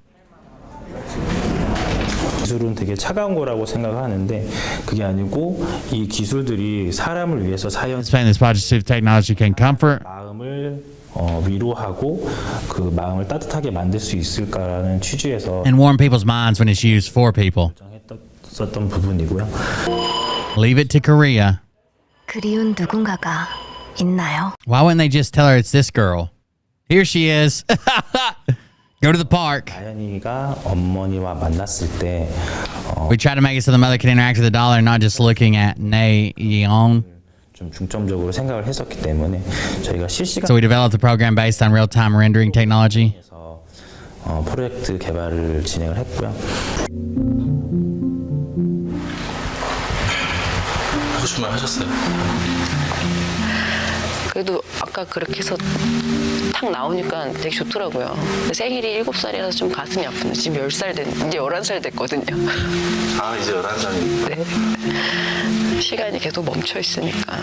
기술은 되게 차가운 거라고 생각하는데 그게 아니고 이 기술들이 사람을 위해서 사연 This positive technology can comfort. 마음을 위로하고 그 마음을 따뜻하게 만들 수 있을까라는 취지에서 And warm people's minds when it's used for people. 했었던 부분이고요. Leave it to Korea. 그리운 누군가가 있나요? Why wouldn't they just tell her it's this girl? Here she is. Go to the park. 아연이가 어머니와 만났을 때 We try to make it so the mother can interact with the dollar and not just looking at Nae Yeon. 좀 중점적으로 생각을 했었기 때문에 저희가 실시간 So we developed the program based on real-time rendering technology. 프로젝트 개발을 진행을 했고요. 하고 싶은 말 하셨어요? 그래도 아까 그렇게 해서 탁 나오니까 되게 좋더라고요. 생일이 7살이라서 좀 가슴이 아픈데 지금 10살 이제 11살 됐거든요. 아, 이제 11살이니까. 네. 시간이 계속 멈춰 있으니까.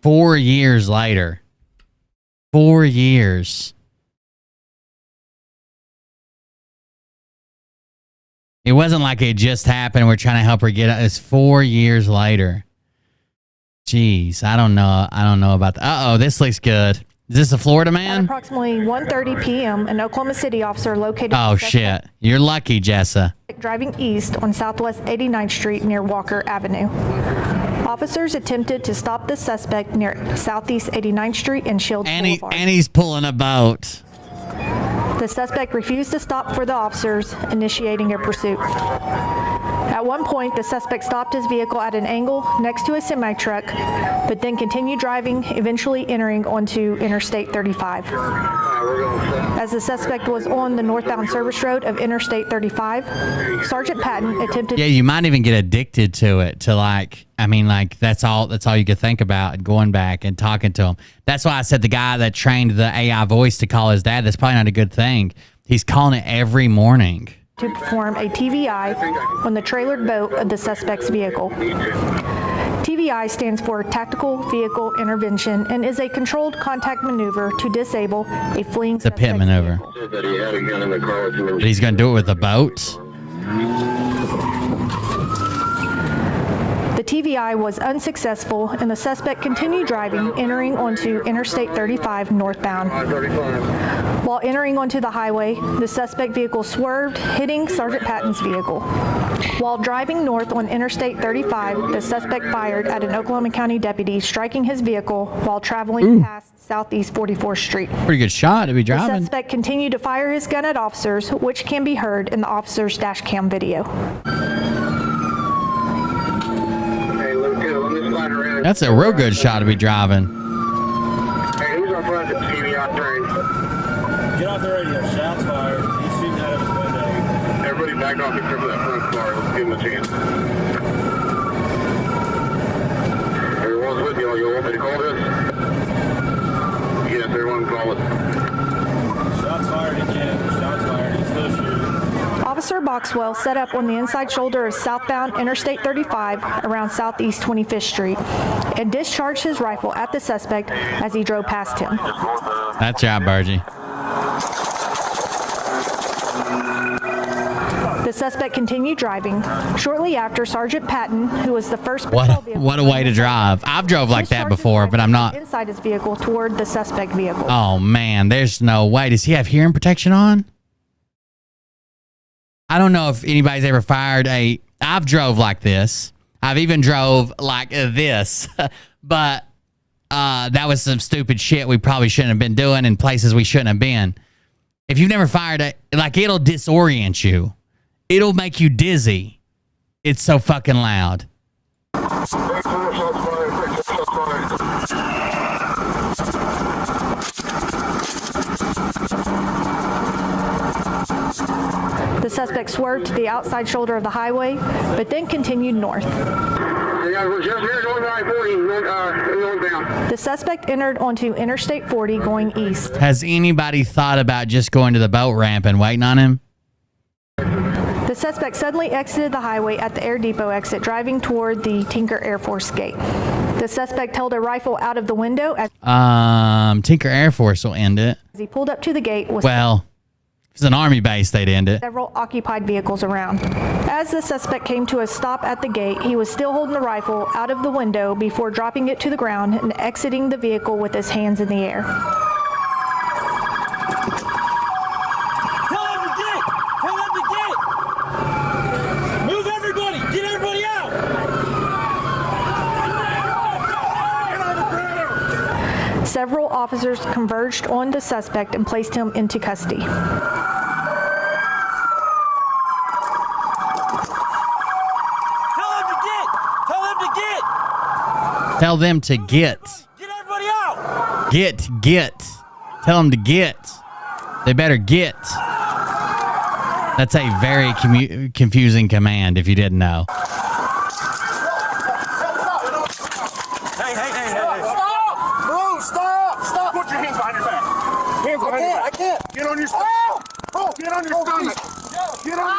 4 years later. 4 years. It wasn't like it just happened. We're trying to help her get out. It's 4 years later. Jeez, I don't know. I don't know about that. Uh-oh, this looks good. Is this a Florida At man? approximately 1:30 p.m., an Oklahoma City officer located Oh, shit. You're lucky, Jessa. driving east on Southwest 89th Street near Walker Avenue. Officers attempted to stop the suspect near Southeast 89th Street and Shields Boulevard. And he's pulling a boat. The suspect refused to stop for the officers, initiating a pursuit. At one point, the suspect stopped his vehicle at an angle next to a semi-truck, but then continued driving, eventually entering onto Interstate 35. As the suspect was on the northbound service road of Interstate 35, Sergeant Patton attempted... Yeah, you might even get addicted to it, to that's all you could think about, going back and talking to him. That's why I said the guy that trained the AI voice to call his dad, that's probably not a good thing. He's calling it every morning. ...to perform a TVI on the trailered boat of the suspect's vehicle. TVI stands for Tactical Vehicle Intervention and is a controlled contact maneuver to disable a fleeing It's a pit maneuver. But he's going to do it with a boat? The TVI was unsuccessful and the suspect continued driving, entering onto Interstate 35 northbound. While entering onto the highway, the suspect vehicle swerved, hitting Sergeant Patton's vehicle. While driving north on Interstate 35, the suspect fired at an Oklahoma County deputy, striking his vehicle while traveling past Southeast 44th Street. Pretty good shot to be The driving. suspect continued to fire his gun at officers, which can be heard in the officer's dash cam video. That's a real good shot to be driving. Hey, who's on front of the TVI train? Get off the radio. Shots fired. He's shooting out of his window. Everybody back off except for that front car. Let's give him a chance. Everyone's with you. You want me to call this? Yes, everyone call it. Shots fired again. Shots fired. He's still shooting. Officer Boxwell set up on the inside shoulder of southbound Interstate 35 around Southeast 25th Street and discharged his rifle at the suspect as he drove past him. That's job, Bargy. The suspect continued driving. Shortly after, Sergeant Patton, who was the first What a way to drive. I've drove like that before, but I'm not. inside his vehicle toward the suspect vehicle. Oh, man. There's no way. Does he have hearing protection on? I don't know if anybody's ever fired a I've drove like this. I've even drove like this. But that was some stupid shit we probably shouldn't have been doing in places we shouldn't have been. If you've never fired it, like, it'll disorient you. It'll make you dizzy. It's so fucking loud. The suspect swerved to the outside shoulder of the highway, but then continued north. The suspect entered onto Interstate 40 going east. Has anybody thought about just going to the boat ramp and waiting on him? The suspect suddenly exited the highway at the Air Depot exit, driving toward the Tinker Air Force Gate. The suspect held a rifle out of the window as Tinker Air Force will end it. he pulled up to the gate with if it's an army base, they'd end it. several occupied vehicles around. As the suspect came to a stop at the gate, he was still holding the rifle out of the window before dropping it to the ground and exiting the vehicle with his hands in the air. Tell him to get! Tell him to get! Move everybody! Get everybody out! Several officers converged on the suspect and placed him into custody. Tell them to get. Get everybody out! Get. Tell them to get. They better get. That's a very confusing command if you didn't know. Hey. Stop! Bro, stop! Put your hands behind your back. Hands behind your back. I can't. Get on your stomach. Bro, get on your stomach. Get on your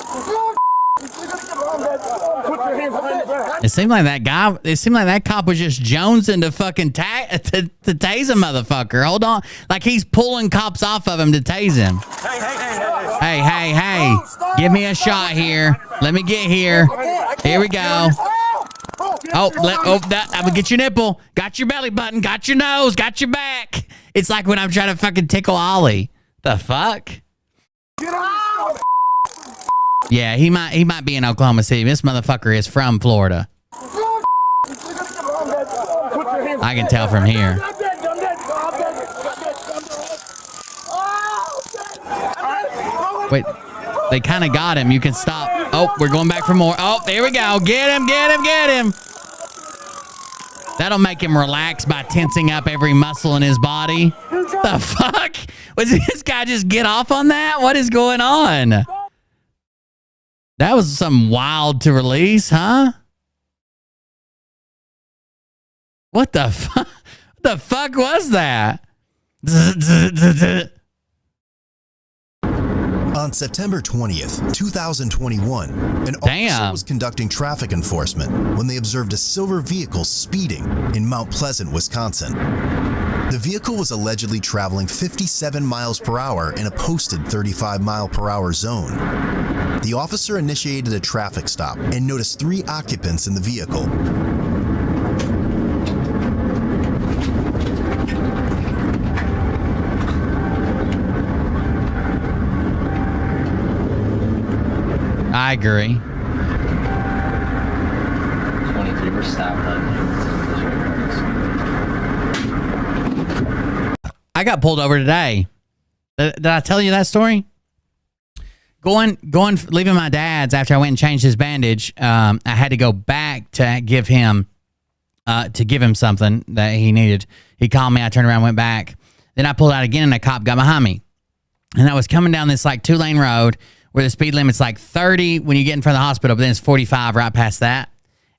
stomach. Put your hands behind your back. It seemed like that cop was just jonesing to fucking to tase a motherfucker. Hold on. Like he's pulling cops off of him to tase him. Hey. Give me a shot here. Let me get here. Here we go. I'm gonna get your nipple. Got your belly button. Got your nose. Got your back. It's like when I'm trying to fucking tickle Ollie. The fuck? Yeah, he might be in Oklahoma City. This motherfucker is from Florida. I can tell from here. Wait, they kind of got him. You can stop. Oh, we're going back for more. Oh, there we go. Get him. That'll make him relax by tensing up every muscle in his body. The fuck? Was this guy just get off on that? What is going on? That was some wild to release, huh? What the fuck? What the fuck was that? On September 20th, 2021, an officer was conducting traffic enforcement when they observed a silver vehicle speeding in Mount Pleasant, Wisconsin. The vehicle was allegedly traveling 57 miles per hour in a posted 35 mile per hour zone. The officer initiated a traffic stop and noticed 3 occupants in the vehicle. I agree. 23 were stopped on. I got pulled over today. Did I tell you that story? Leaving my dad's after I went and changed his bandage. I had to go back to give him something that he needed. He called me. I turned around, went back. Then I pulled out again, and a cop got behind me. And I was coming down this like 2-lane road where the speed limit's like 30 when you get in front of the hospital, but then it's 45 right past that.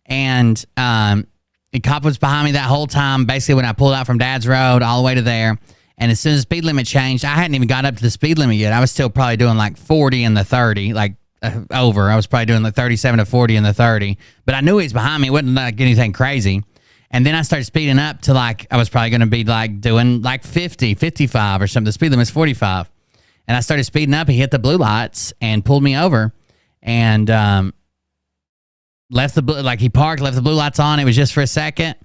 And the cop was behind me that whole time. Basically, when I pulled out from Dad's Road all the way to there. And as soon as the speed limit changed, I hadn't even got up to the speed limit yet. I was still probably doing like 40 and the 30, like over. I was probably doing like 37 to 40 and the 30. But I knew he was behind me. It wasn't like anything crazy. And then I started speeding up to like, I was probably going to be like doing like 50, 55 or something. The speed limit's 45. And I started speeding up. He hit the blue lights and pulled me over. And he parked, left the blue lights on. It was just for a second.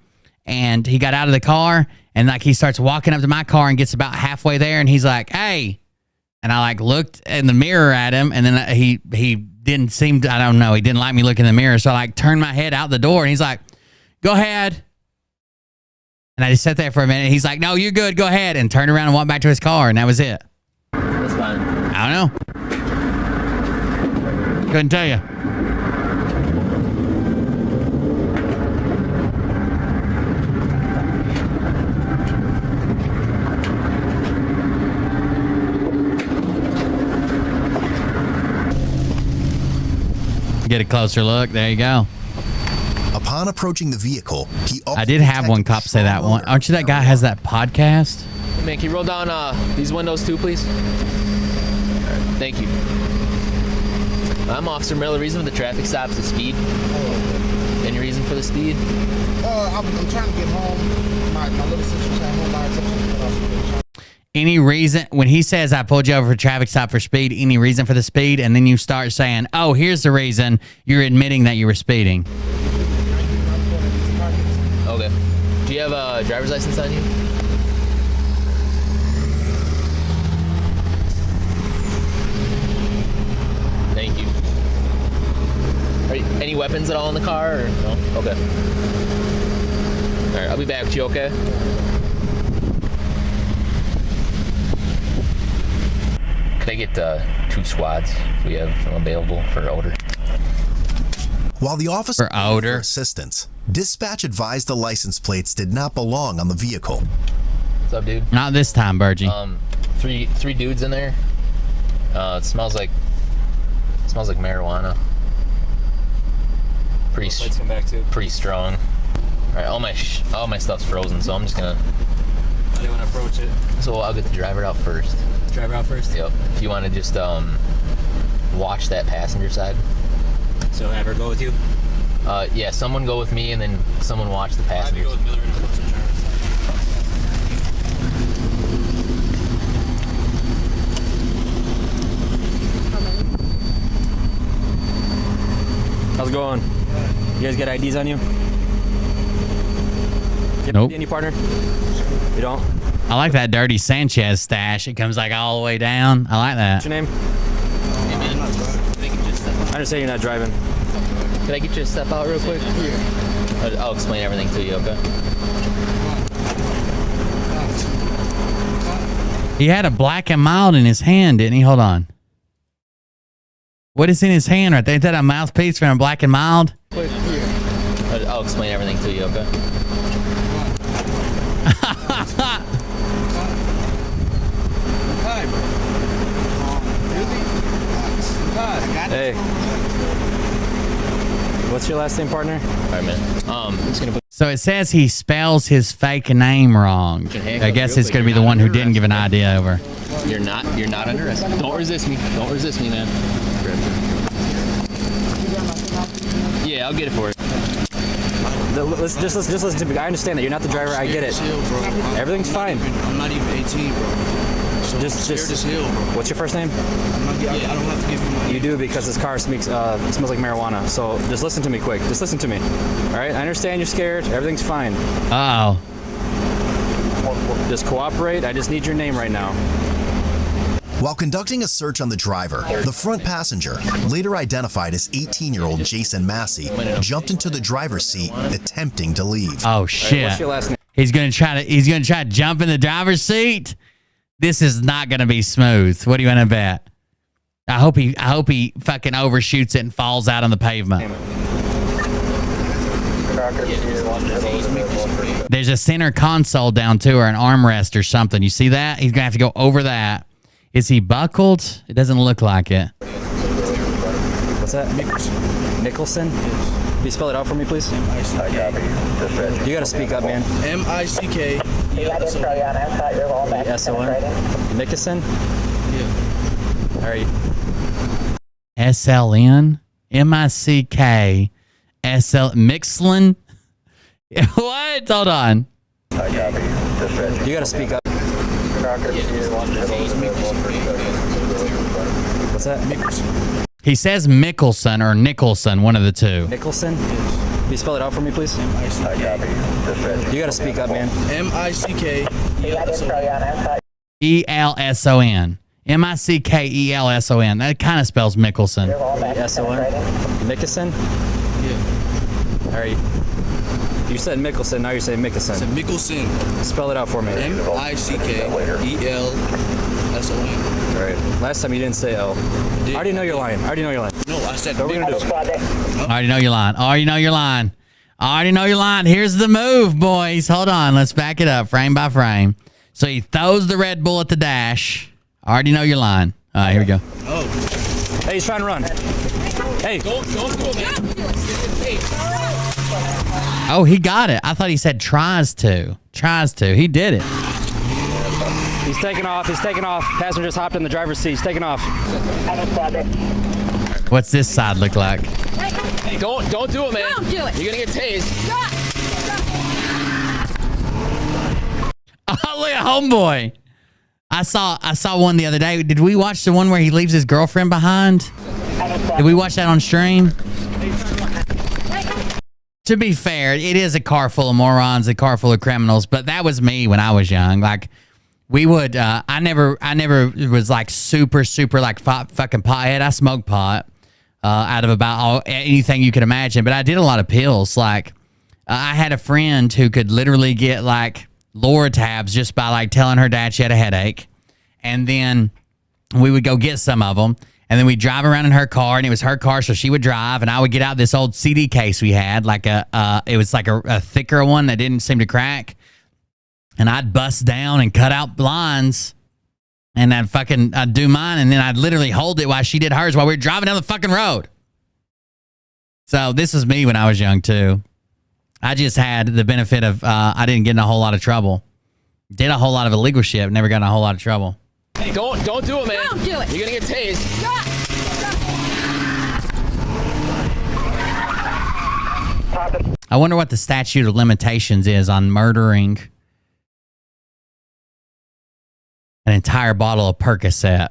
And he got out of the car. And like he starts walking up to my car and gets about halfway there, and he's like, "Hey," and I like looked in the mirror at him, and then he didn't seem to, I don't know, he didn't like me looking in the mirror. So I like turned my head out the door and he's like, go ahead. And I just sat there for a minute. He's like, no, you're good. Go ahead. And turned around and walked back to his car. And that was it. That's fine. I don't know. Couldn't tell you. Get a closer look. There you go. Upon approaching the vehicle, he I did have one cop say that one. Aren't you that guy has that podcast? Hey man, can you roll down these windows too, please? All right, thank you. I'm Officer Miller. The reason for the traffic stop is the speed. Any reason for the speed? I'm trying to get home. My little sister's at home by herself. Any reason, when he says I pulled you over for traffic stop for speed, any reason for the speed, and then you start saying, oh, here's the reason, you're admitting that you were speeding. Okay. Do you have a driver's license on you? Thank you. Any weapons at all in the car? Or no? Okay. All right, I'll be back with you, okay? Could I get 2 squads if we have them available for odor? While the officer for odor assistance, dispatch advised the license plates did not belong on the vehicle. What's up, dude? Not this time, Bergie. Three dudes in there. It smells like marijuana. Lights come back too. Pretty strong. All right, all my stuff's frozen, so I'm just gonna. How do you want to approach it? So I'll get the driver out first. Driver out first? Yep. If you want to just watch that passenger side. So have her go with you? Yeah, someone go with me and then someone watch the passengers. Go with Miller and approach the driver's side. How's it going? You guys got IDs on you? Nope. Any partner? You don't? I like that dirty Sanchez stash. It comes like all the way down. I like that. What's your name? Hey man, I understand you're not driving. Can I get you to step out real quick? I'll explain everything to you, okay? He had a black and mild in his hand, didn't he? Hold on. What is in his hand right there? Is that a mouthpiece from a black and mild? I'll explain everything to you, okay? Hey. What's your last name, partner? All right, man. I'm just gonna put. So it says he spells his fake name wrong. I guess it's going to be the one who didn't give an idea over. You're not under arrest. Don't resist me. Don't resist me, man. Yeah, I'll get it for you. Just listen to me. I understand that you're not the driver. I get it. Everything's fine. I'm not even 18, bro. So just hill, bro. What's your first name? I don't have to give you my name. You do, because this car smells like marijuana. So just listen to me quick. Just listen to me. All right? I understand you're scared. Everything's fine. Uh-oh. Just cooperate. I just need your name right now. While conducting a search on the driver, the front passenger, later identified as 18-year-old Jason Massey, jumped into the driver's seat, attempting to leave. Oh shit! What's your last name? He's gonna try to jump in the driver's seat. This is not gonna be smooth. What do you want to bet? I hope he fucking overshoots it and falls out on the pavement. There's a center console down too, or an armrest or something. You see that? He's gonna have to go over that. Is he buckled? It doesn't look like it. What's that? Nicholson? Can you spell it out for me, please? You gotta speak up, man. M-I-C-K. S-O-N? Nicholson? Yeah. All right. S-L-N? M-I-C-K? S-L... Mixlin? What? Hold on. You gotta speak up. What's that? He says Mickelson or Nicholson, one of the two. Nicholson? Can you spell it out for me, please? You gotta speak up, man. M-I-C-K. E-L-S-O-N. Mickelson. That kind of spells Mickelson. S-O-N? Mickelson? Yeah. All right. You said Mickelson, now you're saying Mickelson. I said Mickelson. Spell it out for me. Mickelson. All right. Last time you didn't say L. I already know you're lying. No, I said what we're gonna do. I already know you're lying. Here's the move, boys. Hold on. Let's back it up frame by frame. So he throws the Red Bull at the dash. I already know you're lying. All right, here we go. Oh. Hey, he's trying to run. Hey. Don't do it, man. Oh, he got it. I thought he said tries to. He did it. He's taking off. Passenger just hopped in the driver's seat. He's taking off. What's this side look like? Hey, don't do it, man. Don't do it. You're gonna get tased. Oh, look at homeboy. I saw one the other day. Did we watch the one where he leaves his girlfriend behind? Did we watch that on stream? To be fair, it is a car full of morons, a car full of criminals, but that was me when I was young. Like, we would, I never was like super like fucking pothead. I smoked pot out of about anything you could imagine, but I did a lot of pills. Like, I had a friend who could literally get like Loratabs just by like telling her dad she had a headache. And then we would go get some of them. And then we'd drive around in her car, and it was her car, so she would drive, and I would get out this old CD case we had, like it was like a thicker one that didn't seem to crack. And I'd bust down and cut out lines, and I'd do mine, and then I'd literally hold it while she did hers while we were driving down the fucking road. So this was me when I was young, too. I just had the benefit of I didn't get in a whole lot of trouble. Did a whole lot of illegal shit, never got in a whole lot of trouble. Hey, don't do it, man. Don't do it. You're gonna get tased. I wonder what the statute of limitations is on murdering an entire bottle of Percocet.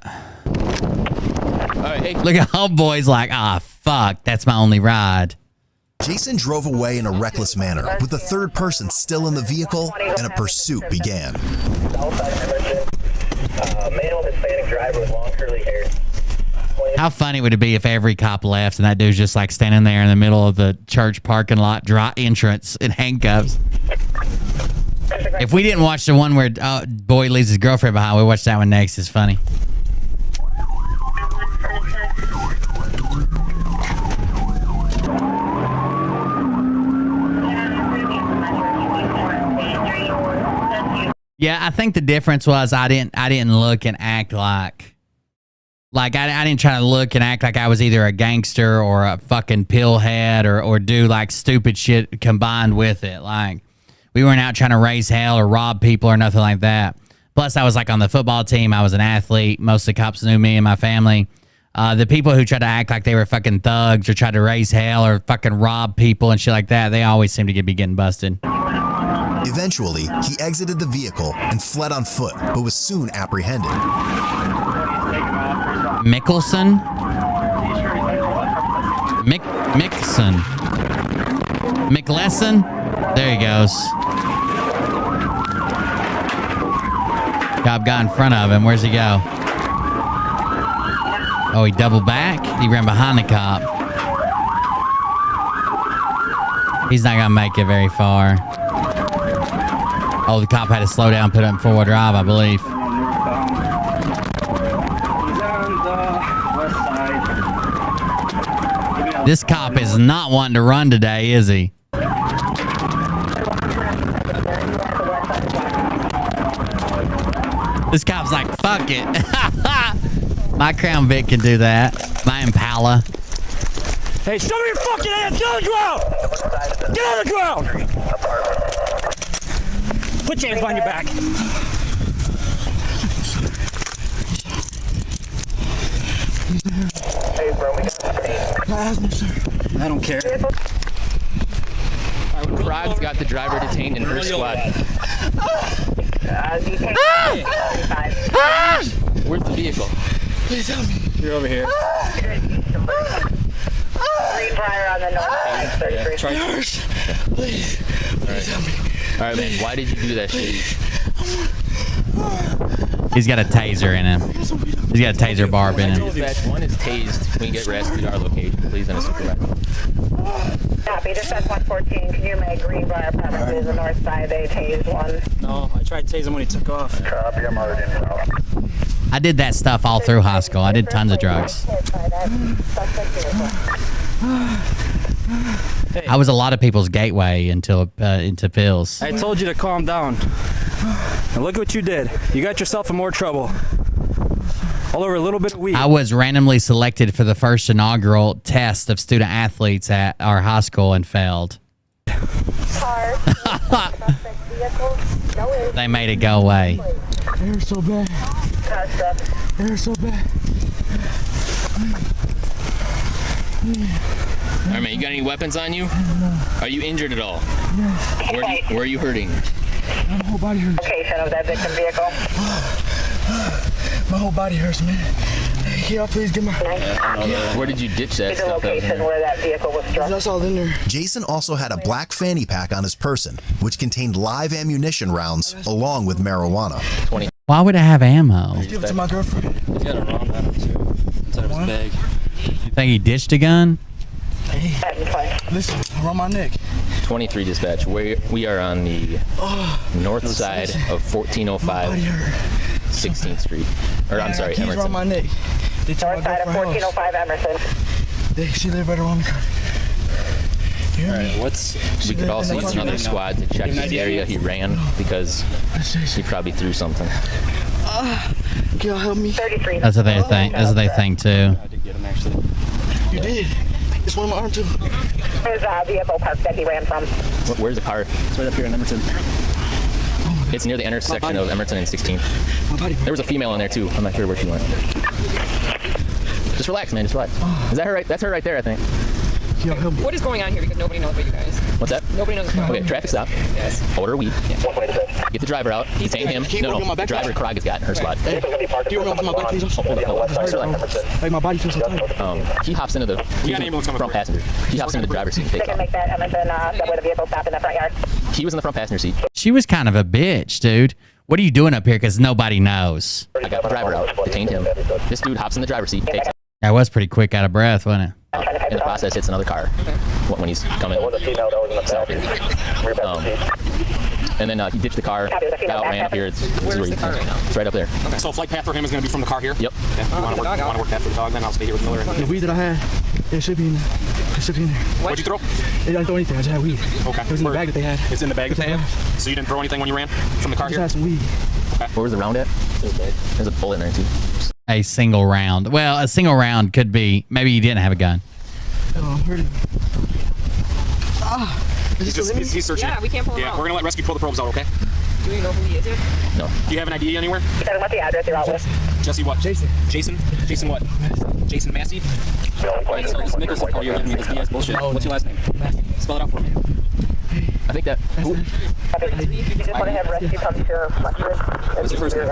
All right, hey. Look at homeboy's like, fuck, that's my only ride. Jason drove away in a reckless manner with the third person still in the vehicle, and a pursuit began. Male Hispanic driver with long curly hair. How funny would it be if every cop left and that dude's just like standing there in the middle of the church parking lot, dry entrance in handcuffs? If we didn't watch the one where boy leaves his girlfriend behind, we watch that one next. It's funny. Yeah, I think the difference was I didn't look and act like I didn't try to look and act like I was either a gangster or a fucking pillhead or do like stupid shit combined with it. Like, we weren't out trying to raise hell or rob people or nothing like that. Plus, I was like on the football team. I was an athlete. Most of the cops knew me and my family. The people who tried to act like they were fucking thugs or tried to raise hell or fucking rob people and shit like that, they always seem to be getting busted. Eventually, he exited the vehicle and fled on foot, but was soon apprehended. Mickelson? Mickelson. McLesson? There he goes. Cop got in front of him. Where's he go? Oh, he doubled back? He ran behind the cop. He's not gonna make it very far. Oh, the cop had to slow down, put it in four-wheel drive, I believe. This cop is not wanting to run today, is he? This cop's like, fuck it. My Crown Vic can do that. My Impala. Hey, show me your fucking hands! Get on the ground! Get on the ground! Put your hands behind your back. Hey, bro, we got I don't care. Crog's got the driver detained in her squad. Where's the vehicle? Please help me. You're over here. on the north side, 33. Please. Please help me. All right, man. Why did you do that shit? He's got a taser in him. He's got a taser barb in him. Dispatch 1 is tased. Can we get rescued to our location, please, and a supervisor? Copy. Dispatch 114, can you make Greenbrier premises the north side? They tased one. No, I tried to tase him when he took off. Copy, I'm already in south. I did that stuff all through high school. I did tons of drugs. I was a lot of people's gateway into pills. I told you to calm down. And look what you did. You got yourself in more trouble. All over a little bit of weed. I was randomly selected for the first inaugural test of student athletes at our high school and failed. They made it go away. They're so bad. They're so bad. All right, man, you got any weapons on you? Are you injured at all? Where are you hurting? My whole body hurts. Location of that victim vehicle. My whole body hurts, man. Can y'all please get my... Where did you ditch that The stuff? location where that vehicle was struck. That's all in there. Jason also had a black fanny pack on his person, which contained live ammunition rounds along with marijuana. Why would it have ammo? Give it to my girlfriend. He's got a wrong battle too. Inside of his bag. You think he ditched a gun? Hey, listen, around my neck. 23 dispatch. We are on the north side of 1405 16th Street. Or I'm sorry, Keys Emerson. around my neck. They took North side of 1405 Emerson. She live right around the corner. You hear me? We could also use another squad to check this area. He ran because he probably threw something. Can y'all help me? That's what they think. That's what they think too. I did get him actually. You did. It's one of my arm too. There's a vehicle park that he ran from. Where's the car? It's right up here in Emerson. It's near the intersection of Emerson and 16th. There was a female in there too. I'm not sure where she went. Just relax, man. Just relax. Is that her right? That's her right there, I think. What is going on here? Because nobody knows but you guys. What's that? Nobody knows. Okay, traffic stop. Yes. Order weed. Get the driver out. Detain him. No, the driver Krog has got in her squad. Hey, do you remember my back, please? Hold up. Just relax. Hey, my body feels so tight. He hops into the front passenger. He hops into the driver's seat and They takes can off. make that Emerson where the vehicle stopped in the front yard. He was in the front passenger seat. She was kind of a bitch, dude. What are you doing up here? Because nobody knows. I got the driver out. Detained him. This dude hops in the driver's seat and takes off. That was pretty quick out of breath, wasn't it? In the process, hits another car when he's coming south here. And then he ditched the car, got out, ran up here. This is where he's It's right up there. Okay. So flight path for him is going to be from the car here? Yep. Okay. You want to work that for the dog, then I'll stay here with Miller. The weed that I had, it should be in there. It should be in there. What'd you throw? I didn't throw anything. I just had weed. Okay. It was in the bag that they had. It's in the bag that they had? So you didn't throw anything when you ran from the car I here? just had some weed. Okay. Where was the round at? There's a bullet in there too. A single round. Well, a single round could be. Maybe you didn't have a gun. Oh, I'm hurting. He's searching. Yeah, we can't pull him Yeah, out. we're going to let rescue pull the probes out, okay? Do you know who he is yet? No. Do you have an ID anywhere? Tell him what the address you're out with. Jesse what? Jason. Jason what? Jason Massey? This Nicholson. Oh, you're giving me this BS bullshit. What's your last name? Spell it out for me. I think that. You just want to have rescue come to your What's your first name?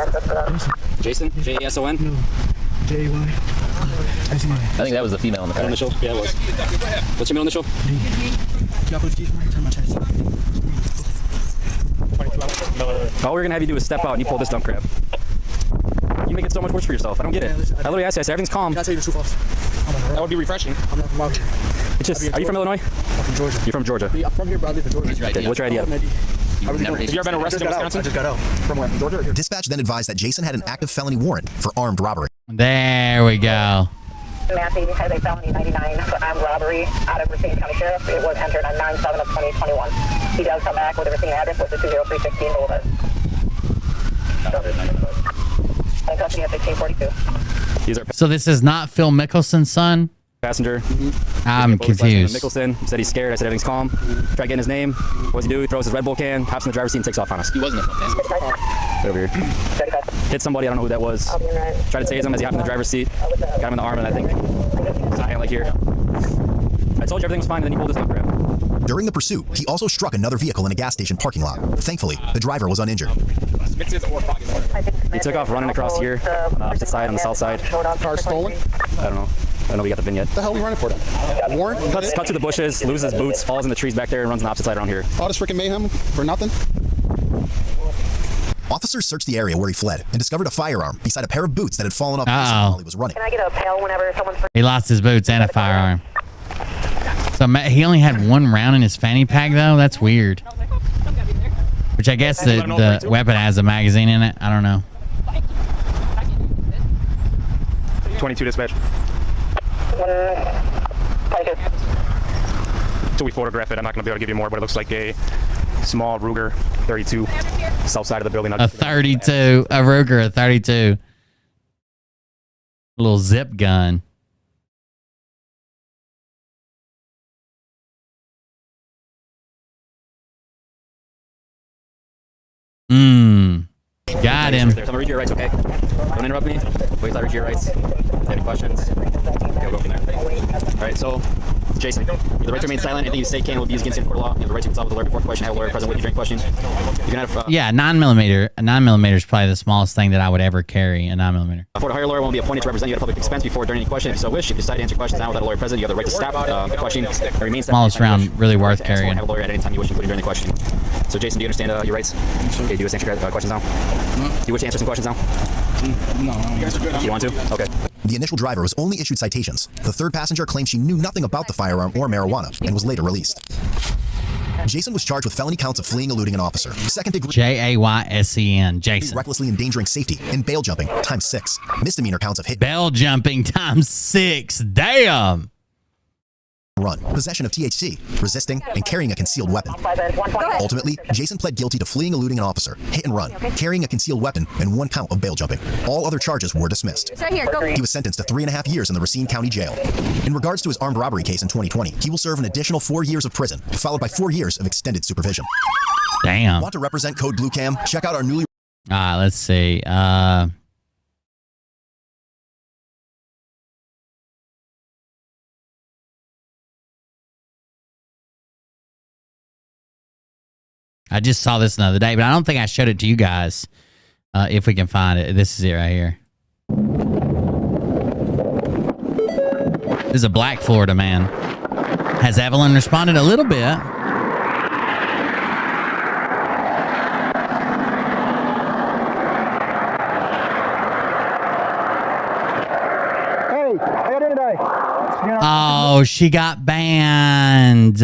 Jason? Jason? No. J-Y. I think that was the female in the car. Initial? Yeah, it was. What's your middle initial? Y'all put keys right to my chest. All we're gonna have you do is step out and you pull this dump crap. You make it so much worse for yourself. I don't get it. I literally asked you, I said everything's calm. Can I tell you the truth, officer? That would be refreshing. I'm not from out here. It's just, are you from Illinois? I'm from Georgia. You're from Georgia. I'm from here, but I live in Georgia. What's your idea? Have you ever been arrested in Wisconsin? I just got out. From where? Georgia or here? Dispatch then advised that Jason had an active felony warrant for armed robbery. There we go. Matthew has a felony 99 for armed robbery out of Racine County Sheriff. It was entered on 9/7 of 2021. He does come back with a Racine address, which is 20316 Boulevard. And company at 1642. These are So this is not Phil Mickelson's son? passenger. I'm confused. Mickelson said he's scared. I said everything's calm. Try getting his name. What's he do? He throws his Red Bull can, hops in the driver's seat, and takes off on us. He wasn't a front passenger. Right over here. Hit somebody. I don't know who that was. Tried to tase him as he hopped in the driver's seat. Got him in the arm, and I think sign like here. I told you everything was fine, and then he pulled his gun grab. During the pursuit, he also struck another vehicle in a gas station parking lot. Thankfully, the driver was uninjured. He took off running across here on the opposite side, on the south side. Car stolen? I don't know. I don't know. We got the vignette. What the hell are we running for then? Warrant? Cut to the bushes, loses his boots, falls in the trees back there, and runs on the opposite side around here. All this freaking mayhem for nothing? Officers searched the area where he fled and discovered a firearm beside a pair of boots that had fallen off while he was running. Can I get a pail whenever someone's... He lost his boots and a firearm. So he only had one round in his fanny pack, though? That's weird. Which I guess the weapon has a magazine in it. I don't know. 22 dispatch. Until we photograph it, I'm not going to be able to give you more, but it looks like a small Ruger 32, south side of the building. A 32. A Ruger, a 32. A little zip gun. Got him. I'm going to read your rights, okay? Don't interrupt me. Wait till I read your rights. Any questions? Okay, we'll go from there. All right, so, Jason, you have the right to remain silent. Anything you say can will be used against you in court of law. You have the right to consult with a lawyer before question. Have a lawyer present with you during question. You can have... yeah, 9mm. A 9mm is probably the smallest thing that I would ever carry, a 9mm. For a higher lawyer will be appointed to represent you at a public expense before during any question. If you so wish, if you decide to answer questions now without a lawyer present, you have the right to stop the question and remain silent. Smallest round, really worth carrying. Have a lawyer at any time you wish, including during the question. So, Jason, do you understand your rights? Okay, do you wish to answer questions now? Do you wish to answer some questions now? No. You want to? Okay. The initial driver was only issued citations. The third passenger claimed she knew nothing about the firearm or marijuana and was later released. Jason was charged with felony counts of fleeing, eluding an officer, second degree Jaysen, Jason, recklessly endangering safety, and bail jumping ×6. Misdemeanor counts of hit, bail jumping ×6. Damn. Run, possession of THC, resisting, and carrying a concealed weapon. Ultimately, Jason pled guilty to fleeing, eluding an officer, hit and run, carrying a concealed weapon, and 1 count of bail jumping. All other charges were dismissed. Right here, go. He was sentenced to 3.5 years in the Racine County Jail. In regards to his armed robbery case in 2020, he will serve an additional 4 years of prison, followed by 4 years of extended supervision. Damn. Want to represent Code Blue Cam? Check out our newly... Let's see. I just saw this another day, but I don't think I showed it to you guys. If we can find it. This is it right here. This is a black Florida man. Has Evelyn responded a little bit? Hey, how you doing today? Oh, she got banned.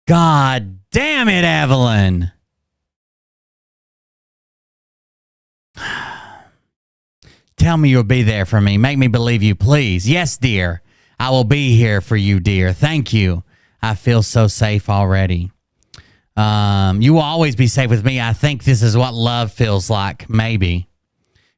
God damn it, Evelyn. Tell me you'll be there for me. Make me believe you, please. Yes, dear. I will be here for you, dear. Thank you. I feel so safe already. You will always be safe with me. I think this is what love feels like. Maybe.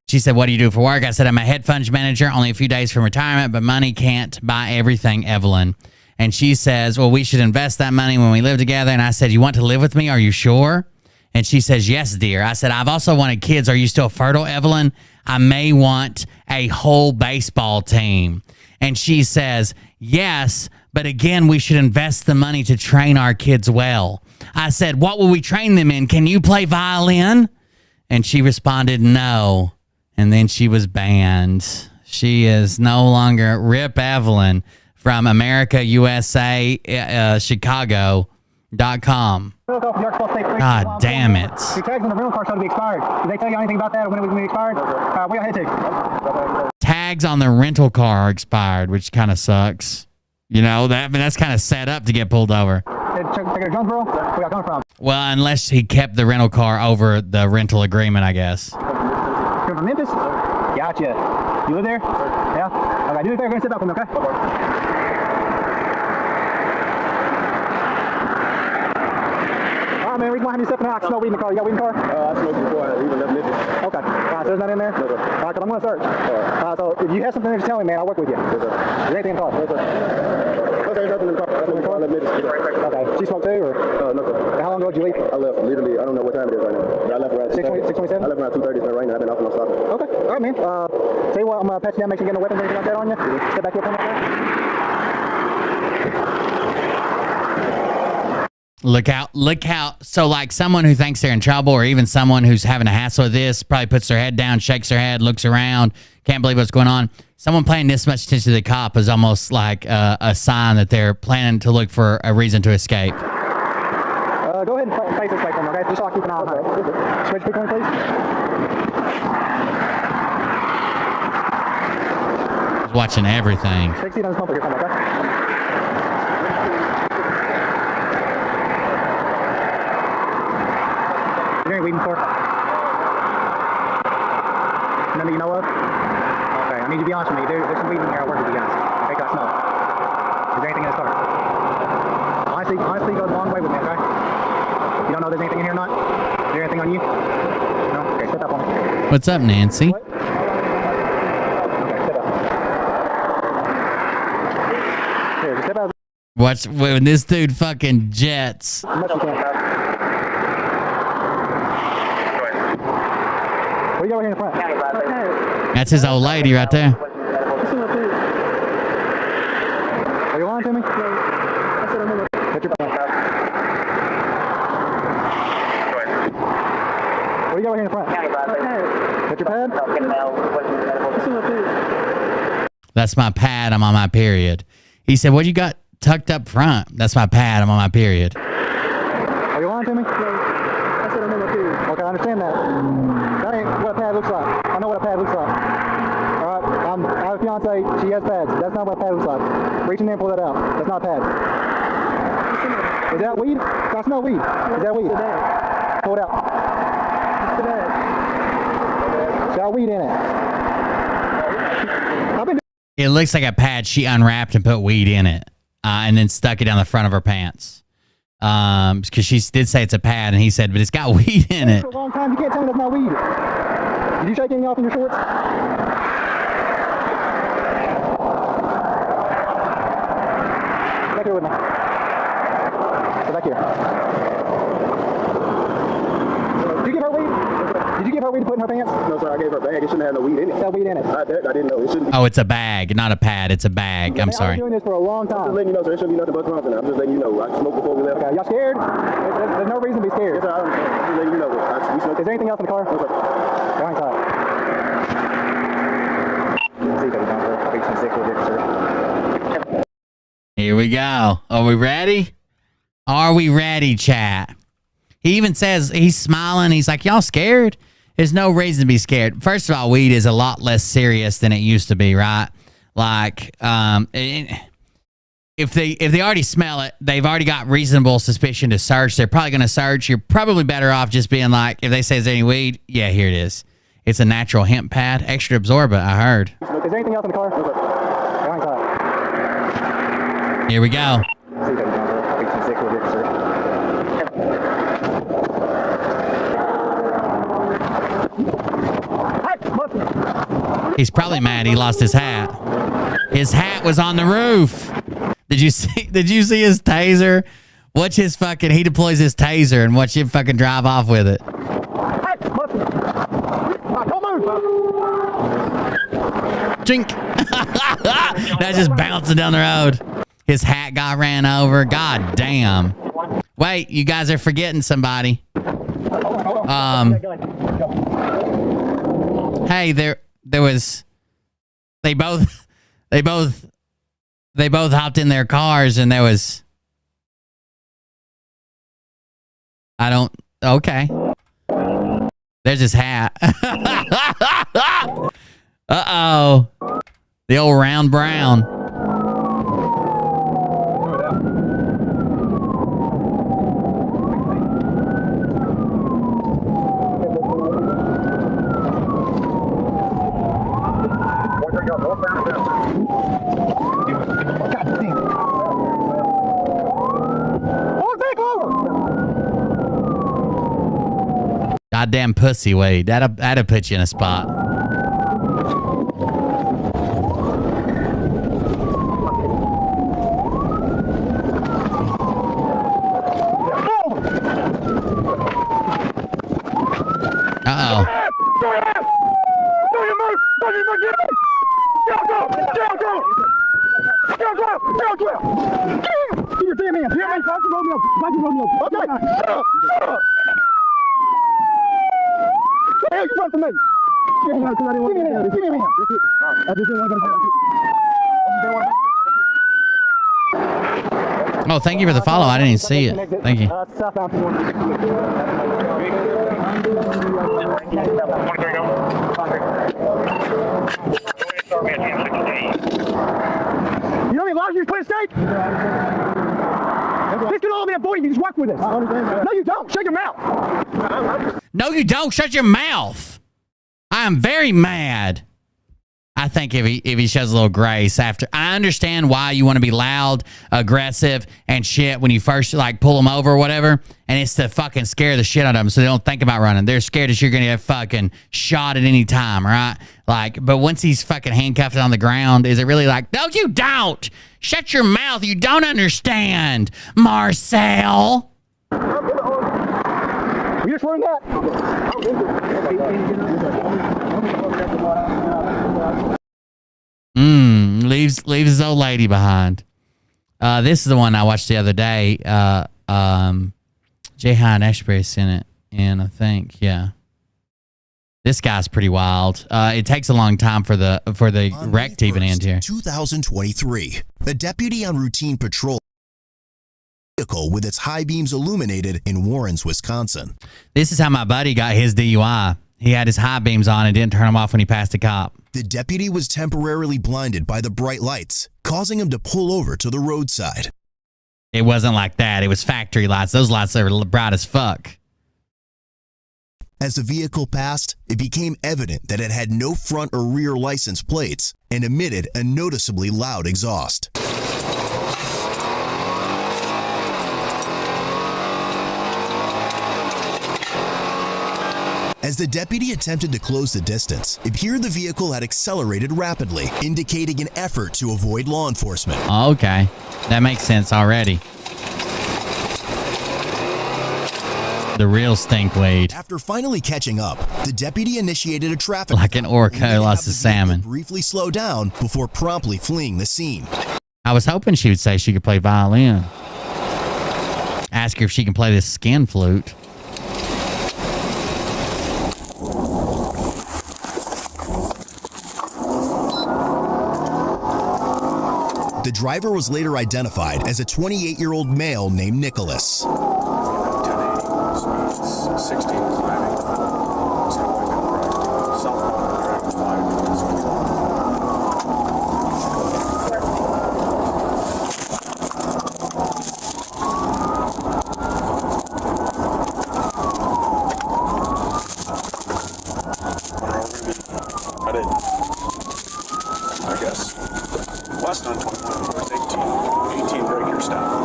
She said, what do you do for work? I said, I'm a hedge fund manager, only a few days from retirement, but money can't buy everything, Evelyn. And she says, well, we should invest that money when we live together. And I said, you want to live with me? Are you sure? And she says, yes, dear. I said, I've also wanted kids. Are you still fertile, Evelyn? I may want a whole baseball team. And she says, yes, but again, we should invest the money to train our kids well. I said, what will we train them in? Can you play violin? And she responded, no. And then she was banned. She is no longer Rip Evelyn from America, USA, Chicago.com. God damn it. Your tags on the rental car started to be expired. Did they tell you anything about that or when it was going to be expired? Where y'all head to? Tags on the rental car are expired, which kind of sucks. You know, that's kind of set up to get pulled over. Check your Jonesboro? Where y'all coming from? Well, unless he kept the rental car over the rental agreement, I guess. You're from Memphis? Gotcha. You live there? Yeah? Okay, do it there. Go sit up with me, okay? Man, we want to have you stepping out. I smoke weed in the car. You got weed in the car? I smoked before. I even left Memphis. Okay. So there's nothing in there? No, sir. All right, because I'm going to search. So if you have something there, just tell me, man. I'll work with you. Yes, sir. Is there anything in the car? Yes, sir. Okay, there's nothing in the car. I left Memphis. Okay. Did you smoke too, or? No, sir. How long ago did you leave? I left literally, I don't know what time it is right now. I left around 6:27? I left around 2:30. It's been raining. I've been off and on stopping. Okay. All right, man. Tell you what, I'm going to pat you down, make sure you get no weapons or anything like that on you. Step back here for a minute. Look out. So like someone who thinks they're in trouble or even someone who's having a hassle with this probably puts their head down, shakes their head, looks around, can't believe what's going on. Someone paying this much attention to the cop is almost like a sign that they're planning to look for a reason to escape. Go ahead and face this way for me, okay? Just so I keep an eye on her. Switch pick on, please. He's watching everything. 60 doesn't complicate something, okay? Is there any weeding for? None that you know of? Okay, I need you to be honest with me. There's some weed in here. I work with you guys. Okay, I smell it. Is there anything in this car? Honestly, go a long way with me, okay? You don't know if there's anything in here or not? Is there anything on you? No? Okay, sit up on me. What's up, Nancy? What? Okay, sit up. Here, just step out. Watch when this dude fucking jets. As much as you can. What do you got right here in the front? That's his old lady right there. Are you lying to me? No. I said I'm on the... Hit your pad. What do you got right here in the front? Hit your pad? That's my pad. I'm on my period. He said, what you got tucked up front? That's my pad. I'm on my period. Are you lying to me? No. I said I'm on my period. Okay, I understand that. That ain't what a pad looks like. I know what a pad looks like. Alright, I have a fiance. She has pads. That's not what a pad looks like. Reach in there and pull that out. That's not a pad. Is that weed? I smell weed. Is that weed? Pull it out. It's got weed in it. It looks like a pad she unwrapped and put weed in it, and then stuck it down the front of her pants. Because she did say it's a pad, and he said, but it's got weed in it. For a long time, you can't tell me that's not weed. Did you shake anything off in your shorts? Back here with me. Go back here. Did you give her weed? Did you give her weed to put in her pants? No, sir, I gave her a bag. It shouldn't have no weed in it. It's got weed in it. I didn't know. It shouldn't. Oh, it's a bag, not a pad. It's a bag. I'm sorry. I've been doing this for a long time. I'm just letting you know, sir. There shouldn't be nothing but something. I'm just letting you know. I smoked before we left. Okay, y'all scared? There's no reason to be scared. Yes, sir. I'm just letting you know. We smoked. Is there anything else in the car? No, sir. Go inside. See that down there. 18 with it, sir. Here we go. Are we ready? Are we ready, chat? He even says, he's smiling. He's like, y'all scared? There's no reason to be scared. First of all, weed is a lot less serious than it used to be, right? Like, if they already smell it, they've already got reasonable suspicion to search. They're probably going to search. You're probably better off just being like, if they say, is there any weed? Yeah, here it is. It's a natural hemp pad. Extra absorbent, I heard. Is there anything else in the car? Go inside. Here we go. See that down there. 18 with it, sir. He's probably mad he lost his hat. His hat was on the roof. Did you see his taser? Watch his fucking, he deploys his taser and watch him fucking drive off with it. Chink. That's just bouncing down the road. His hat got ran over. God damn. Wait, you guys are forgetting somebody. Hey, there was, they both hopped in their cars and there was, okay. There's his hat. Uh-oh. The old round brown. Goddamn pussy, Wade. That'll put you in a spot. Uh-oh. Oh, thank you for the follow. I didn't even see it. Thank you. You know how many lives you put at stake? This can all be avoided. You just walk with us. No, you don't. Shut your mouth. No, you don't. Shut your mouth. I am very mad. I think if he shows a little grace after, I understand why you want to be loud, aggressive, and shit when you first like pull them over or whatever, and it's to fucking scare the shit out of them so they don't think about running. They're scared that you're gonna get fucking shot at any time, right? Like, but once he's fucking handcuffed on the ground, is it really like, no, you don't. Shut your mouth. You don't understand, Marcel. We just learned that. Leaves his old lady behind. This is the one I watched the other day. Jay Hine Ashbury's in it, and I think this guy's pretty wild. It takes a long time for the wreck to even end here. 2023, a deputy on routine patrol vehicle with its high beams illuminated in Warrens, Wisconsin. This is how my buddy got his DUI. He had his high beams on and didn't turn them off when he passed a cop. The deputy was temporarily blinded by the bright lights, causing him to pull over to the roadside. It wasn't like that. It was factory lights. Those lights are bright as fuck. As the vehicle passed, it became evident that it had no front or rear license plates and emitted a noticeably loud exhaust. As the deputy attempted to close the distance, it appeared the vehicle had accelerated rapidly, indicating an effort to avoid law enforcement. Oh, okay. That makes sense already. The real stinkweed. After finally catching up, the deputy initiated a traffic like an orca lost a salmon. Briefly slow down before promptly fleeing the scene. I was hoping she would say she could play violin. Ask her if she can play this skin flute. The driver was later identified as a 28-year-old male named Nicholas. 16 climbing. Southbound 5. I didn't. I guess. West on 21, 18 breaker stop.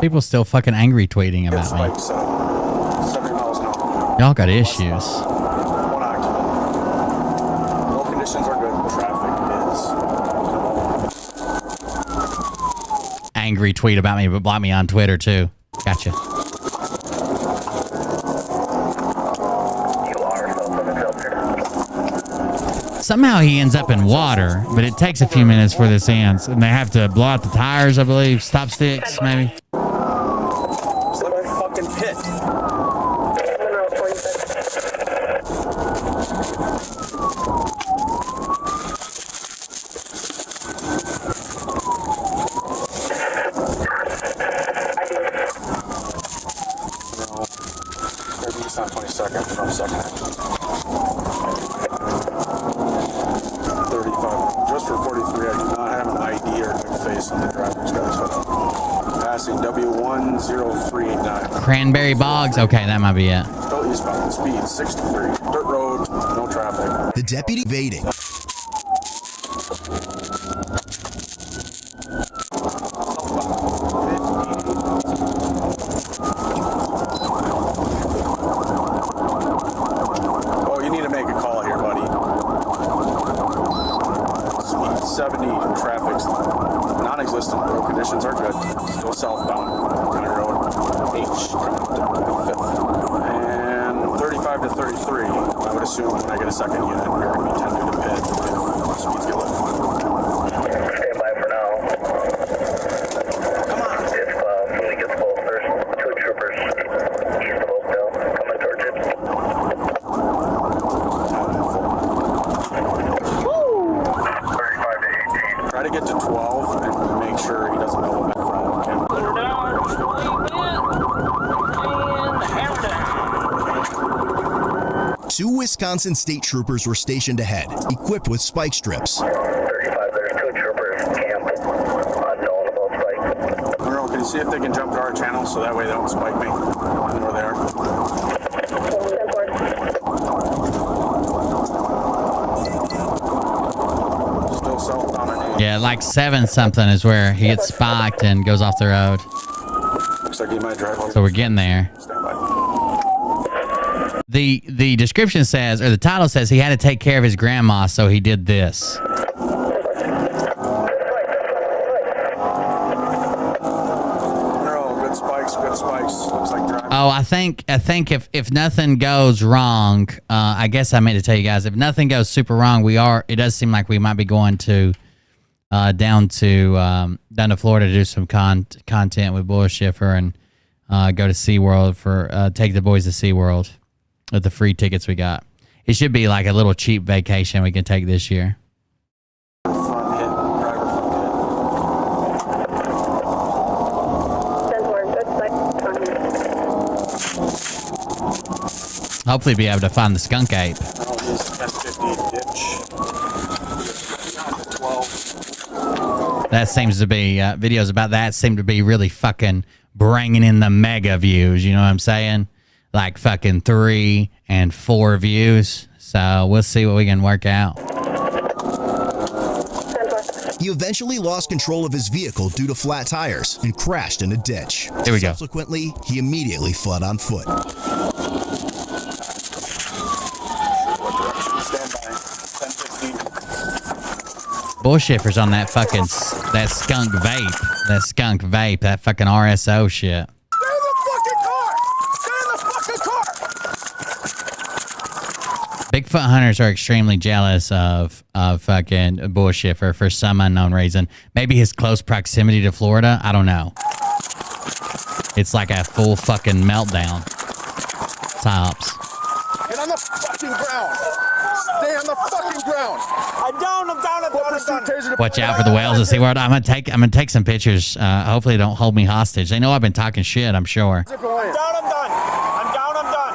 People still fucking angry tweeting about me. 70 miles an hour. Y'all got issues. 1 octave. Road conditions are good. Traffic is. Angry tweet about me, but block me on Twitter too. Gotcha. Somehow he ends up in water, but it takes a few minutes for this ends, and they have to blow out the tires, I believe, stop sticks, maybe. Slippery fucking pit. No, it's not 22nd from 2nd. 35. Just for 43, I do not have an ID or good face on the driver's guys. Passing W10389. Cranberry Bogs? Okay, that might be it. Still eastbound. Speed 63. Dirt road. No traffic. The deputy evading. Oh, you need to make a call here, buddy. Speed 70. Traffic's non-existent. Road conditions are good. Still southbound. County Road H. Coming up to 25th. And 35 to 33. I would assume when I get a second unit, we're going to be tending to pit if speeds get low. Stand by for now. Come on. If fluid gets full, there's 2 troopers east of Oakdale coming towards it. Woo! 35 to 18. Try to get to 12 and make sure he doesn't know what in front of him. 2 Wisconsin state troopers were stationed ahead, equipped with spike strips. 35, there's 2 troopers camped unknown about spike. Monroe, can you see if they can jump to our channel so that way they don't spike me? I know where they are. Still southbound on 8. Yeah, like 7 something is where he gets spiked and goes off the road. Looks like he might drive over. So we're getting there. Stand by. The description says, or the title says, he had to take care of his grandma, so he did this. Monroe, good spikes, good spikes. Looks like driving. Oh, I think if nothing goes wrong, I guess I meant to tell you guys, if nothing goes super wrong, it does seem like we might be going to down to Florida to do some content with Bull Schiffer and go to SeaWorld for take the boys to SeaWorld with the free tickets we got. It should be like a little cheap vacation we can take this year. Front hit, driver front hit. Hopefully be able to find the skunk ape. Oh, he's 1050 ditch. 12. That seems to be, videos about that seem to be really fucking bringing in the mega views, you know what I'm saying? Like fucking 3 and 4 views. So we'll see what we can work out. He eventually lost control of his vehicle due to flat tires and crashed in a ditch. Here we go. Subsequently, he immediately fled on foot. Stand by. 1050. Bull Schiffer's on that fucking, that skunk vape, that fucking RSO shit. Bigfoot hunters are extremely jealous of fucking Bull Schiffer for some unknown reason. Maybe his close proximity to Florida. I don't know. It's like a full fucking meltdown. Tops. Get on the fucking ground. Stay on the fucking ground. I'm down. Watch out for the whales at SeaWorld. I'm gonna take some pictures. Hopefully they don't hold me hostage. They know I've been talking shit, I'm sure. I'm down.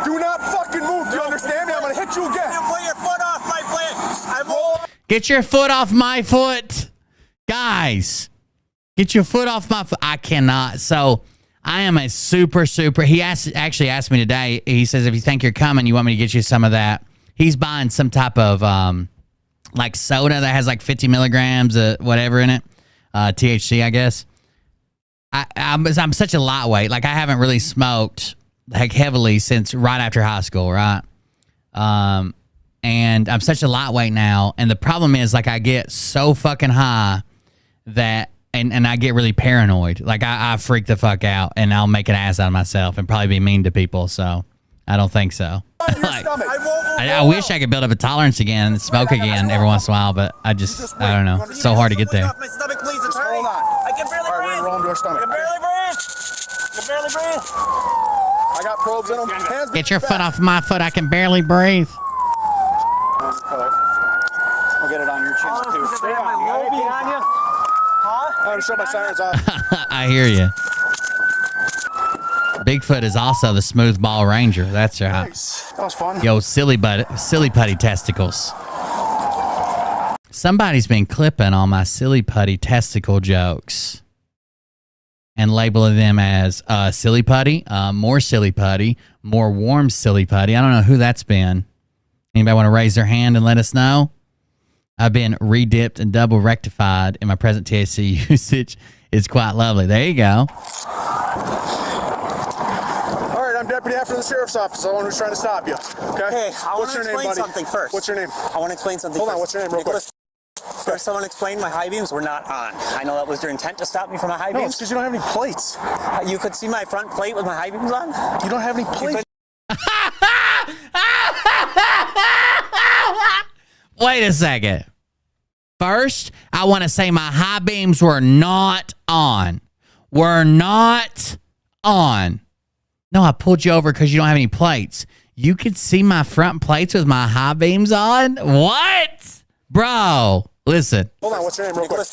Do not fucking move. Do you understand me? I'm gonna hit you again. You put your foot off my foot. I'm rolling. Get your foot off my foot. Guys, get your foot off my foot. I cannot. So I am a super. He actually asked me today. He says, if you think you're coming, you want me to get you some of that. He's buying some type of like soda that has like 50 milligrams of whatever in it. THC, I guess. I'm such a lightweight. Like I haven't really smoked like heavily since right after high school, right? And I'm such a lightweight now. And the problem is like I get so fucking high that and I get really paranoid. Like I freak the fuck out and I'll make an ass out of myself and probably be mean to people. So I don't think so. Like, I wish I could build up a tolerance again and smoke again every once in a while, but I don't know. It's so hard to get there. My stomach, please. It's hurting. I can barely breathe. Roll into our stomach. I can barely breathe. I got probes in them. Hands Get your foot off my foot. I can barely breathe. I'll get it on your chin too. Stay on. You got anything on you? Huh? I'm gonna shut my sirens off. I hear you. Bigfoot is also the smooth ball ranger. That's right. Nice. That was fun. Yo, silly putty testicles. Somebody's been clipping on my silly putty testicle jokes and labeling them as silly putty, more silly putty, more warm silly putty. I don't know who that's been. Anybody want to raise their hand and let us know? I've been redipped and double rectified in my present THC usage. It's quite lovely. There you go. I'm deputy after the sheriff's office. The one who's trying to stop you. Okay. Hey, I want to explain something first. What's your name? I want to explain something. Hold on. What's your name, real quick? First, I want to explain my high beams were not on. I know that was your intent to stop me from my high No, beams. it's because you don't have any plates. You could see my front plate with my high beams on. You don't have any plates. Wait a second. First, I want to say my high beams were not on. Were not on. No, I pulled you over because you don't have any plates. You could see my front plates with my high beams on? What? Bro, listen. Hold on, what's your name real quick?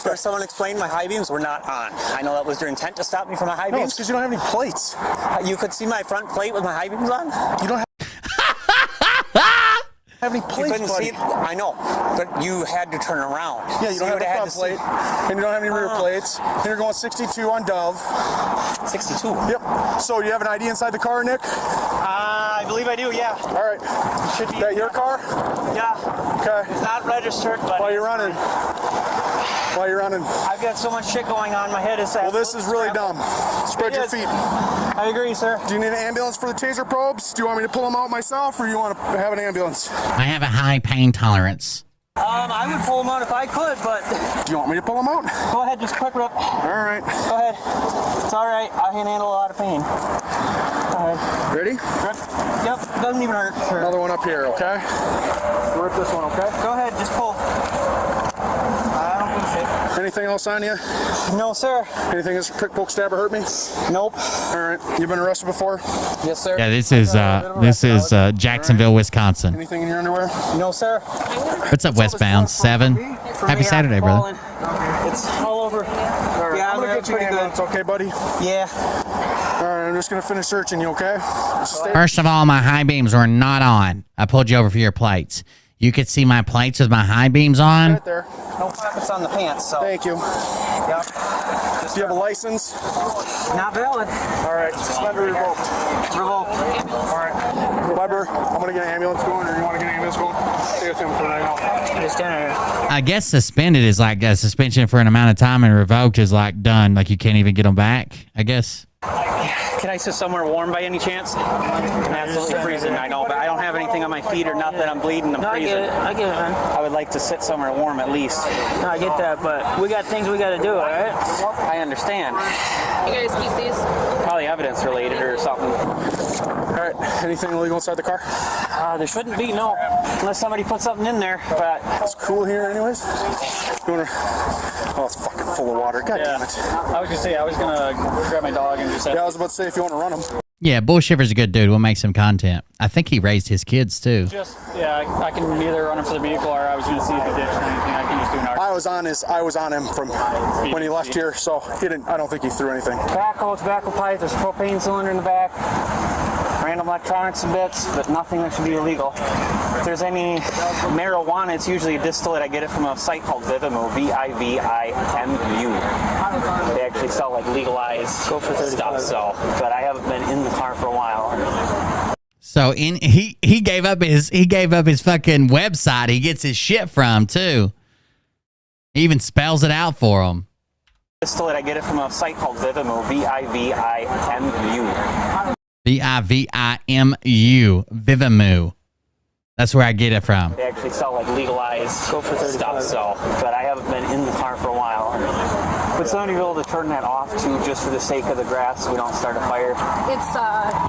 First, I want to explain my high beams were not on. I know that was your intent to stop me from my high beams. No, it's because you don't have any plates. You could see my front plate with my high beams on. You don't have... Have any plates, You couldn't buddy? see. I know, but you had to turn around. Yeah, you So don't have would've the had front to plate, and you don't have any rear plates, and you're going 62 on Dove. 62? Yep. So you have an ID inside the car, Nick? I believe I do, yeah. All right. Should be. That your car? Yeah. Okay. It's not registered, but... While you're running. I've got so much shit going on, my head is... Well, this is really dumb. Spread your feet. I agree, sir. Do you need an ambulance for the taser probes? Do you want me to pull them out myself, or do you want to have an ambulance? I have a high pain tolerance. I would pull them out if I could, but... Do you want me to pull them out? Go ahead, just quick rip. All right. Go ahead. It's all right. I can handle a lot of pain. Go ahead. Ready? Rip. Yep, doesn't even hurt. Sure. Another one up here, okay? Rip this one, okay? Go ahead, just pull. I don't give a shit. Anything else on you? No, sir. Anything that's prick, poke, stab, or hurt me? Nope. All right. You've been arrested before? Yes, sir. Yeah, this is Jacksonville, Wisconsin. Anything in your underwear? No, sir. What's up, Westbound 7? Happy Saturday, brother. It's all over. Yeah, I'm gonna get you an ambulance, okay, buddy? Yeah. All right, I'm just gonna finish searching you, okay? First of all, my high beams were not on. I pulled you over for your plates. You could see my plates with my high beams on. Right there. No pockets on the pants, so. Thank you. Yep. Do you have a license? Not valid. All right, suspended, revoked. Revoked. All right. Weber, I'm gonna get an ambulance going, or you want to get an ambulance going? Stay with him for the night out. Just dinner. I guess suspended is like a suspension for an amount of time, and revoked is like done. Like you can't even get them back, I guess. Can I sit somewhere warm by any chance? I'm absolutely freezing, I know, but I don't have anything on my feet or nothing. I'm bleeding, I'm freezing. I get it, man. I would like to sit somewhere warm at least. No, I get that, but we got things we got to do, all right? I understand. You guys keep these? Probably evidence related or something. All right, anything illegal inside the car? There shouldn't be, no. Unless somebody put something in there, but... It's cool here anyways. Oh, it's fucking full of water. God damn it. I was gonna say, I was gonna grab my dog and just... Yeah, I was about to say if you want to run them. Yeah, Bull Shiver's a good dude. We'll make some content. I think he raised his kids too. I can either run him for the vehicle or I was gonna see if he ditched or anything. I can just do an article. I was on him from when he left here, so he didn't. I don't think he threw anything. Tobacco pipe, there's a propane cylinder in the back, random electronics and bits, but nothing that should be illegal. If there's any marijuana, it's usually a distillate. I get it from a site called Vivimu, V-I-V-I-M-U. They actually sell like legalized stuff, so, but I haven't been in the car for a while. So he gave up his fucking website he gets his shit from too. He even spells it out for him. Distillate, I get it from a site called Vivimu, V-I-V-I-M-U. V-I-V-I-M-U. Vivimu. That's where I get it from. They actually sell like legalized stuff, so, but I haven't been in the car for a while. Would somebody be able to turn that off too, just for the sake of the grass, so we don't start a fire? It's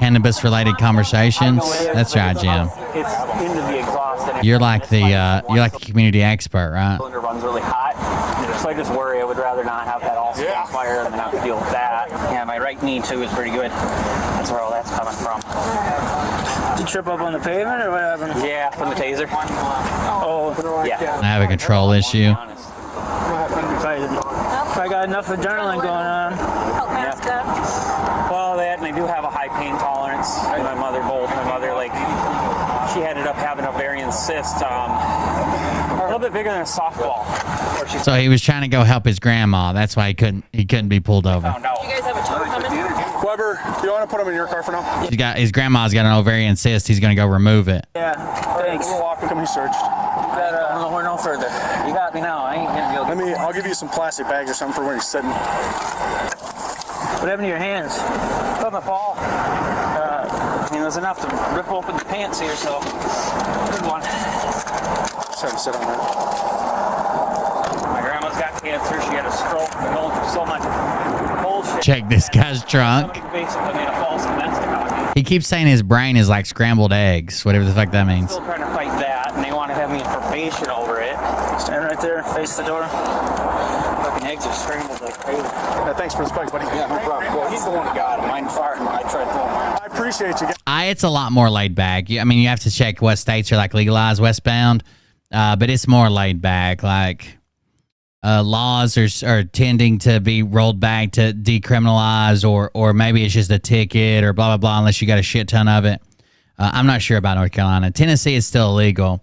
Cannabis-related conversations. That's right, Jim. It's into the exhaust. And You're like the community expert, right? The cylinder runs really hot, so I just worry. I would rather not have that all start on fire and then have to deal with that. Yeah, my right knee too is pretty good. That's where all that's coming from. Did you trip up on the pavement or what happened? Yeah, from the taser. Oh, yeah. I have a control issue. I got enough adrenaline going on. help mask up. Well, that, and I do have a high pain tolerance. And my mother, like, she ended up having an ovarian cyst, a little bit bigger than a softball. So he was trying to go help his grandma. That's why he couldn't be pulled over. Found out. You guys have a tow coming? Weber, you want to put him in your car for now? His grandma's got an ovarian cyst. He's gonna go remove it. Yeah, thanks. We'll walk him. He searched. We're no further. You got me now. I ain't gonna be able to... I'll give you some plastic bags or something for when he's sitting. What happened to your hands? Doesn't fall. There's enough to rip open the pants here, so good one. Just have him sit on that. My grandma's got cancer. She had a stroke. Been going through so much bullshit. Check this guy's trunk. Somebody basically made a false domestic on me. He keeps saying his brain is like scrambled eggs, whatever the fuck that means. Still trying to fight that, and they want to have me in probation over it. Stand right there, face the door. Fucking eggs are scrambled like crazy. Yeah, thanks for the spikes, buddy. Yeah, no problem. Well, he's the one who got him. Mine fired, and I tried to pull him out. I appreciate you. It's a lot more laid back. You have to check what states are like legalized westbound, but it's more laid back. Like laws are tending to be rolled back to decriminalize, or maybe it's just a ticket or blah blah blah. Unless you got a shit ton of it. I'm not sure about North Carolina. Tennessee is still illegal.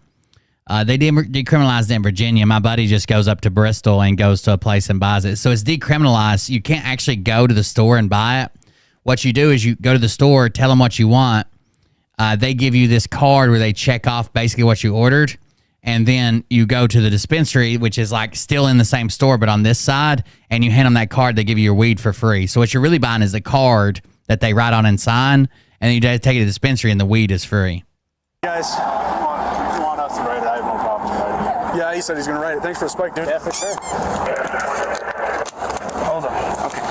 They decriminalized it in Virginia. My buddy just goes up to Bristol and goes to a place and buys it. So it's decriminalized. You can't actually go to the store and buy it. What you do is you go to the store, tell them what you want. They give you this card where they check off basically what you ordered. And then you go to the dispensary, which is like still in the same store, but on this side, and you hand them that card. They give you your weed for free. So what you're really buying is the card that they write on and sign, and then you take it to the dispensary, and the weed is free. Guys, if you want us to write it, I have no problem writing it. Yeah, he said he's going to write it. Thanks for the spike, dude. Yeah, for sure. Hold on. Okay.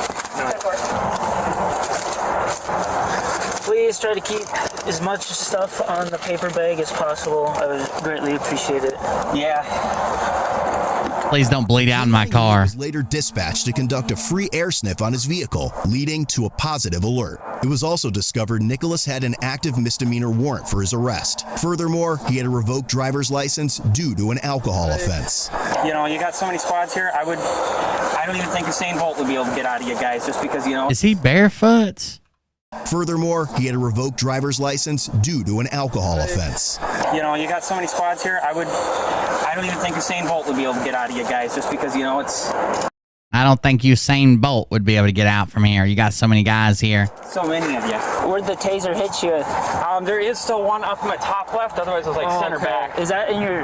Please try to keep as much stuff on the paper bag as possible. I would greatly appreciate it. Yeah. Please don't bleed out in my car. He was later dispatched to conduct a free air sniff on his vehicle, leading to a positive alert. It was also discovered Nicholas had an active misdemeanor warrant for his arrest. Furthermore, he had a revoked driver's license due to an alcohol offense. You know, you got so many squads here. I don't even think Usain Bolt would be able to get out of you guys just because, you know. Is he barefoot? Furthermore, he had a revoked driver's license due to an alcohol offense. You know, you got so many squads here. I don't even think Usain Bolt would be able to get out of you guys just because, you know, it's. I don't think Usain Bolt would be able to get out from here. You got so many guys here. So many of you. Where'd the taser hit you? There is still one up in my top left. Otherwise, it was like center back. Is that in your?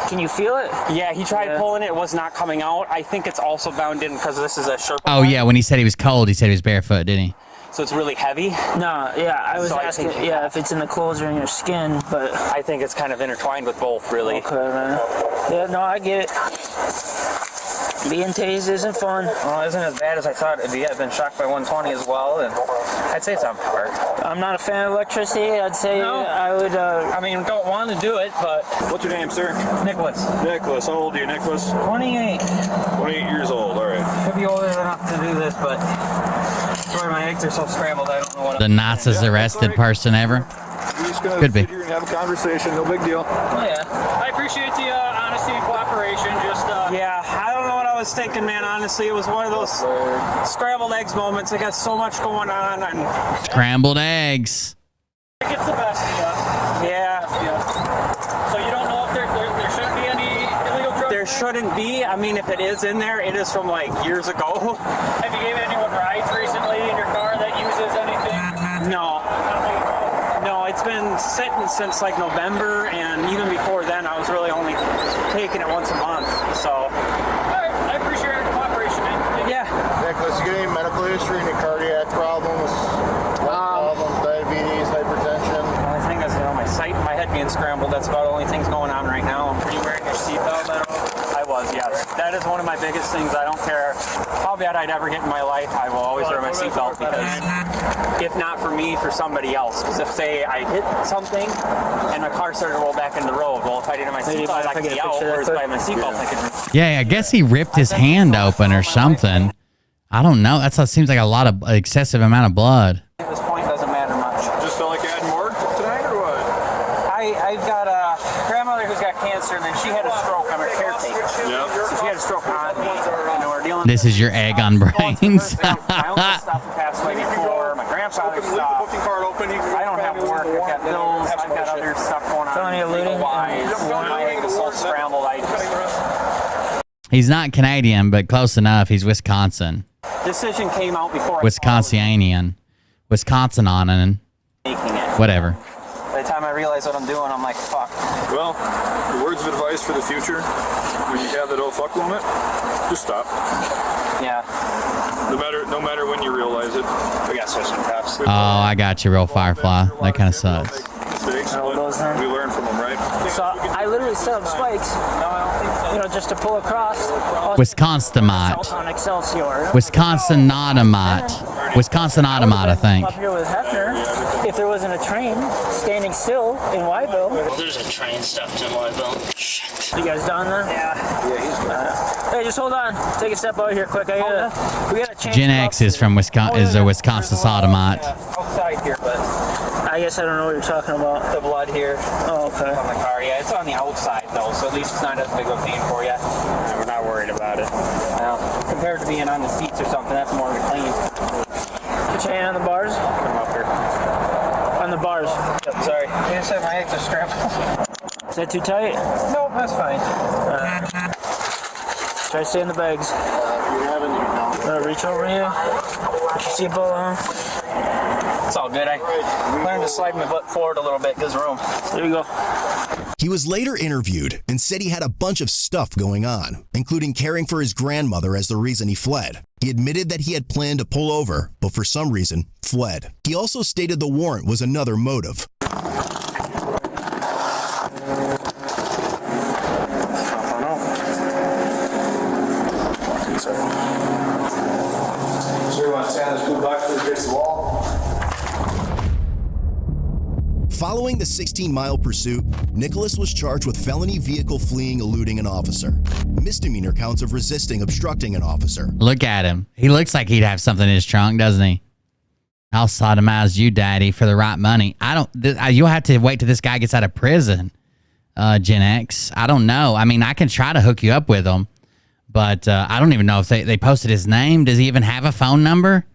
Can you feel it? Yeah, he tried pulling it. It was not coming out. I think it's also bound in because this is a Sherpa. Oh yeah, when he said he was cold, he said he was barefoot, didn't he? So it's really heavy? No, yeah, I was asking, if it's in the clothes or in your skin, but... I think it's kind of intertwined with both, really. Okay, man. Yeah, no, I get it. Being tased isn't fun. Well, it isn't as bad as I thought it'd be. I've been shocked by 120 as well, and I'd say it's on par. I'm not a fan of electricity. I'd say I would... I mean, don't want to do it, but... What's your name, sir? Nicholas. Nicholas. How old are you, Nicholas? 28. 28 years old, all right. Could be older enough to do this, but... Sorry, my eggs are so scrambled, I don't know what The nicest arrested person ever. We're just gonna Could be. sit here and have a conversation, no big deal. Oh, yeah. I appreciate the honesty and cooperation. Yeah, I don't know what I was thinking, man. Honestly, it was one of those scrambled eggs moments. I got so much going on, and Scrambled eggs. It gets the best of you. Yeah. So you don't know if there shouldn't be any illegal drugs? There shouldn't be. I mean, if it is in there, it is from like years ago. Have you given anyone rides recently in your car that uses anything? No. No, it's been sitting since like November, and even before then, I was really only taking it once a month. So. All right. I appreciate your cooperation, man. Yeah. Nicholas, you got any medical history, any cardiac problems, lung problems, diabetes, hypertension? The only thing is, you know, my head being scrambled. That's about the only thing's going on right now. Are you wearing your seatbelt at all? I was, yes. That is one of my biggest things. I don't care how bad I'd ever get in my life. I will always wear my seatbelt because, if not for me, for somebody else. Because if, say, I hit something and my car started to roll back into the road, well, if I didn't have my seatbelt, I could be out. Whereas if I have my seatbelt, I could. Yeah, I guess he ripped his hand open or something. I don't know. That seems like a lot of excessive amount of blood. At this point, doesn't matter much. Just felt like adding more tonight, or what? I've got a grandmother who's got cancer, and then she had a stroke. I'm her caretaker. Yep. So she had a stroke on me. You know, we're dealing. This is your egg on brains. My uncle stuff passed away before. My grandfather's Leave the stuff. booking card open. I don't have work. I've got bills. I've got other stuff going on. Felony eluding? My egg is so scrambled. He's not Canadian, but close enough. He's Wisconsin. Decision came out before Wisconsinian. Wisconsinanan. making it. Whatever. By the time I realize what I'm doing, I'm like, fuck. Well, the words of advice for the future, when you have that oh fuck moment, just stop. Yeah. No matter when you realize it. We got switching cops. Oh, I got you, real Firefly. That kind of sucks. Mistakes, but we learn from them, right? So I literally set up spikes, you know, just to pull across. Wisconsinite. On Excelsior. Wisconsinautomite. Wisconsinautomite, I think. Up here with Hefner, if there wasn't a train standing still in Wyville. Well, there's a train stuffed in Wyville. Shit. You guys done there? Yeah. Hey, just hold on. Take a step out here quick. We gotta change. Gen X is from Wisconsin. Is a Wisconsin sodomite. Outside here, but I guess I don't know what you're talking about. the blood here. Oh, okay. On the car, yeah, it's on the outside though, so at least it's not as big of a pain for you. We're not worried about it. Well, compared to being on the seats or something, that's more of a clean. Put your hand on the bars. Put them up here. On the bars. Yep. said my eggs are scrambled. Is that too tight? No, that's fine. Try to stay in the bags. Reach over here. Put your seatbelt on. It's all good. I learned to slide my butt forward a little bit. Gives room. There you go. He was later interviewed and said he had a bunch of stuff going on, including caring for his grandmother as the reason he fled. He admitted that he had planned to pull over, but for some reason, fled. He also stated the warrant was another motive. Following the 16-mile pursuit, Nicholas was charged with felony vehicle fleeing, eluding an officer, misdemeanor counts of resisting, obstructing an officer. Look at him. He looks like he'd have something in his trunk, doesn't he? I'll sodomize you, Daddy, for the right money. You'll have to wait till this guy gets out of prison, Gen X. I don't know. I mean, I can try to hook you up with him, but I don't even know if they posted his name. Does he even have a phone number?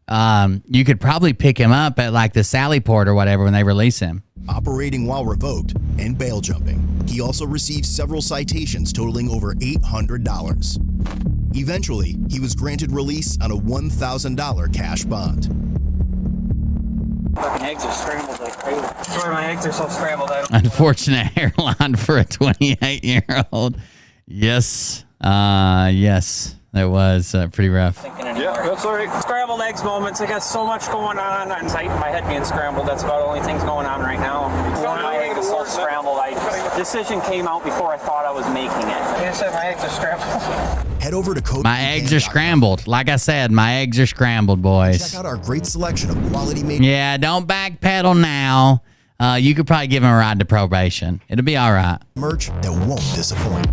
You could probably pick him up at like the Sally Port or whatever when they release him. Operating while revoked and bail jumping. He also received several citations totaling over $800. Eventually, he was granted release on a $1,000 cash bond. Fucking eggs are scrambled like crazy. Sorry, my eggs are so scrambled. Unfortunate hairline for a 28-year-old. Yes. Yes. It was pretty rough. Yeah, that's all right. Scrambled eggs moments. I got so much going on. I'm tight in my head being scrambled. That's about the only thing's going on right now. One of my eggs is so scrambled. Decision came out before I thought I was making it. You said my eggs are scrambled. Head over to Code. My eggs are scrambled. Like I said, my eggs are scrambled, boys. Check out our great selection of quality made. Yeah, don't backpedal now. You could probably give him a ride to probation. It'll be all right. Merch that won't disappoint.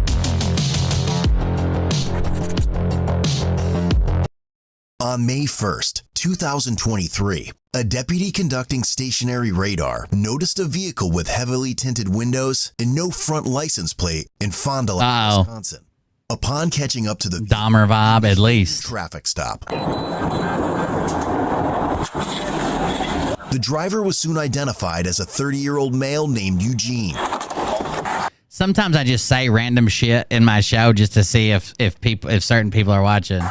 On May 1st, 2023, a deputy conducting stationary radar noticed a vehicle with heavily tinted windows and no front license plate in Fond du Lac, Wisconsin. Upon catching up to the Dahmer vibe, at least. Traffic stop. The driver was soon identified as a 30-year-old male named Eugene. Sometimes I just say random shit in my show just to see if certain people are watching.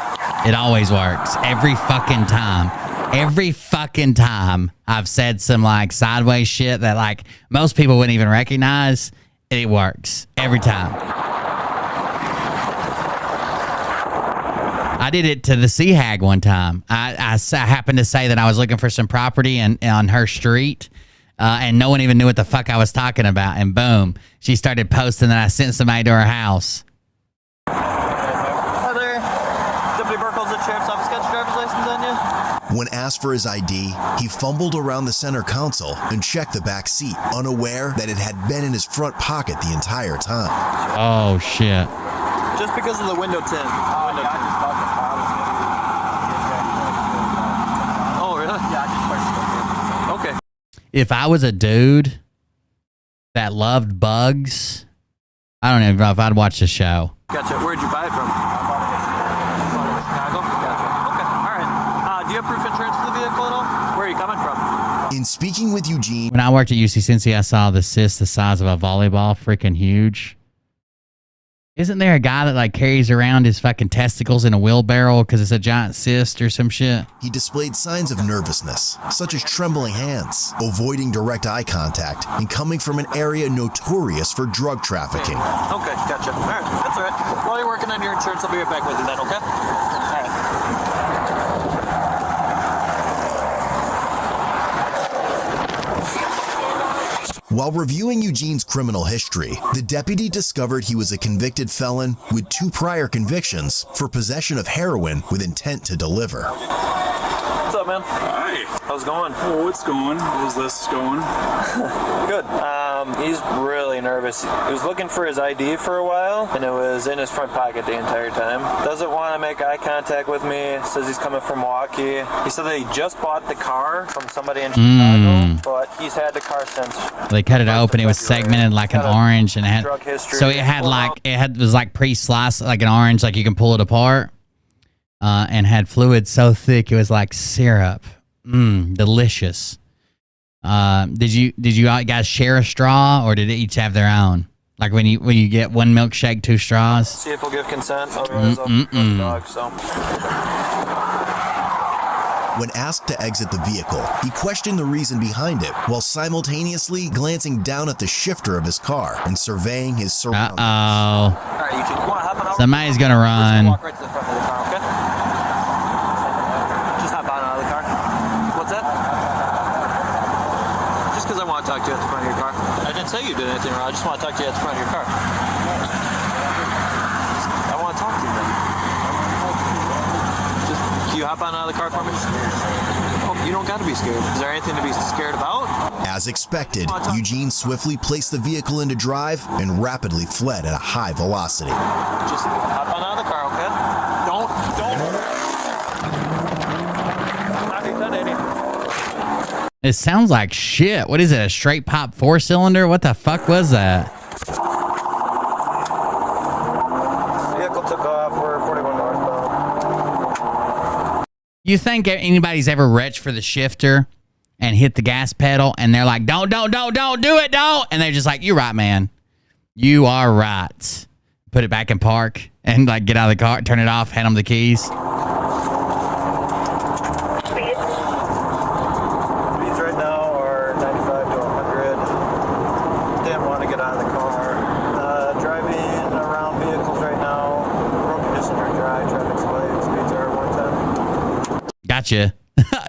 It always works. Every fucking time. Every fucking time I've said some like sideways shit that like most people wouldn't even recognize. It works. Every time. I did it to the Sea Hag one time. I happened to say that I was looking for some property on her street. And no one even knew what the fuck I was talking about. And boom, she started posting that I sent somebody to her house. Hi there. Deputy Burkle's at Sheriff's Office. Got your driver's license on you? When asked for his ID, he fumbled around the center console and checked the back seat, unaware that it had been in his front pocket the entire time. Oh, shit. Just because of the window tint. Oh, really? Yeah, okay. If I was a dude that loved bugs, I don't even know if I'd watch the show. Gotcha. Where'd you buy it from? Chicago? Gotcha. Okay. All right. Do you have proof of insurance for the vehicle at all? Where are you coming from? In speaking with Eugene, when I worked at UC Cincy, I saw the cyst the size of a volleyball, freaking huge. Isn't there a guy that like carries around his fucking testicles in a wheelbarrow because it's a giant cyst or some shit? He displayed signs of nervousness, such as trembling hands, avoiding direct eye contact, and coming from an area notorious for drug trafficking. Okay, gotcha. All right, that's all right. While you're working on your insurance, I'll be right back with you then, okay? All right. While reviewing Eugene's criminal history, the deputy discovered he was a convicted felon with 2 prior convictions for possession of heroin with intent to deliver. What's up, man? Hi. How's it going? Oh, it's going. How's this going? Good. He's really nervous. He was looking for his ID for a while, and it was in his front pocket the entire time. Doesn't want to make eye contact with me. Says he's coming from Milwaukee. He said that he just bought the car from somebody in Chicago, but he's had the car since. They cut it open. It was segmented like an orange, and it had so it had like it was like pre-sliced like an orange, like you can pull it apart, and had fluid so thick it was like syrup. Delicious. Did you guys share a straw, or did they each have their own? Like when you get one milkshake, two straws? See if he'll give consent. Otherwise, I'll let the dog, so. When asked to exit the vehicle, he questioned the reason behind it while simultaneously glancing down at the shifter of his car and surveying his surroundings. Uh-oh. Alright, you want to hop on over? Somebody's gonna run. Walk right to the front of the car, okay? Just hop on out of the car. What's that? Just because I want to talk to you at the front of your car. I didn't say you did anything wrong. I just want to talk to you at the front of your car. I want to talk to you then. Just, can you hop on out of the car for me? Oh, you don't got to be scared. Is there anything to be scared about? As expected, Eugene swiftly placed the vehicle into drive and rapidly fled at a high velocity. Just hop on out of the car, okay? Don't. I'm not going to cut anything. It sounds like shit. What is it? A straight pop 4-cylinder? What the fuck was that? Vehicle took off. We're 41 northbound. You think anybody's ever reached for the shifter and hit the gas pedal and they're like, don't do it, don't. And they're just like, you're right, man. You are right. Put it back in park and like get out of the car, turn it off, hand them the keys. Speeds right now are 95 to 100. Didn't want to get out of the car. Driving around vehicles right now. Road conditions are dry. Traffic's light. Speeds are 110. Gotcha.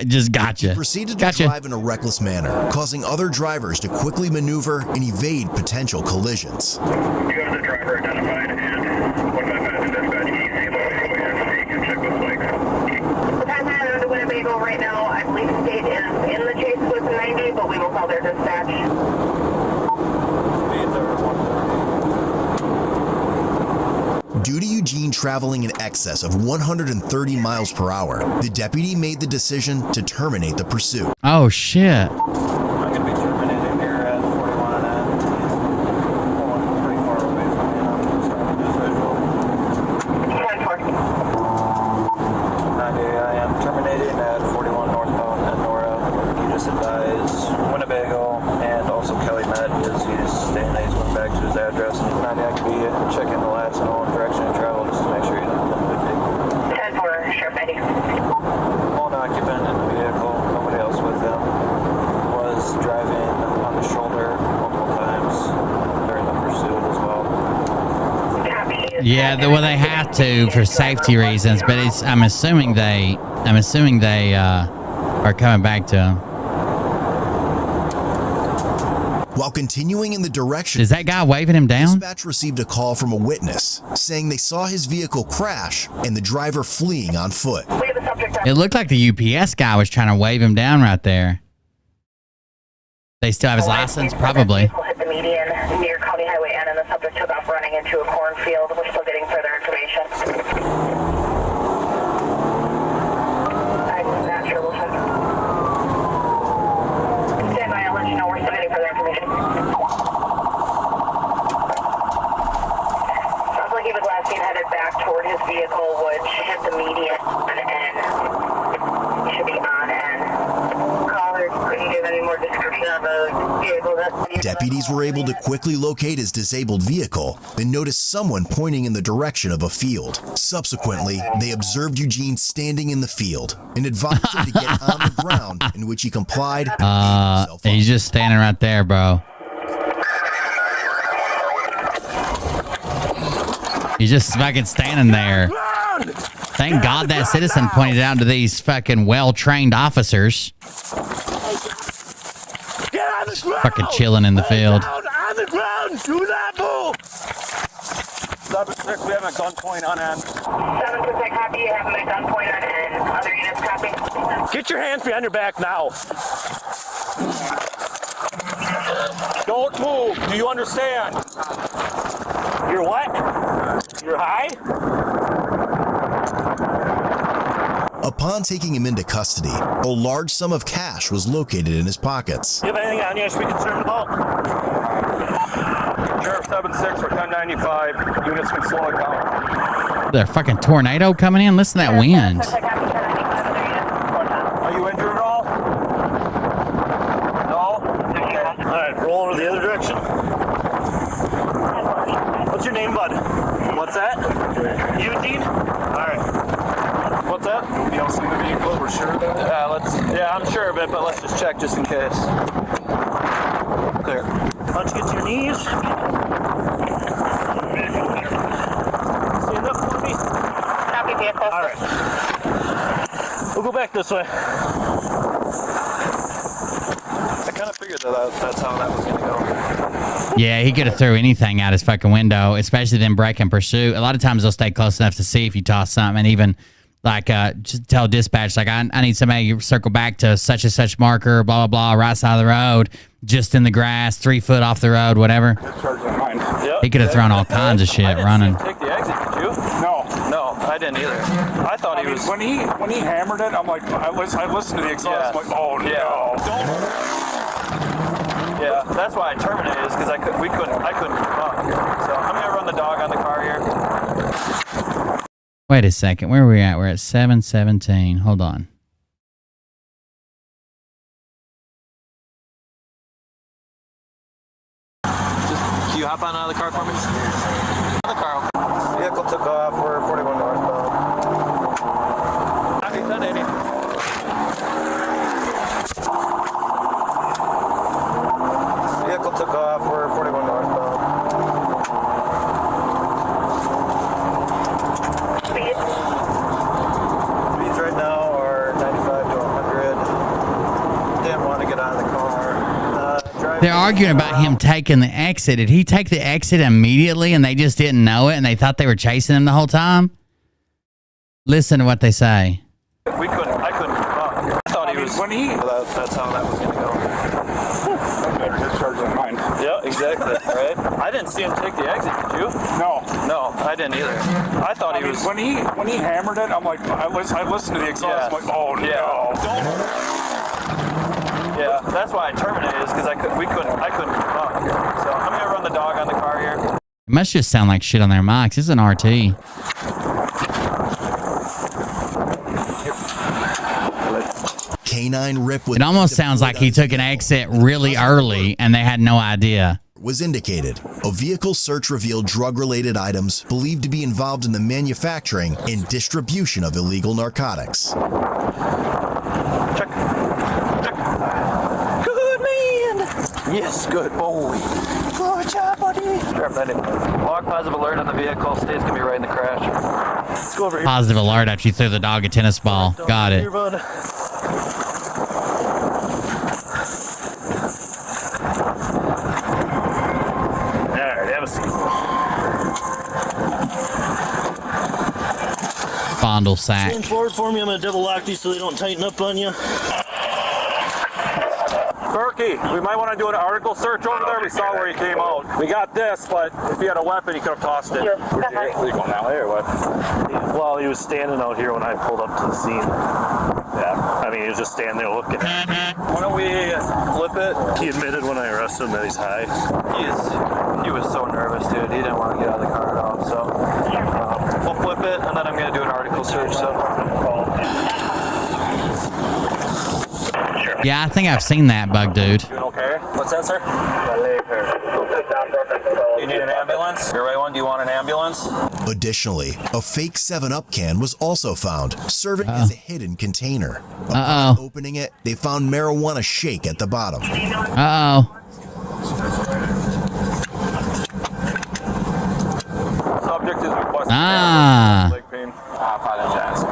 Just gotcha. He proceeded to drive in a reckless manner, causing other drivers to quickly maneuver and evade potential collisions. You have the driver identified and 155 in dispatch. Can you see him over here so you can check those bikes? The passenger on the Winnebago right now, I believe state is in the chase with 90, but we will call their dispatch. Speeds are 130. Due to Eugene traveling in excess of 130 miles per hour, the deputy made the decision to terminate the pursuit. Oh, shit. I'm going to be terminated here at 41 and he's pulling pretty far away from me. I'm starting to visual. 90, I am terminating at 41 northbound and Nora. He just advised Winnebago and also Kelly Met is he's staying there. He's going back to his address. 90, I could be checking the lights in all direction of travel just to make sure he's not 50. 10 for Sheriff Eddie. Lone occupant in the vehicle, nobody else with him, was driving on the shoulder multiple times during the pursuit as well. Yeah, well, they have to for safety reasons, but I'm assuming they are coming back to him. While continuing in the direction, is that guy waving him down? Dispatch received a call from a witness saying they saw his vehicle crash and the driver fleeing on foot. It looked like the UPS guy was trying to wave him down right there. They still have his license, probably. Hit the median near County Highway N, and the subject took off running into a cornfield. We're still getting further information. I'm not sure. We'll check. Stand by. I'll let you know. We're still getting further information. Sounds like he was last seen headed back toward his vehicle, which hit the median on N. He should be on N. Caller, could you give any more description of the vehicle? Deputies were able to quickly locate his disabled vehicle and noticed someone pointing in the direction of a field. Subsequently, they observed Eugene standing in the field and advised him to get on the ground, in which he complied. He's just standing right there, bro. He's just fucking standing there. Thank God that citizen pointed out to these fucking well-trained officers. Fucking chilling in the field. On the ground, do not move! 7-6, we have a gunpoint on N. 7-6, copy. You have him at gunpoint on N. Other units, copy. Get your hands behind your back now. Don't move. Do you understand? You're what? You're high? Upon taking him into custody, a large sum of cash was located in his pockets. Do you have anything on you I should be concerned about? Sheriff 7-6 for 1095. Units can slow it down. There's a fucking tornado coming in. Listen to that wind. Are you injured at all? No? What's your name, bud? What's that? Eugene? Alright. What's that? Nobody else in the vehicle, we're sure of that? Yeah, I'm sure of it, but let's just check just in case. Clear. Why don't you get to your knees? Stand up for me. Copy vehicle. Alright. We'll go back this way. I kind of figured that's how that was going to go. Yeah, he could have threw anything out his fucking window, especially them breaking pursuit. A lot of times they'll stay close enough to see if you toss something, and even like just tell dispatch, like, I need somebody to circle back to such and such marker, blah, blah, blah, right side of the road, just in the grass, 3 foot off the road, whatever. He could have thrown all kinds of shit running. Take the exit, did you? No, I didn't either. I thought he was. When he hammered it, I'm like, I listened to the exhaust. I'm like, oh no. Yeah, that's why I terminated, is because I couldn't keep up. So I'm gonna run the dog on the car here. Wait a second. Where are we at? We're at 7:17. Hold on. Can you hop on out of the car for me? The car. Vehicle took off. We're 41 northbound. 1080. Vehicle took off. We're 41 northbound. Speeds right now are 95 to 100. Didn't want to get out of the car. They're arguing about him taking the exit. Did he take the exit immediately and they just didn't know it and they thought they were chasing him the whole time? Listen to what they say. I couldn't I thought he was. That's how that was going to go. Better discharge than mine. Yeah, exactly. Right. I didn't see him take the exit. Did you? No, I didn't either. I thought he was. When he hammered it, I'm like, I listened to the exhaust. I'm like, oh no. Yeah, that's why I terminated, is because we couldn't keep up. So I'm gonna run the dog on the car here. It must just sound like shit on their mics. It's an RT. K9 Rip with It almost sounds like he took an exit really early and they had no idea. Was indicated. A vehicle search revealed drug-related items believed to be involved in the manufacturing and distribution of illegal narcotics. Good man. Yes, good boy. Good job, buddy. Grab that in. Log positive alert on the vehicle. State's gonna be right in the crash. Let's go over here. Positive alert after you threw the dog a tennis ball. Got it. Here, bud. Alright, have a seat. Fondle sack. Stand forward for me. I'm gonna double lock these so they don't tighten up on you. Berkey, we might want to do an article search over there. We saw where he came out. We got this, but if he had a weapon, he could have tossed it. Sure. Are you going that way or what? Well, he was standing out here when I pulled up to the scene. Yeah, I mean, he was just standing there looking at me. Why don't we flip it? He admitted when I arrested him that he's high. He was so nervous, dude. He didn't want to get out of the car at all. So we'll flip it, and then I'm gonna do an article search. So. Yeah, I think I've seen that bug, dude. Doing okay? What's that, sir? You need an ambulance? Your right one? Do you want an ambulance? Additionally, a fake 7-Up can was also found, serving as a hidden container. Uh-oh. Opening it, they found marijuana shake at the bottom. Uh-oh. Subject is requesting leg pain. I apologize.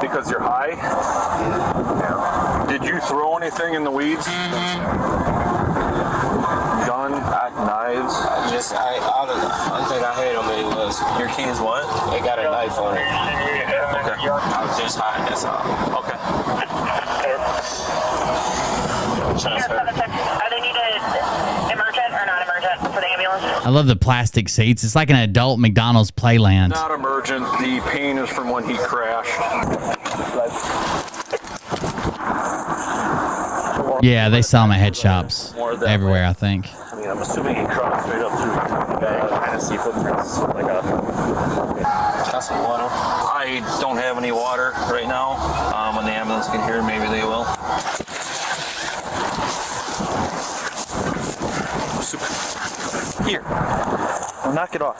Because you're high? Yeah. Did you throw anything in the weeds? Gun, knives? I don't know. One thing I heard on me was, your keys what? They got a knife on it. Okay. I was just high, that's all. Okay. Are they needed emergent or not emergent for the ambulance? I love the plastic seats. It's like an adult McDonald's playland. Not emergent. The pain is from when he crashed. Yeah, they sell them at head shops everywhere, I think. I mean, I'm assuming he crawled straight up through the bag. I kind of see footprints. Like Got some water. I don't have any water right now. When the ambulance can hear, maybe they will. Here. knock it off.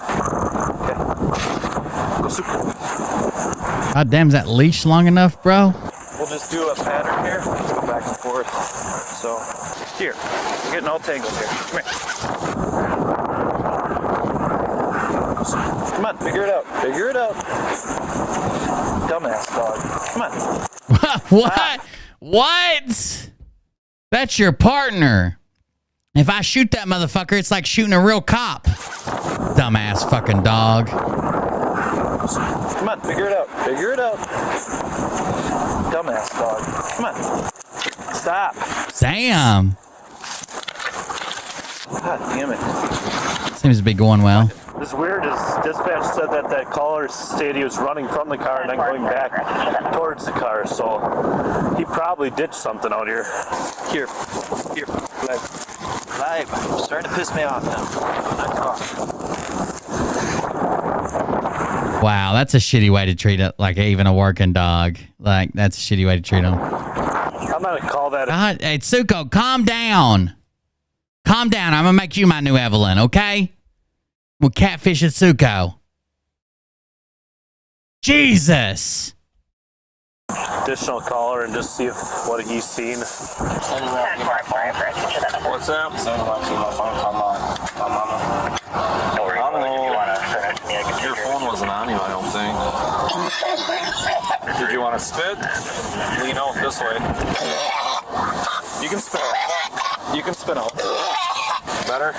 Okay. Go super. God damn, is that leash long enough, bro? We'll just do a pattern here. Let's go back and forth. So, here. We're getting all tangled here. Come here. Come on, figure it out. Figure it out. Dumbass dog. Come on. What? Ah. What? That's your partner. If I shoot that motherfucker, it's like shooting a real cop. Dumbass fucking dog. Come on, figure it out. Figure it out. Dumbass dog. Come on. Stop. Damn. God damn it. Seems to be going well. This weird is dispatch said that caller said he was running from the car and then going back towards the car, so he probably ditched something out here. Here. Live. Starting to piss me off now. Knock it off. Wow, that's a shitty way to treat it, like even a working dog. Like, that's a shitty way to treat him. I'm gonna call that. God, hey, Tsuko, calm down. Calm down. I'm gonna make you my new Evelyn, okay? We'll catfish at Tsuko. Jesus. Additional caller and just see what he's seen. What's up? Your phone wasn't on you, I don't think. Did you want to spit? Lean out this way. You can spit out. You can spit out. Better?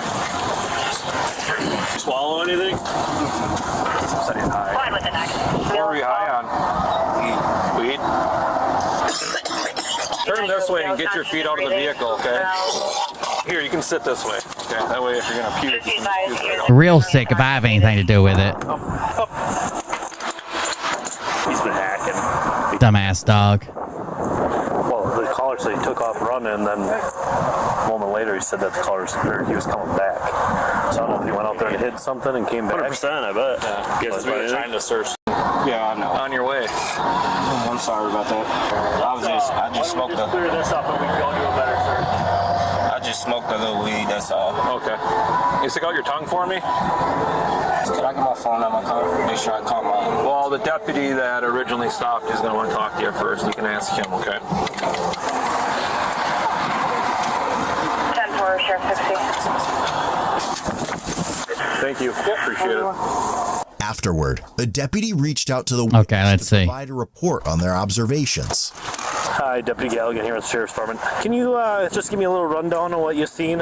Swallow anything? Studying high. What are you high on? Weed. Turn this way and get your feet out of the vehicle, okay? Here, you can sit this way. Okay, that way if you're gonna puke, you can just puke. Real sick if I have anything to do with it. He's been hacking. Dumbass dog. Well, the caller said he took off running, and then a moment later he said that he was coming back. So I don't know if he went out there and hid something and came back. 100%, I bet. Yeah. Guess we were trying to search. Yeah, I know. On your way. I'm sorry about that. I just smoked the. Clear this up and we can go do a better search. I just smoked a little weed. That's all. Okay. You stick out your tongue for me? Can I get my phone out of my car? Make sure I call my. Well, the deputy that originally stopped is going to want to talk to you first. You can ask him, okay? 10-4, Sheriff 60. Thank you. Appreciate it. Afterward, a deputy reached out to the Okay, let's see. provide a report on their observations. Hi, Deputy Galligan here at the Sheriff's Department. Can you just give me a little rundown on what you've seen?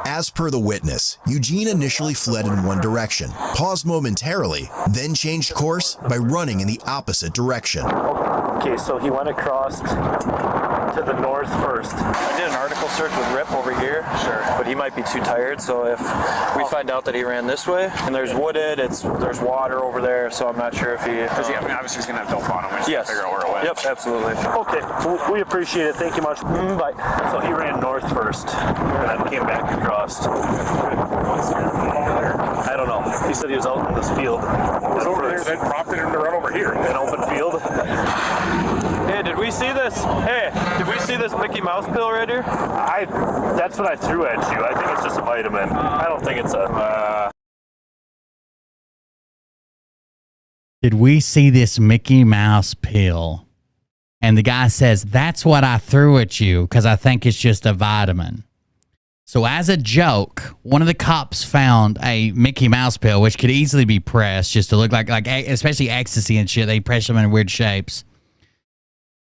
As per the witness, Eugene initially fled in one direction, paused momentarily, then changed course by running in the opposite direction. Okay, so he went across to the north first. I did an article search with Rip over here. Sure. But he might be too tired, so if we find out that he ran this way, and there's wooded, there's water over there, so I'm not sure if he... Because I mean, obviously he's going to have dope on him. Yes. Figure out where it went. Yep, absolutely. Okay, we appreciate it. Thank you much. Bye. So he ran north first, and then came back across. I don't know. He said he was out in this field. It's over here, then prompted him to run over here. An open field. Hey, did we see this? Hey, did we see this Mickey Mouse pill right here? That's what I threw at you. I think it's just a vitamin. I don't think it's a... Did we see this Mickey Mouse pill? And the guy says, that's what I threw at you because I think it's just a vitamin. So as a joke, one of the cops found a Mickey Mouse pill, which could easily be pressed just to look like especially ecstasy and shit. They press them in weird shapes.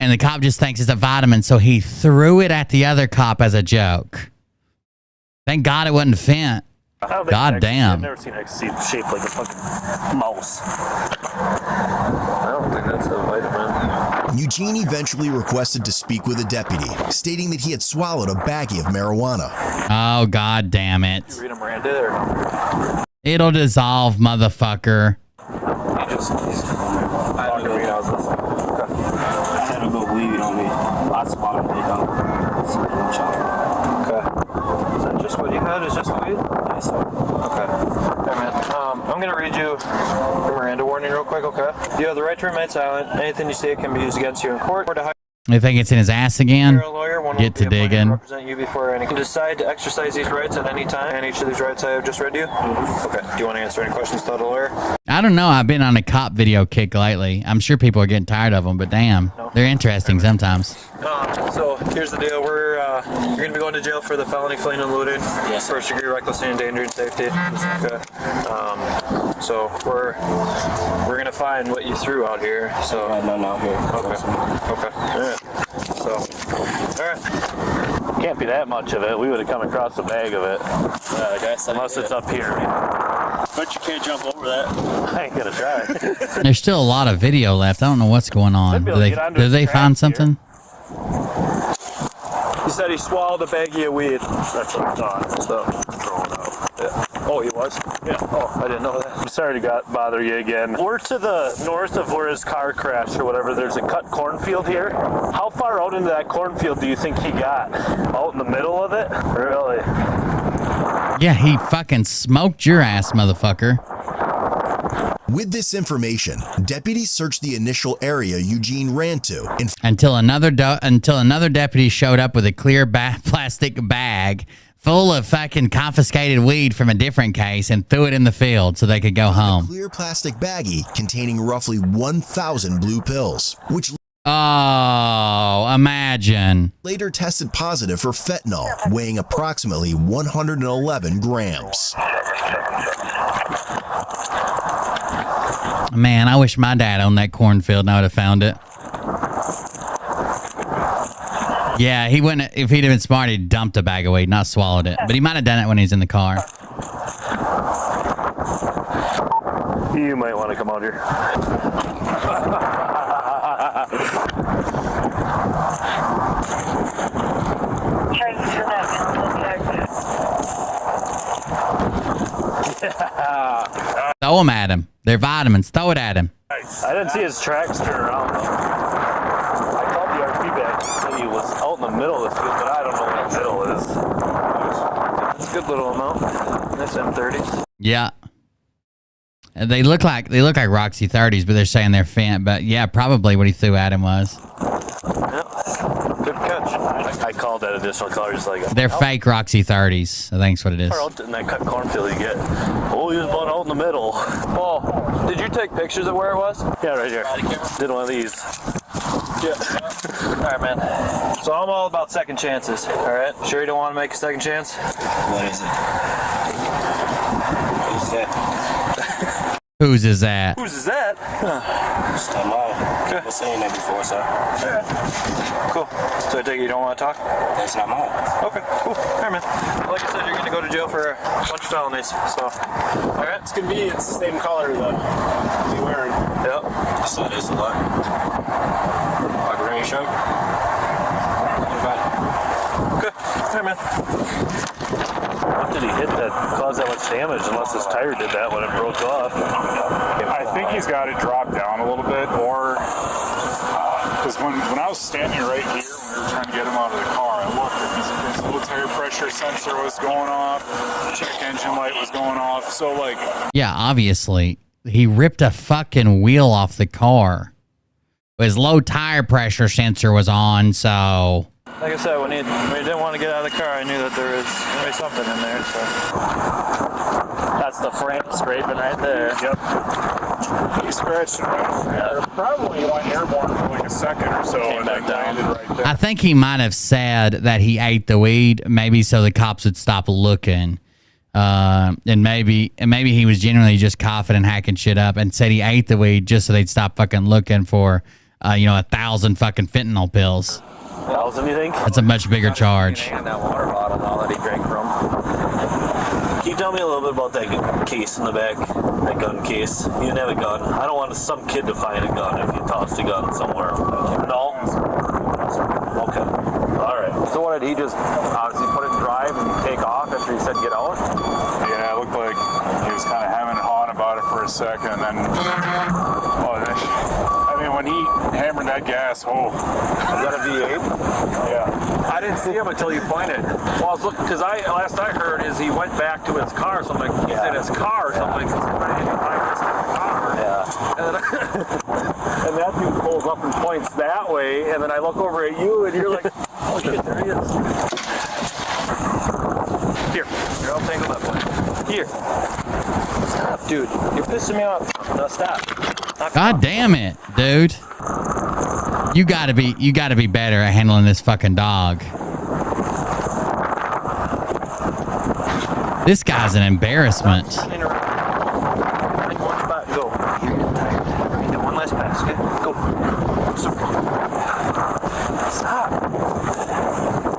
And the cop just thinks it's a vitamin, so he threw it at the other cop as a joke. Thank God it wasn't Fent. God damn. I've never seen ecstasy shaped like a fucking mouse. I don't think that's a vitamin. Eugene eventually requested to speak with a deputy, stating that he had swallowed a baggie of marijuana. Oh, God damn it. You read him Miranda or no? It'll dissolve, motherfucker. I had a little weed on me. I swallowed it down. Okay. Is that just what you had? Is just weed? Yes, sir. Okay. Hey, man. I'm going to read you the Miranda warning real quick, okay? You have the right to remain silent. Anything you say can be used against you in court or to hire I think it's in his ass again. a lawyer. Get to digging. Represent you before any. You can decide to exercise these rights at any time, and each of these rights I have just read to you. Okay. Do you want to answer any questions without a lawyer? I don't know. I've been on a cop video kick lately. I'm sure people are getting tired of them, but damn, they're interesting sometimes. So here's the deal. You're going to be going to jail for the felony fleeing and looting. Yes. First degree recklessly endangering safety. Okay. So we're going to find what you threw out here. So No, here. Okay. Okay. All right. So, all right. Can't be that much of it. We would have come across a bag of it. Unless it's up here. But you can't jump over that. I ain't gonna try. There's still a lot of video left. I don't know what's going on. Did they find something? He said he swallowed a baggie of weed. That's what I thought. So, throw it out. Yeah. Oh, he was? Yeah. Oh, I didn't know that. I'm sorry to bother you again. We're to the north of where his car crashed or whatever. There's a cut cornfield here. How far out into that cornfield do you think he got? Out in the middle of it? Really? Yeah, he fucking smoked your ass, motherfucker. With this information, deputies searched the initial area Eugene ran to until another deputy showed up with a clear plastic bag full of fucking confiscated weed from a different case and threw it in the field so they could go home. A clear plastic baggie containing roughly 1,000 blue pills, which imagine. Later tested positive for fentanyl, weighing approximately 111 grams. Man, I wish my dad owned that cornfield and I would have found it. Yeah, he wouldn't. If he'd have been smart, he'd dumped a bag of weed, not swallowed it. But he might have done it when he's in the car. You might want to come out here. Throw them at him. They're vitamins. Throw it at him. I didn't see his tracks turn around. I called the RP back. He said he was out in the middle of the field, but I don't know what the middle is. It's a good little amount. That's M30s. Yeah. They look like Roxy 30s, but they're saying they're fent. But yeah, probably what he threw at him was. Good catch. I called that additional color just like They're fake Roxy 30s. I think that's what it is. Far out in that cut cornfield you get. Oh, he was about out in the middle. Oh, did you take pictures of where it was? Yeah, right here. Did one of these. Yeah. All right, man. So I'm all about second chances. All right. Sure you don't want to make a second chance? What is it? Who's that? Whose is that? Whose is that? Just I'm out. Okay. I've seen that before, sir. Alright. Cool. So I take it you don't want to talk? That's not mine. Okay, cool. Alright, man. Like I said, you're going to go to jail for a bunch of felonies. So, alright. It's convenient. It's the same color that he's wearing. Yep. So this a lot. Like a rain shirt. Okay. Alright, man. What did he hit that caused that much damage unless his tire did that when it broke off? I think he's got it dropped down a little bit, or because when I was standing right here when we were trying to get him out of the car, I looked and his little tire pressure sensor was going off, check engine light was going off, so like... Yeah, obviously, he ripped a fucking wheel off the car. His low tire pressure sensor was on, so... Like I said, when he didn't want to get out of the car, I knew that there was going to be something in there, so... That's the frame scraping right there. Yep. He scratched it right. Probably went airborne for like a second or so and then landed right there. I think he might have said that he ate the weed, maybe so the cops would stop looking. And maybe he was genuinely just coughing and hacking shit up and said he ate the weed just so they'd stop fucking looking for, 1,000 fucking fentanyl pills. 1,000, you think? That's a much bigger charge. And that water bottle now that he drank from. Can you tell me a little bit about that case in the back? That gun case. You didn't have a gun. I don't want some kid to find a gun if you tossed a gun somewhere. No? Okay. Alright. So what, did he just obviously put it in drive and take off after he said get out? Yeah, it looked like he was kind of hemming and hawing about it for a second, and then... when he hammered that gas, oh. Is that a V8? Yeah. I didn't see him until you pointed. Well, I was looking, because last I heard is he went back to his car, so I'm like, he's in his car or something. Yeah. And that dude pulls up and points that way, and then I look over at you, and you're like, Oh shit, there he is. Here, I'll tangle that one. Here. Stop, dude. You're pissing me off. No, stop. God damn it, dude. You gotta be better at handling this fucking dog. This guy's an embarrassment. Find one spot, go. You're getting tired. Do one last pass, okay? Go. Stop.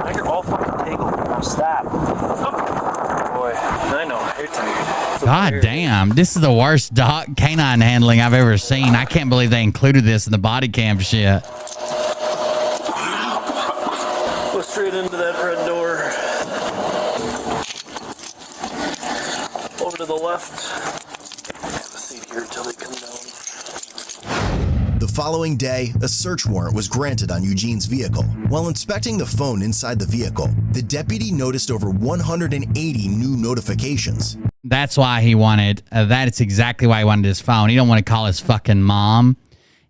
Now you're all fucking tangled. Now stop. Boy, I know. You're tired. God damn, this is the worst dog canine handling I've ever seen. I can't believe they included this in the body cam shit. Go straight into that red door. Over to the left. Have a seat here until they come down. The following day, a search warrant was granted on Eugene's vehicle. While inspecting the phone inside the vehicle, the deputy noticed over 180 new notifications. That's why he wanted, that's exactly why he wanted his phone. He don't want to call his fucking mom.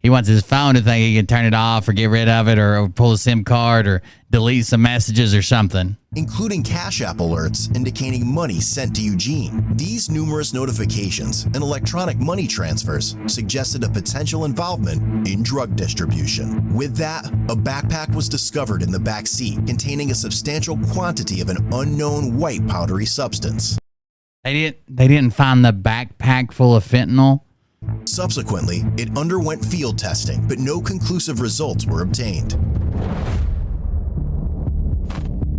He wants his phone to think he can turn it off or get rid of it or pull a SIM card or delete some messages or something. Including Cash App alerts indicating money sent to Eugene. These numerous notifications and electronic money transfers suggested a potential involvement in drug distribution. With that, a backpack was discovered in the back seat containing a substantial quantity of an unknown white powdery substance. They didn't find the backpack full of fentanyl. Subsequently, it underwent field testing, but no conclusive results were obtained.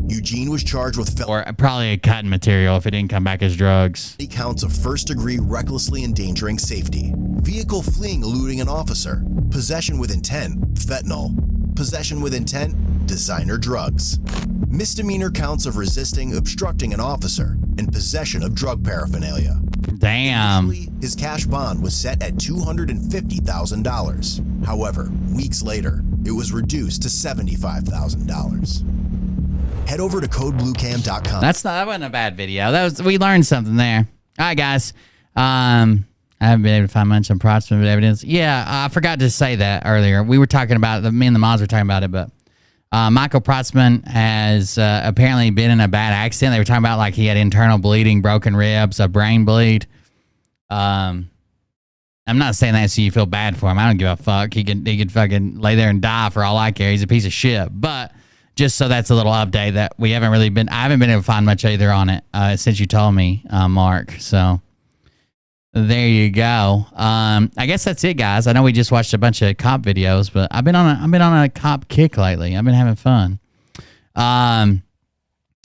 Eugene was charged with or probably a cutting material if it didn't come back as drugs. Counts of first-degree recklessly endangering safety, vehicle fleeing eluding an officer, possession with intent, fentanyl, possession with intent, designer drugs, misdemeanor counts of resisting, obstructing an officer, and possession of drug paraphernalia. Damn. Initially, his cash bond was set at $250,000. However, weeks later, it was reduced to $75,000. Head over to codebluecam.com. That wasn't a bad video. We learned something there. All right, guys. I haven't been able to find much on Protsman evidence. Yeah, I forgot to say that earlier. We were talking about it. Me and the mods were talking about it, but Michael Protsman has apparently been in a bad accident. They were talking about like he had internal bleeding, broken ribs, a brain bleed. I'm not saying that so you feel bad for him. I don't give a fuck. He could fucking lay there and die for all I care. He's a piece of shit. But just so that's a little update that I haven't been able to find much either on it since you told me, Mark. So there you go. I guess that's it, guys. I know we just watched a bunch of cop videos, but I've been on a cop kick lately. I've been having fun.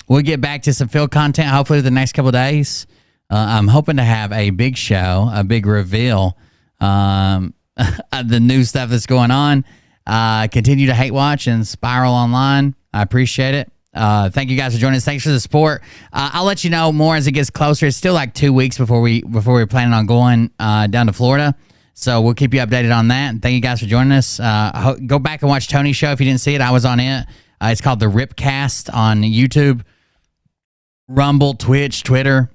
We'll get back to some field content hopefully the next couple of days. I'm hoping to have a big show, a big reveal, the new stuff that's going on. Continue to hate watch and spiral online. I appreciate it. Thank you guys for joining us. Thanks for the support. I'll let you know more as it gets closer. It's still like 2 weeks before we're planning on going down to Florida. So we'll keep you updated on that. And thank you guys for joining us. Go back and watch Tony's show if you didn't see it. I was on it. It's called The Ripcast on YouTube, Rumble, Twitch, Twitter.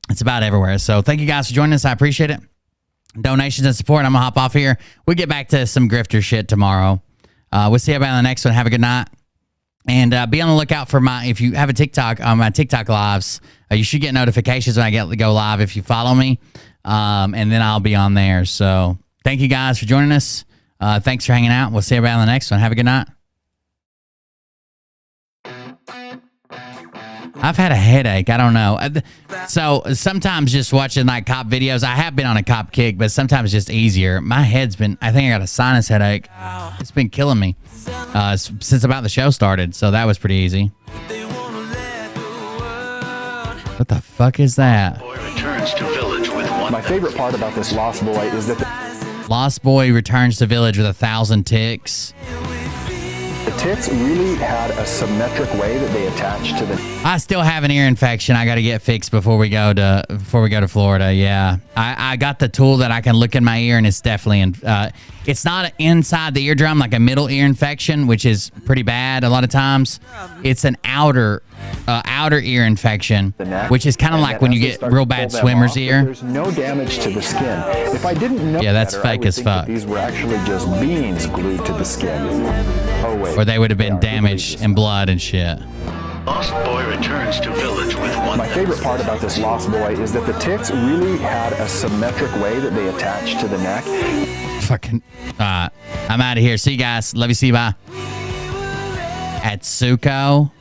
It's about everywhere. So thank you guys for joining us. I appreciate it. Donations and support. I'm going to hop off here. We'll get back to some grifter shit tomorrow. We'll see you about in the next one. Have a good night. And be on the lookout for if you have a TikTok, on my TikTok lives, you should get notifications when I go live if you follow me. And then I'll be on there. So thank you guys for joining us. Thanks for hanging out. We'll see you about in the next one. Have a good night. I've had a headache. I don't know. So sometimes just watching like cop videos, I have been on a cop kick, but sometimes just easier. My head's been, I think I got a sinus headache. It's been killing me since about the show started. So that was pretty easy. What the fuck is that? My favorite part about this Lost Boy is that Lost Boy returns to village with 1,000 ticks. the ticks really had a symmetric way that they attached to the... I still have an ear infection I got to get fixed before we go to Florida. Yeah, I got the tool that I can look in my ear, and it's definitely it's not inside the eardrum like a middle ear infection, which is pretty bad a lot of times. It's an outer outer ear infection, which is kind of like when you get real bad swimmer's ear. There's no damage to the skin. If I didn't know, Yeah, that's better, I fake would as think fuck. that these were actually just beans glued to the skin. Oh wait. Or they would have been damaged in blood and shit. Lost boy returns to village with one. My favorite part about this lost boy is that the ticks really had a symmetric way that they attached to the neck. Fucking. I'm out of here. See you guys. Love you. See you. Bye. At Suko,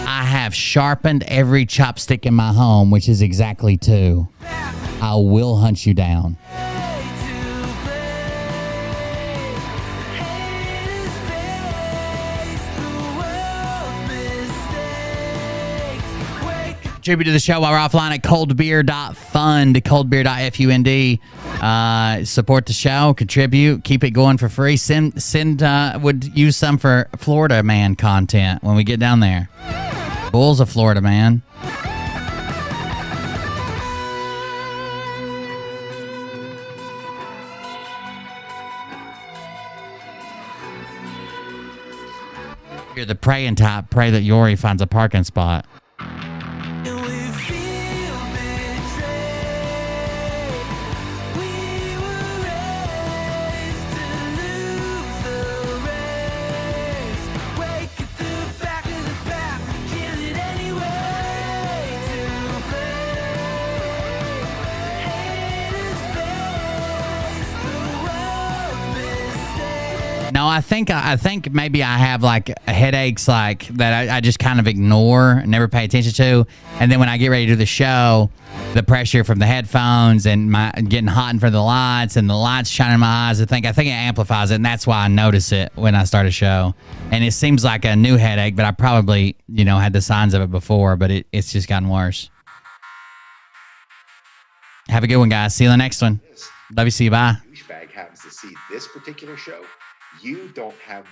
I have sharpened every chopstick in my home, which is exactly 2. I will hunt you down. Contribute to the show while we're offline at coldbeer.fund, coldbeer.fund. Support the show, contribute, keep it going for free. Would use some for Florida man content when we get down there. Bull's a Florida man. You're the praying type. Pray that Yori finds a parking spot. No, I think maybe I have like headaches like that I just kind of ignore, never pay attention to, and then when I get ready to do the show, the pressure from the headphones and my getting hot in front of the lights and the lights shining in my eyes, I think it amplifies it, and that's why I notice it when I start a show. And it seems like a new headache, but I probably had the signs of it before, but it's just gotten worse. Have a good one, guys. See you in the next one. Love you. See you. Bye. Douchebag happens to see this particular show, you don't have the